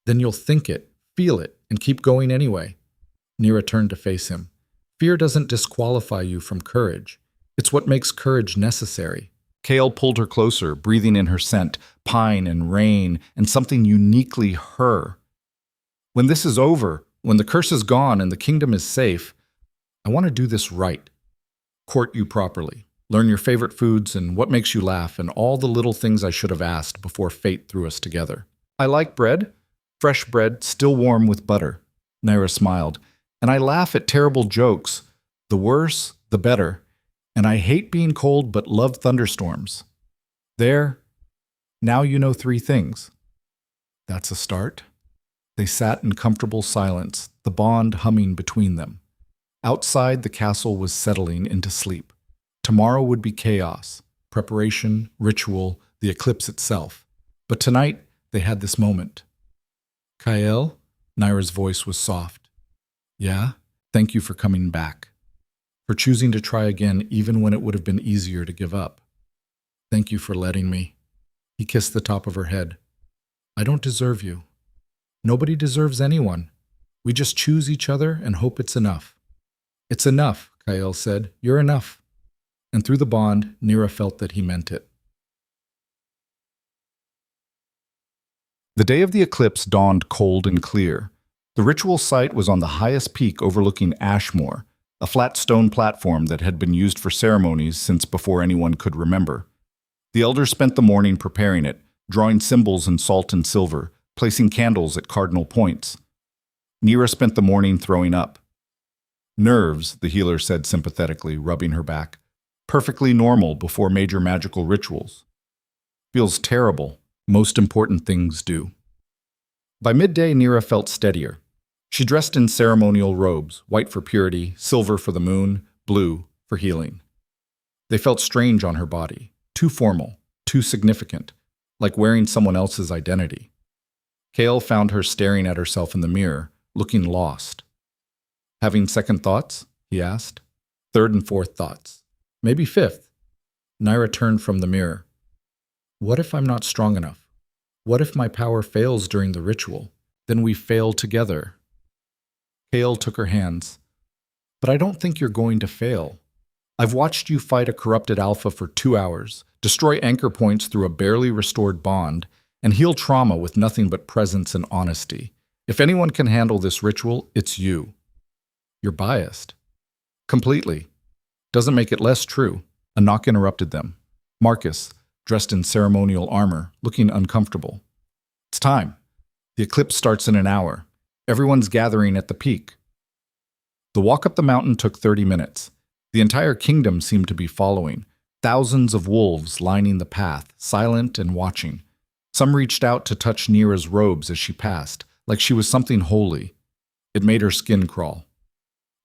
Then you'll think it, feel it, and keep going anyway." Nira turned to face him. "Fear doesn't disqualify you from courage. It's what makes courage necessary." Kael pulled her closer, breathing in her scent, pine and rain, and something uniquely her. "When this is over, when the curse is gone and the kingdom is safe, I want to do this right. Court you properly. Learn your favorite foods and what makes you laugh and all the little things I should have asked before fate threw us together. I like bread. Fresh bread, still warm with butter." Nira smiled. "And I laugh at terrible jokes. The worse, the better. And I hate being cold but love thunderstorms. There. Now you know 3 things." "That's a start." They sat in comfortable silence, the bond humming between them. Outside, the castle was settling into sleep. Tomorrow would be chaos, preparation, ritual, the eclipse itself. But tonight, they had this moment. "Kael?" Nira's voice was soft. "Yeah? Thank you for coming back." for choosing to try again even when it would have been easier to give up. Thank you for letting me. He kissed the top of her head. I don't deserve you. Nobody deserves anyone. We just choose each other and hope it's enough. It's enough, Kyle said. You're enough. And through the bond, Nira felt that he meant it. The day of the eclipse dawned cold and clear. The ritual site was on the highest peak overlooking Ashmore, a flat stone platform that had been used for ceremonies since before anyone could remember. The elders spent the morning preparing it, drawing symbols in salt and silver, placing candles at cardinal points. Nira spent the morning throwing up. Nerves, the healer said sympathetically, rubbing her back. Perfectly normal before major magical rituals. Feels terrible. Most important things do. By midday, Nira felt steadier. She dressed in ceremonial robes, white for purity, silver for the moon, blue for healing. They felt strange on her body, too formal, too significant, like wearing someone else's identity. Kale found her staring at herself in the mirror, looking lost. Having second thoughts? He asked. Third and fourth thoughts. Maybe fifth. Nira turned from the mirror. What if I'm not strong enough? What if my power fails during the ritual? Then we fail together. Kale took her hands. But I don't think you're going to fail. I've watched you fight a corrupted alpha for 2 hours, destroy anchor points through a barely restored bond, and heal trauma with nothing but presence and honesty. If anyone can handle this ritual, it's you. You're biased. Completely. Doesn't make it less true. A knock interrupted them. Marcus, dressed in ceremonial armor, looking uncomfortable. It's time. The eclipse starts in an hour. Everyone's gathering at the peak. The walk up the mountain took 30 minutes. The entire kingdom seemed to be following. Thousands of wolves lining the path, silent and watching. Some reached out to touch Nira's robes as she passed, like she was something holy. It made her skin crawl.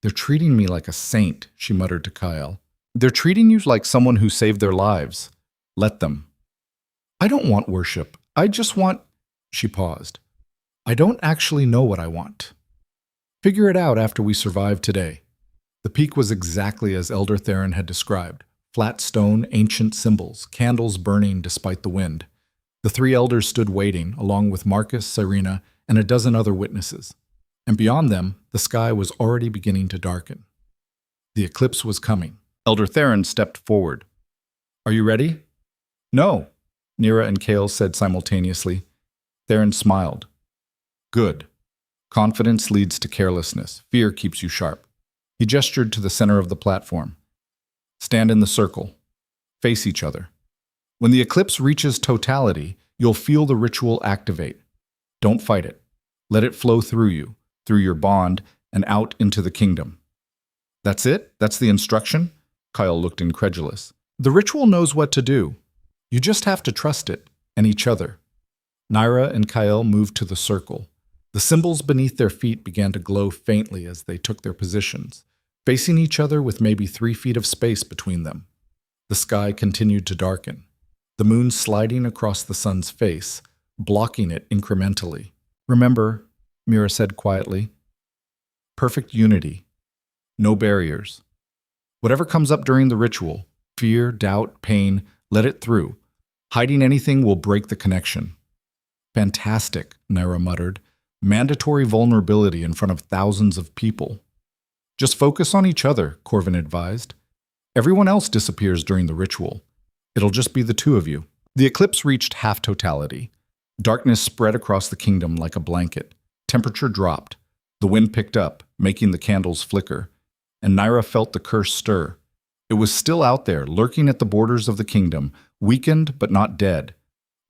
They're treating me like a saint, she muttered to Kyle. They're treating you like someone who saved their lives. Let them. I don't want worship. I just want... She paused. I don't actually know what I want. Figure it out after we survive today. The peak was exactly as Elder Theron had described. Flat stone, ancient symbols, candles burning despite the wind. The 3 elders stood waiting, along with Marcus, Serena, and a dozen other witnesses. And beyond them, the sky was already beginning to darken. The eclipse was coming. Elder Theron stepped forward. Are you ready? No, Nira and Kale said simultaneously. Theron smiled. Good. Confidence leads to carelessness. Fear keeps you sharp. He gestured to the center of the platform. Stand in the circle. Face each other. When the eclipse reaches totality, you'll feel the ritual activate. Don't fight it. Let it flow through you, through your bond, and out into the kingdom. That's it? That's the instruction? Kyle looked incredulous. The ritual knows what to do. You just have to trust it, and each other. Nira and Kyle moved to the circle. The symbols beneath their feet began to glow faintly as they took their positions, facing each other with maybe 3 feet of space between them. The sky continued to darken, the moon sliding across the sun's face, blocking it incrementally. Remember, Mira said quietly, perfect unity, no barriers. Whatever comes up during the ritual, fear, doubt, pain, let it through. Hiding anything will break the connection. Fantastic, Nira muttered. Mandatory vulnerability in front of thousands of people. Just focus on each other, Corvin advised. Everyone else disappears during the ritual. It'll just be the 2 of you. The eclipse reached half totality. Darkness spread across the kingdom like a blanket. Temperature dropped. The wind picked up, making the candles flicker. And Nira felt the curse stir. It was still out there, lurking at the borders of the kingdom, weakened but not dead.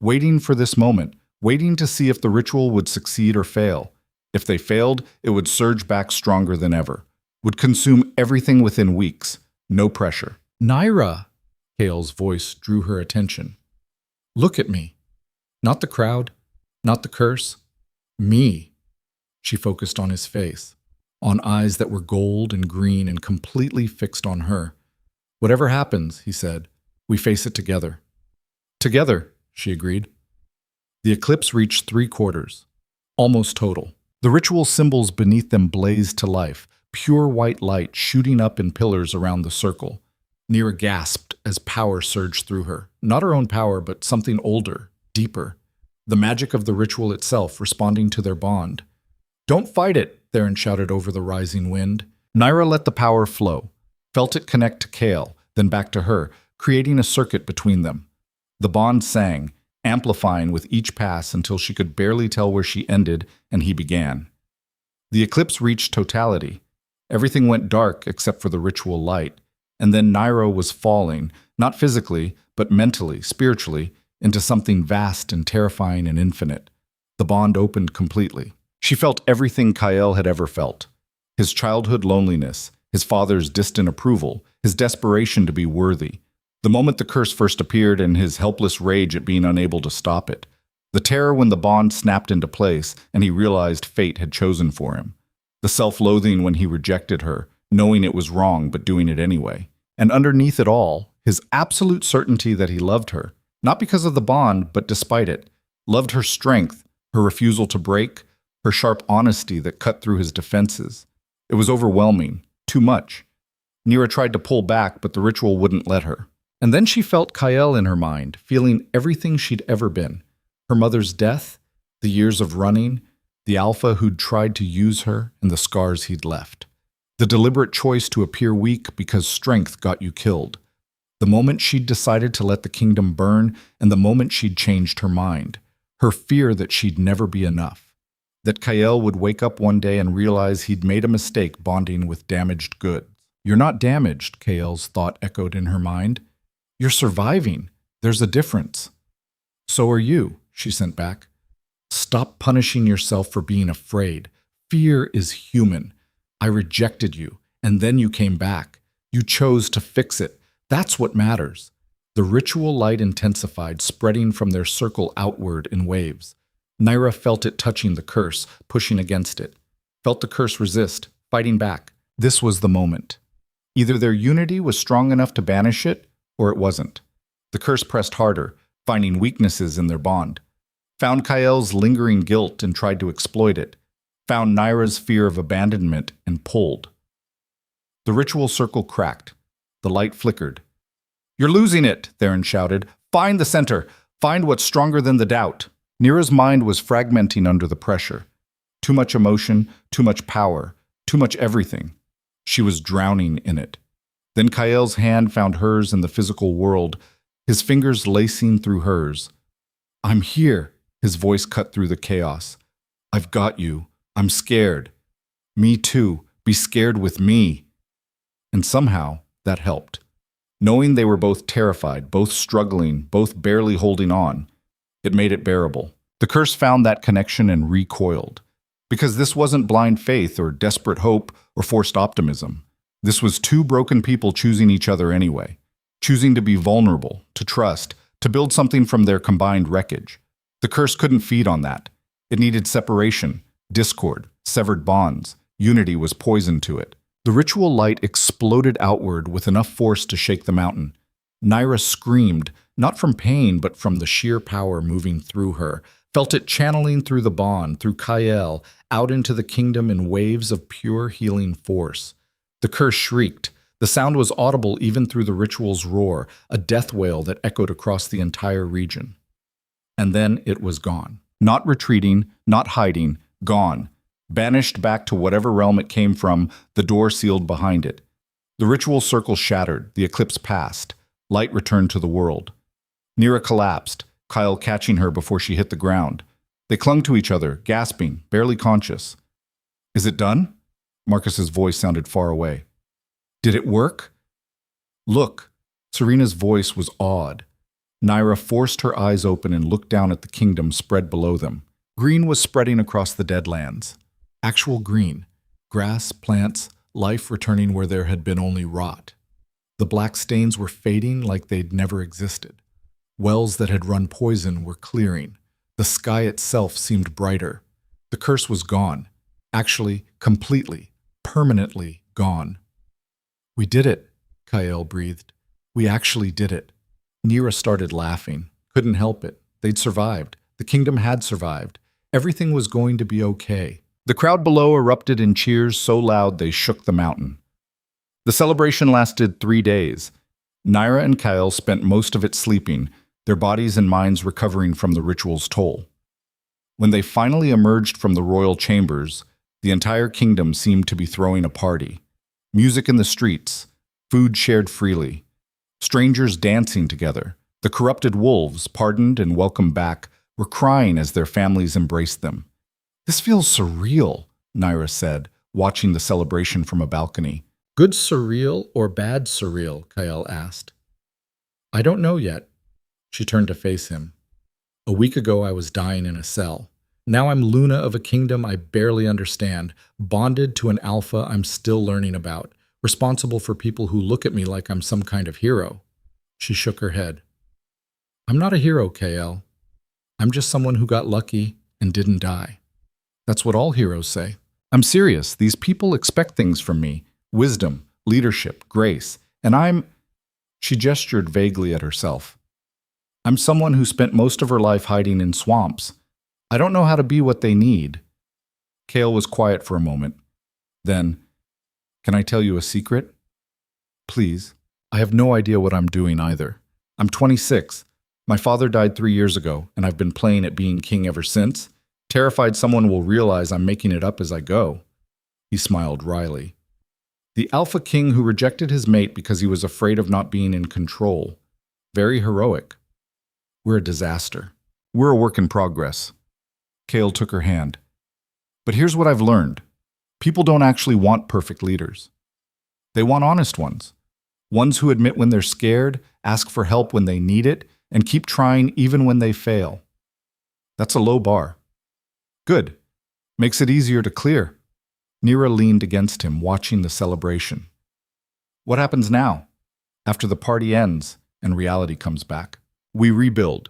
Waiting for this moment, waiting to see if the ritual would succeed or fail. If they failed, it would surge back stronger than ever. Would consume everything within weeks. No pressure. Nira! Kale's voice drew her attention. Look at me. Not the crowd, not the curse. Me. She focused on his face, on eyes that were gold and green and completely fixed on her. Whatever happens, he said, we face it together. Together, she agreed. The eclipse reached 3/4, almost total. The ritual symbols beneath them blazed to life, pure white light shooting up in pillars around the circle. Nira gasped as power surged through her. Not her own power, but something older, deeper. The magic of the ritual itself responding to their bond. "Don't fight it," Theron shouted over the rising wind. Nira let the power flow, felt it connect to Kale, then back to her, creating a circuit between them. The bond sang, amplifying with each pass until she could barely tell where she ended and he began. The eclipse reached totality. Everything went dark except for the ritual light, and then Nira was falling, not physically, but mentally, spiritually, into something vast and terrifying and infinite. The bond opened completely. She felt everything Kyle had ever felt. His childhood loneliness, his father's distant approval, his desperation to be worthy. The moment the curse first appeared and his helpless rage at being unable to stop it. The terror when the bond snapped into place and he realized fate had chosen for him. The self-loathing when he rejected her, knowing it was wrong but doing it anyway. And underneath it all, his absolute certainty that he loved her, not because of the bond, but despite it. Loved her strength, her refusal to break, her sharp honesty that cut through his defenses. It was overwhelming, too much. Nira tried to pull back, but the ritual wouldn't let her. And then she felt Kyle in her mind, feeling everything she'd ever been. Her mother's death, the years of running, the alpha who'd tried to use her, and the scars he'd left. The deliberate choice to appear weak because strength got you killed. The moment she'd decided to let the kingdom burn, and the moment she'd changed her mind. Her fear that she'd never be enough. That Kyle would wake up one day and realize he'd made a mistake bonding with damaged goods. "You're not damaged," Kyle's thought echoed in her mind. "You're surviving. There's a difference." "So are you," she sent back. "Stop punishing yourself for being afraid. Fear is human. I rejected you, and then you came back. You chose to fix it. That's what matters." The ritual light intensified, spreading from their circle outward in waves. Nira felt it touching the curse, pushing against it. Felt the curse resist, fighting back. This was the moment. Either their unity was strong enough to banish it, or it wasn't. The curse pressed harder, finding weaknesses in their bond. Found Kyle's lingering guilt and tried to exploit it. Found Nira's fear of abandonment and pulled. The ritual circle cracked. The light flickered. "You're losing it," Theron shouted. "Find the center. Find what's stronger than the doubt." Nira's mind was fragmenting under the pressure. Too much emotion, too much power, too much everything. She was drowning in it. Then Kyle's hand found hers in the physical world, his fingers lacing through hers. "I'm here," his voice cut through the chaos. "I've got you. I'm scared." "Me too. Be scared with me." And somehow, that helped. Knowing they were both terrified, both struggling, both barely holding on, it made it bearable. The curse found that connection and recoiled. Because this wasn't blind faith or desperate hope or forced optimism. This was two broken people choosing each other anyway. Choosing to be vulnerable, to trust, to build something from their combined wreckage. The curse couldn't feed on that. It needed separation, discord, severed bonds. Unity was poison to it. The ritual light exploded outward with enough force to shake the mountain. Nira screamed, not from pain, but from the sheer power moving through her. Felt it channeling through the bond, through Kyle, out into the kingdom in waves of pure healing force. The curse shrieked. The sound was audible even through the ritual's roar, a death wail that echoed across the entire region. And then it was gone. Not retreating, not hiding, gone. Banished back to whatever realm it came from, the door sealed behind it. The ritual circle shattered, the eclipse passed. Light returned to the world. Nira collapsed, Kyle catching her before she hit the ground. They clung to each other, gasping, barely conscious. "Is it done?" Marcus's voice sounded far away. "Did it work?" "Look." Serena's voice was awed. Nira forced her eyes open and looked down at the kingdom spread below them. Green was spreading across the deadlands. Actual green. Grass, plants, life returning where there had been only rot. The black stains were fading like they'd never existed. Wells that had run poison were clearing. The sky itself seemed brighter. The curse was gone. Actually, completely, permanently gone. "We did it," Kyle breathed. "We actually did it." Nira started laughing. Couldn't help it. They'd survived. The kingdom had survived. Everything was going to be okay. The crowd below erupted in cheers so loud they shook the mountain. The celebration lasted 3 days. Naira and Kyle spent most of it sleeping, their bodies and minds recovering from the ritual's toll. When they finally emerged from the royal chambers, the entire kingdom seemed to be throwing a party. Music in the streets, food shared freely, strangers dancing together. The corrupted wolves, pardoned and welcomed back, were crying as their families embraced them. "This feels surreal," Naira said, watching the celebration from a balcony. "Good surreal or bad surreal?" Kyle asked. "I don't know yet." She turned to face him. "A week ago I was dying in a cell. Now I'm Luna of a kingdom I barely understand, bonded to an alpha I'm still learning about, responsible for people who look at me like I'm some kind of hero." She shook her head. "I'm not a hero, KL. I'm just someone who got lucky and didn't die. That's what all heroes say. I'm serious. These people expect things from me. Wisdom, leadership, grace. And I'm—" She gestured vaguely at herself. "I'm someone who spent most of her life hiding in swamps. I don't know how to be what they need." Kale was quiet for a moment. Then, "Can I tell you a secret?" "Please." "I have no idea what I'm doing either. I'm 26. My father died 3 years ago, and I've been playing at being king ever since, terrified someone will realize I'm making it up as I go." He smiled wryly. "The alpha king who rejected his mate because he was afraid of not being in control. Very heroic. We're a disaster. We're a work in progress." Kale took her hand. "But here's what I've learned. People don't actually want perfect leaders. They want honest ones. Ones who admit when they're scared, ask for help when they need it, and keep trying even when they fail. That's a low bar." "Good. Makes it easier to clear." Nira leaned against him, watching the celebration. "What happens now? After the party ends and reality comes back?" "We rebuild.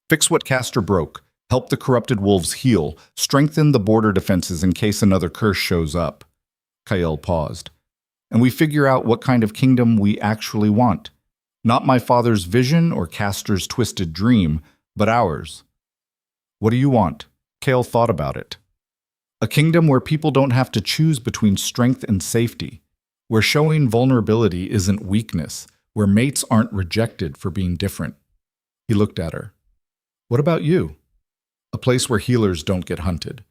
Fix what Castor broke. Help the corrupted wolves heal. Strengthen the border defenses in case another curse shows up." Kyle paused. "And we figure out what kind of kingdom we actually want. Not my father's vision or Castor's twisted dream, but ours." "What do you want?" Kale thought about it. "A kingdom where people don't have to choose between strength and safety, where showing vulnerability isn't weakness, where mates aren't rejected for being different." He looked at her. "What about you?" "A place where healers don't get hunted,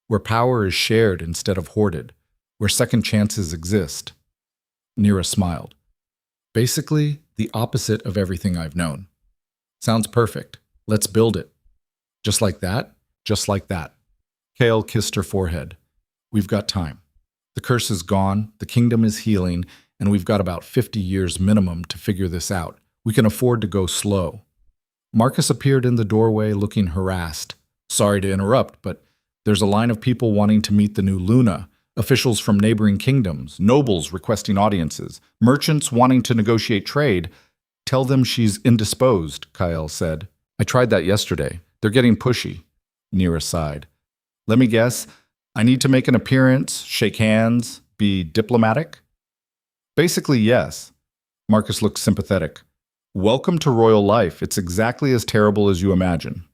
where power is shared instead of hoarded, where second chances exist." Nira smiled. "Basically, the opposite of everything I've known." "Sounds perfect. Let's build it." "Just like that?" "Just like that." Kale kissed her forehead. "We've got time. The curse is gone, the kingdom is healing, and we've got about 50 years minimum to figure this out. We can afford to go slow." Marcus appeared in the doorway looking harassed. "Sorry to interrupt, but there's a line of people wanting to meet the new Luna, officials from neighboring kingdoms, nobles requesting audiences, merchants wanting to negotiate trade." "Tell them she's indisposed," Kyle said. "I tried that yesterday. They're getting pushy." Nira sighed. "Let me guess. I need to make an appearance, shake hands, be diplomatic?" "Basically, yes." Marcus looked sympathetic. "Welcome to royal life. It's exactly as terrible as you imagine."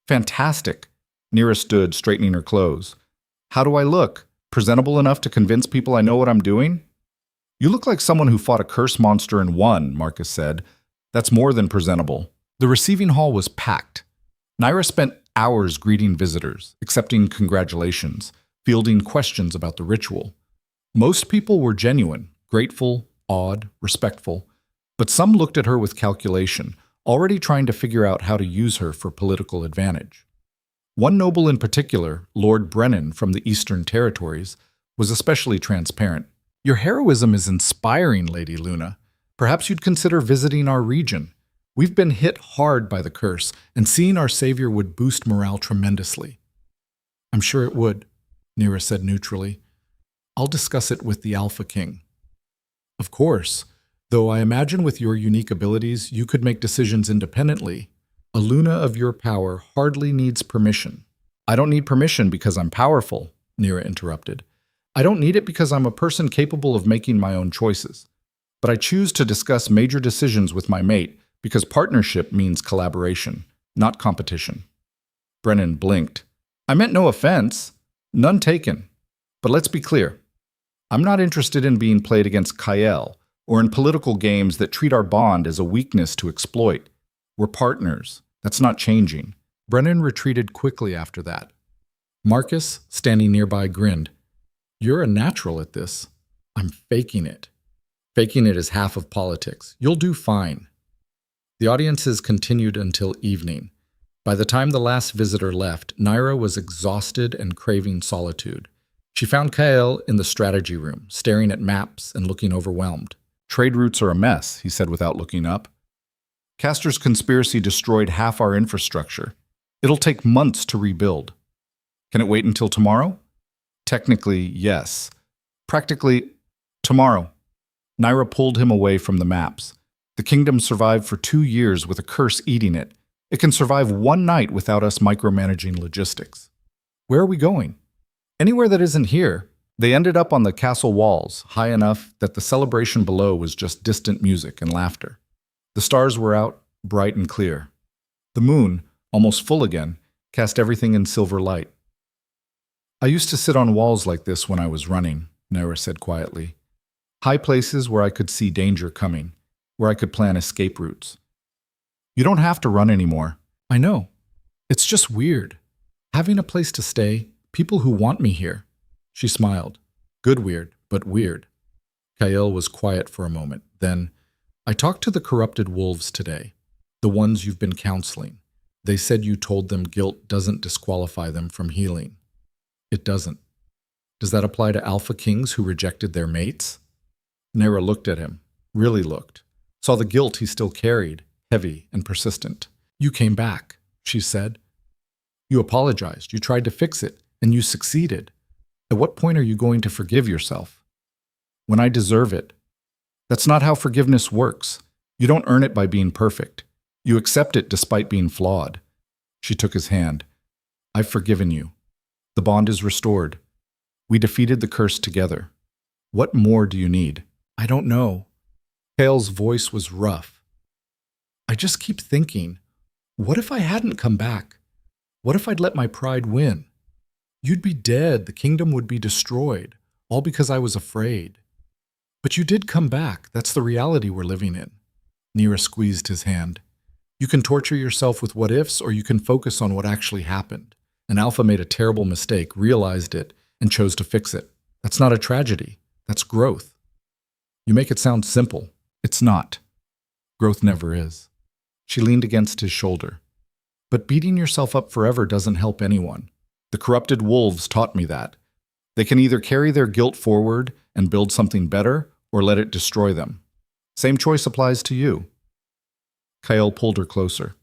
"Fantastic." Nira stood, straightening her clothes. "How do I look? Presentable enough to convince people I know what I'm doing?" "You look like someone who fought a curse monster and won," Marcus said. "That's more than presentable." The receiving hall was packed. Nira spent hours greeting visitors, accepting congratulations, fielding questions about the ritual. Most people were genuine, grateful, awed, respectful, but some looked at her with calculation, already trying to figure out how to use her for political advantage. One noble in particular, Lord Brennan from the Eastern Territories, was especially transparent. "Your heroism is inspiring, Lady Luna. Perhaps you'd consider visiting our region. We've been hit hard by the curse, and seeing our savior would boost morale tremendously." "I'm sure it would," Nira said neutrally. "I'll discuss it with the Alpha King." "Of course, though I imagine with your unique abilities you could make decisions independently. A Luna of your power hardly needs permission." "I don't need permission because I'm powerful," Nira interrupted. "I don't need it because I'm a person capable of making my own choices. But I choose to discuss major decisions with my mate because partnership means collaboration, not competition." Brennan blinked. "I meant no offense. None taken. But let's be clear. I'm not interested in being played against Kael or in political games that treat our bond as a weakness to exploit. We're partners. That's not changing. Brennan retreated quickly after that. Marcus, standing nearby, grinned. You're a natural at this. I'm faking it. Faking it is half of politics. You'll do fine. The audiences continued until evening. By the time the last visitor left, Naira was exhausted and craving solitude. She found Kael in the strategy room, staring at maps and looking overwhelmed. Trade routes are a mess, he said without looking up. Castor's conspiracy destroyed half our infrastructure. It'll take months to rebuild. Can it wait until tomorrow? Technically, yes. Practically, tomorrow. Naira pulled him away from the maps. The kingdom survived for 2 years with a curse eating it. It can survive one night without us micromanaging logistics. Where are we going? Anywhere that isn't here. They ended up on the castle walls, high enough that the celebration below was just distant music and laughter. The stars were out, bright and clear. The moon, almost full again, cast everything in silver light. I used to sit on walls like this when I was running, Naira said quietly. High places where I could see danger coming, where I could plan escape routes. You don't have to run anymore. I know. It's just weird. Having a place to stay, people who want me here. She smiled. Good weird, but weird. Kael was quiet for a moment. Then, I talked to the corrupted wolves today, the ones you've been counseling. They said you told them guilt doesn't disqualify them from healing. It doesn't. Does that apply to alpha kings who rejected their mates? Naira looked at him, really looked, saw the guilt he still carried, heavy and persistent. You came back, she said. You apologized, you tried to fix it, and you succeeded. At what point are you going to forgive yourself? When I deserve it. That's not how forgiveness works. You don't earn it by being perfect. You accept it despite being flawed. She took his hand. I've forgiven you. The bond is restored. We defeated the curse together. What more do you need? I don't know. Kael's voice was rough. I just keep thinking, what if I hadn't come back? What if I'd let my pride win? You'd be dead, the kingdom would be destroyed, all because I was afraid. But you did come back, that's the reality we're living in. Naira squeezed his hand. You can torture yourself with what-ifs, or you can focus on what actually happened. An alpha made a terrible mistake, realized it, and chose to fix it. That's not a tragedy, that's growth. You make it sound simple. It's not. Growth never is. She leaned against his shoulder. But beating yourself up forever doesn't help anyone. The corrupted wolves taught me that. They can either carry their guilt forward and build something better, or let it destroy them. Same choice applies to you. Kael pulled her closer.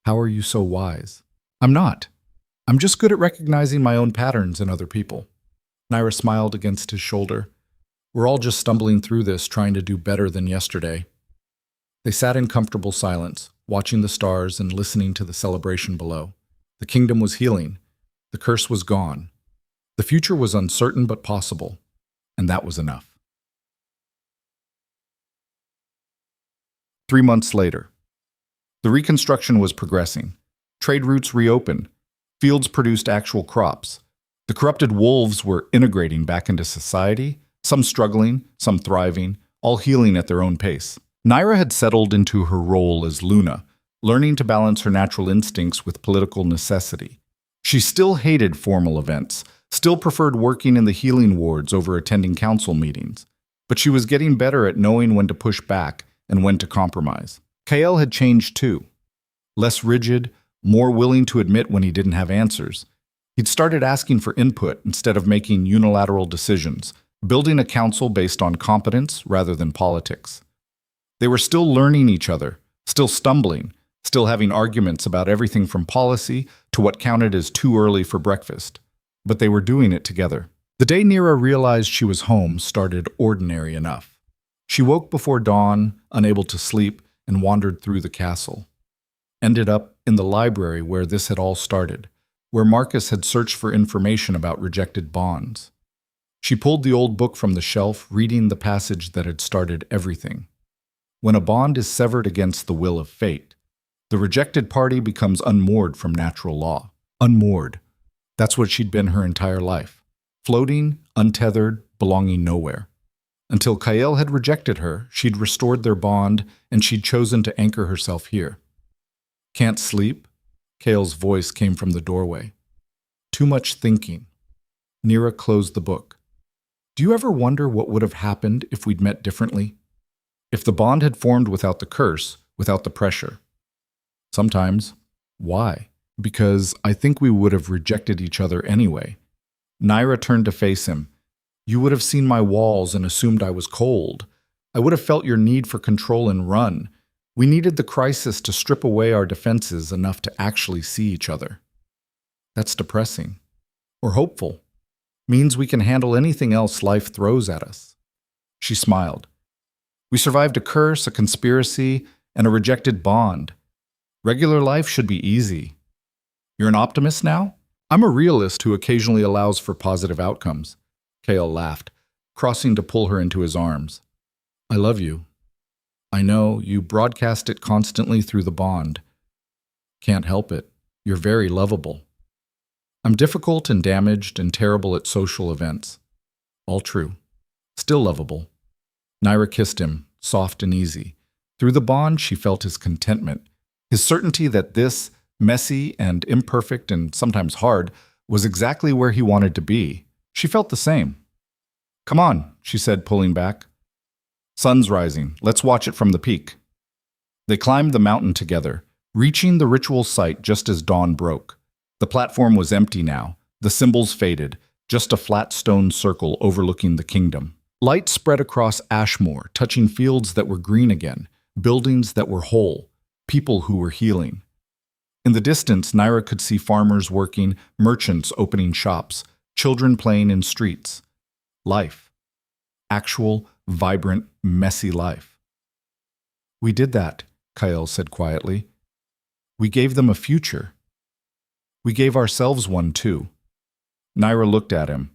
How are you so wise? I'm not. I'm just good at recognizing my own patterns in other people. Naira smiled against his shoulder. We're all just stumbling through this, trying to do better than yesterday. They sat in comfortable silence, watching the stars and listening to the celebration below. The kingdom was healing. The curse was gone. The future was uncertain but possible, and that was enough. 3 months later. The reconstruction was progressing. Trade routes reopened. Fields produced actual crops. The corrupted wolves were integrating back into society, some struggling, some thriving, all healing at their own pace. Naira had settled into her role as Luna, learning to balance her natural instincts with political necessity. She still hated formal events, still preferred working in the healing wards over attending council meetings, but she was getting better at knowing when to push back and when to compromise. Kael had changed too. Less rigid, more willing to admit when he didn't have answers. He'd started asking for input instead of making unilateral decisions, building a council based on competence rather than politics. They were still learning each other, still stumbling, still having arguments about everything from policy to what counted as too early for breakfast. But they were doing it together. The day Naira realized she was home started ordinary enough. She woke before dawn, unable to sleep, and wandered through the castle. Ended up in the library where this had all started, where Marcus had searched for information about rejected bonds. She pulled the old book from the shelf, reading the passage that had started everything. When a bond is severed against the will of fate, the rejected party becomes unmoored from natural law. Unmoored. That's what she'd been her entire life. floating, untethered, belonging nowhere. Until Kael had rejected her, she'd restored their bond, and she'd chosen to anchor herself here. Can't sleep? Kael's voice came from the doorway. Too much thinking. Nira closed the book. Do you ever wonder what would have happened if we'd met differently? If the bond had formed without the curse, without the pressure? Sometimes. Why? Because I think we would have rejected each other anyway. Nira turned to face him. You would have seen my walls and assumed I was cold. I would have felt your need for control and run. We needed the crisis to strip away our defenses enough to actually see each other. That's depressing. Or hopeful. Means we can handle anything else life throws at us. She smiled. We survived a curse, a conspiracy, and a rejected bond. Regular life should be easy. You're an optimist now? I'm a realist who occasionally allows for positive outcomes. Kael laughed, crossing to pull her into his arms. I love you. I know, you broadcast it constantly through the bond. Can't help it. You're very lovable. I'm difficult and damaged and terrible at social events. All true. Still lovable. Nira kissed him, soft and easy. Through the bond, she felt his contentment, his certainty that this, messy and imperfect and sometimes hard, was exactly where he wanted to be. She felt the same. Come on, she said, pulling back. Sun's rising. Let's watch it from the peak. They climbed the mountain together, reaching the ritual site just as dawn broke. The platform was empty now, the symbols faded, just a flat stone circle overlooking the kingdom. Light spread across Ashmore, touching fields that were green again, buildings that were whole, people who were healing. In the distance, Nira could see farmers working, merchants opening shops, children playing in streets. Life. Actual, vibrant, messy life. We did that, Kael said quietly. We gave them a future. We gave ourselves one too. Nira looked at him.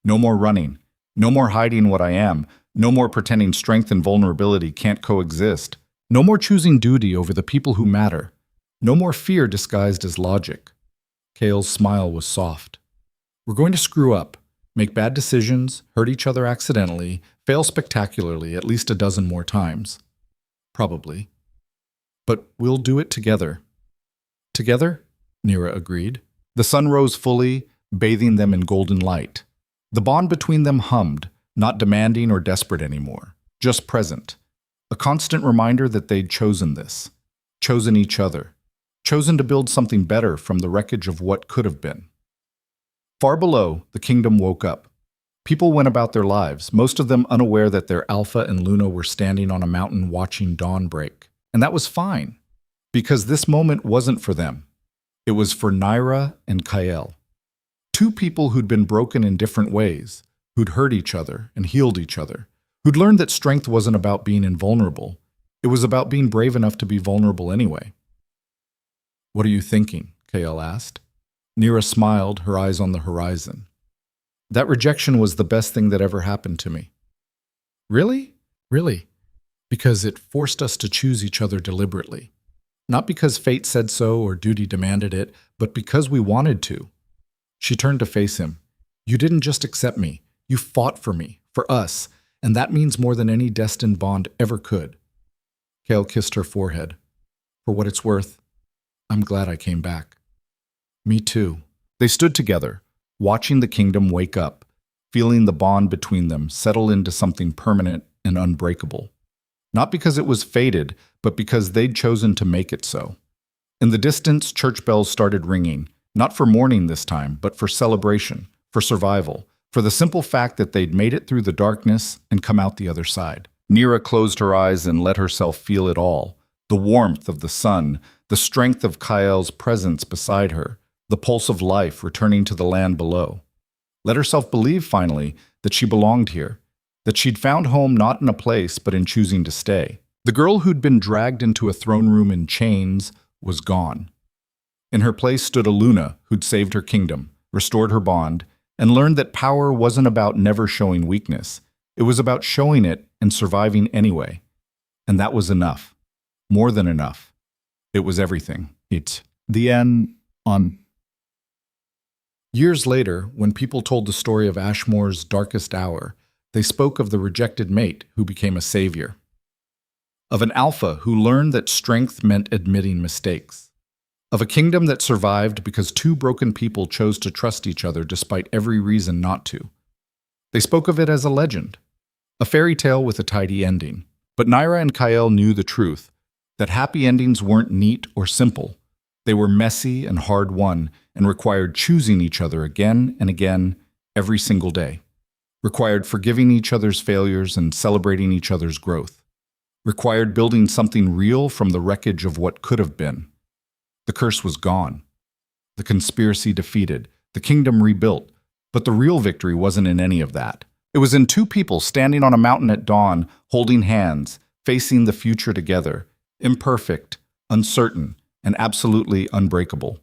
No more running. No more hiding what I am. No more pretending strength and vulnerability can't coexist. No more choosing duty over the people who matter. No more fear disguised as logic. Kael's smile was soft. We're going to screw up, make bad decisions, hurt each other accidentally, fail spectacularly at least a dozen more times. Probably. But we'll do it together. Together? Nira agreed. The sun rose fully, bathing them in golden light. The bond between them hummed, not demanding or desperate anymore, just present. A constant reminder that they'd chosen this, chosen each other, chosen to build something better from the wreckage of what could have been. Far below, the kingdom woke up. People went about their lives, most of them unaware that their Alpha and Luna were standing on a mountain watching dawn break. And that was fine, because this moment wasn't for them. It was for Nira and Kael. Two people who'd been broken in different ways, who'd hurt each other and healed each other, who'd learned that strength wasn't about being invulnerable. It was about being brave enough to be vulnerable anyway. What are you thinking? Kael asked. Nira smiled, her eyes on the horizon. That rejection was the best thing that ever happened to me. Really? Really. Because it forced us to choose each other deliberately. Not because fate said so or duty demanded it, but because we wanted to. She turned to face him. You didn't just accept me. You fought for me, for us, and that means more than any destined bond ever could. Kael kissed her forehead. For what it's worth, I'm glad I came back. Me too. They stood together, watching the kingdom wake up, feeling the bond between them settle into something permanent and unbreakable. Not because it was fated, but because they'd chosen to make it so. In the distance, church bells started ringing, not for mourning this time, but for celebration, for survival, for the simple fact that they'd made it through the darkness and come out the other side. Nira closed her eyes and let herself feel it all. The warmth of the sun, the strength of Kael's presence beside her, the pulse of life returning to the land below. Let herself believe, finally, that she belonged here, that she'd found home not in a place but in choosing to stay. The girl who'd been dragged into a throne room in chains was gone. In her place stood a Luna who'd saved her kingdom, restored her bond, and learned that power wasn't about never showing weakness. It was about showing it and surviving anyway. And that was enough. More than enough. It was everything. It's the end on Years later, when people told the story of Ashmore's darkest hour, they spoke of the rejected mate who became a savior, of an alpha who learned that strength meant admitting mistakes, of a kingdom that survived because two broken people chose to trust each other despite every reason not to. They spoke of it as a legend, a fairy tale with a tidy ending. But Naira and Kael knew the truth, that happy endings weren't neat or simple. They were messy and hard-won and required choosing each other again and again every single day, required forgiving each other's failures and celebrating each other's growth, required building something real from the wreckage of what could have been. The curse was gone, the conspiracy defeated, the kingdom rebuilt, but the real victory wasn't in any of that. It was in two people standing on a mountain at dawn, holding hands, facing the future together, imperfect, uncertain, and absolutely unbreakable.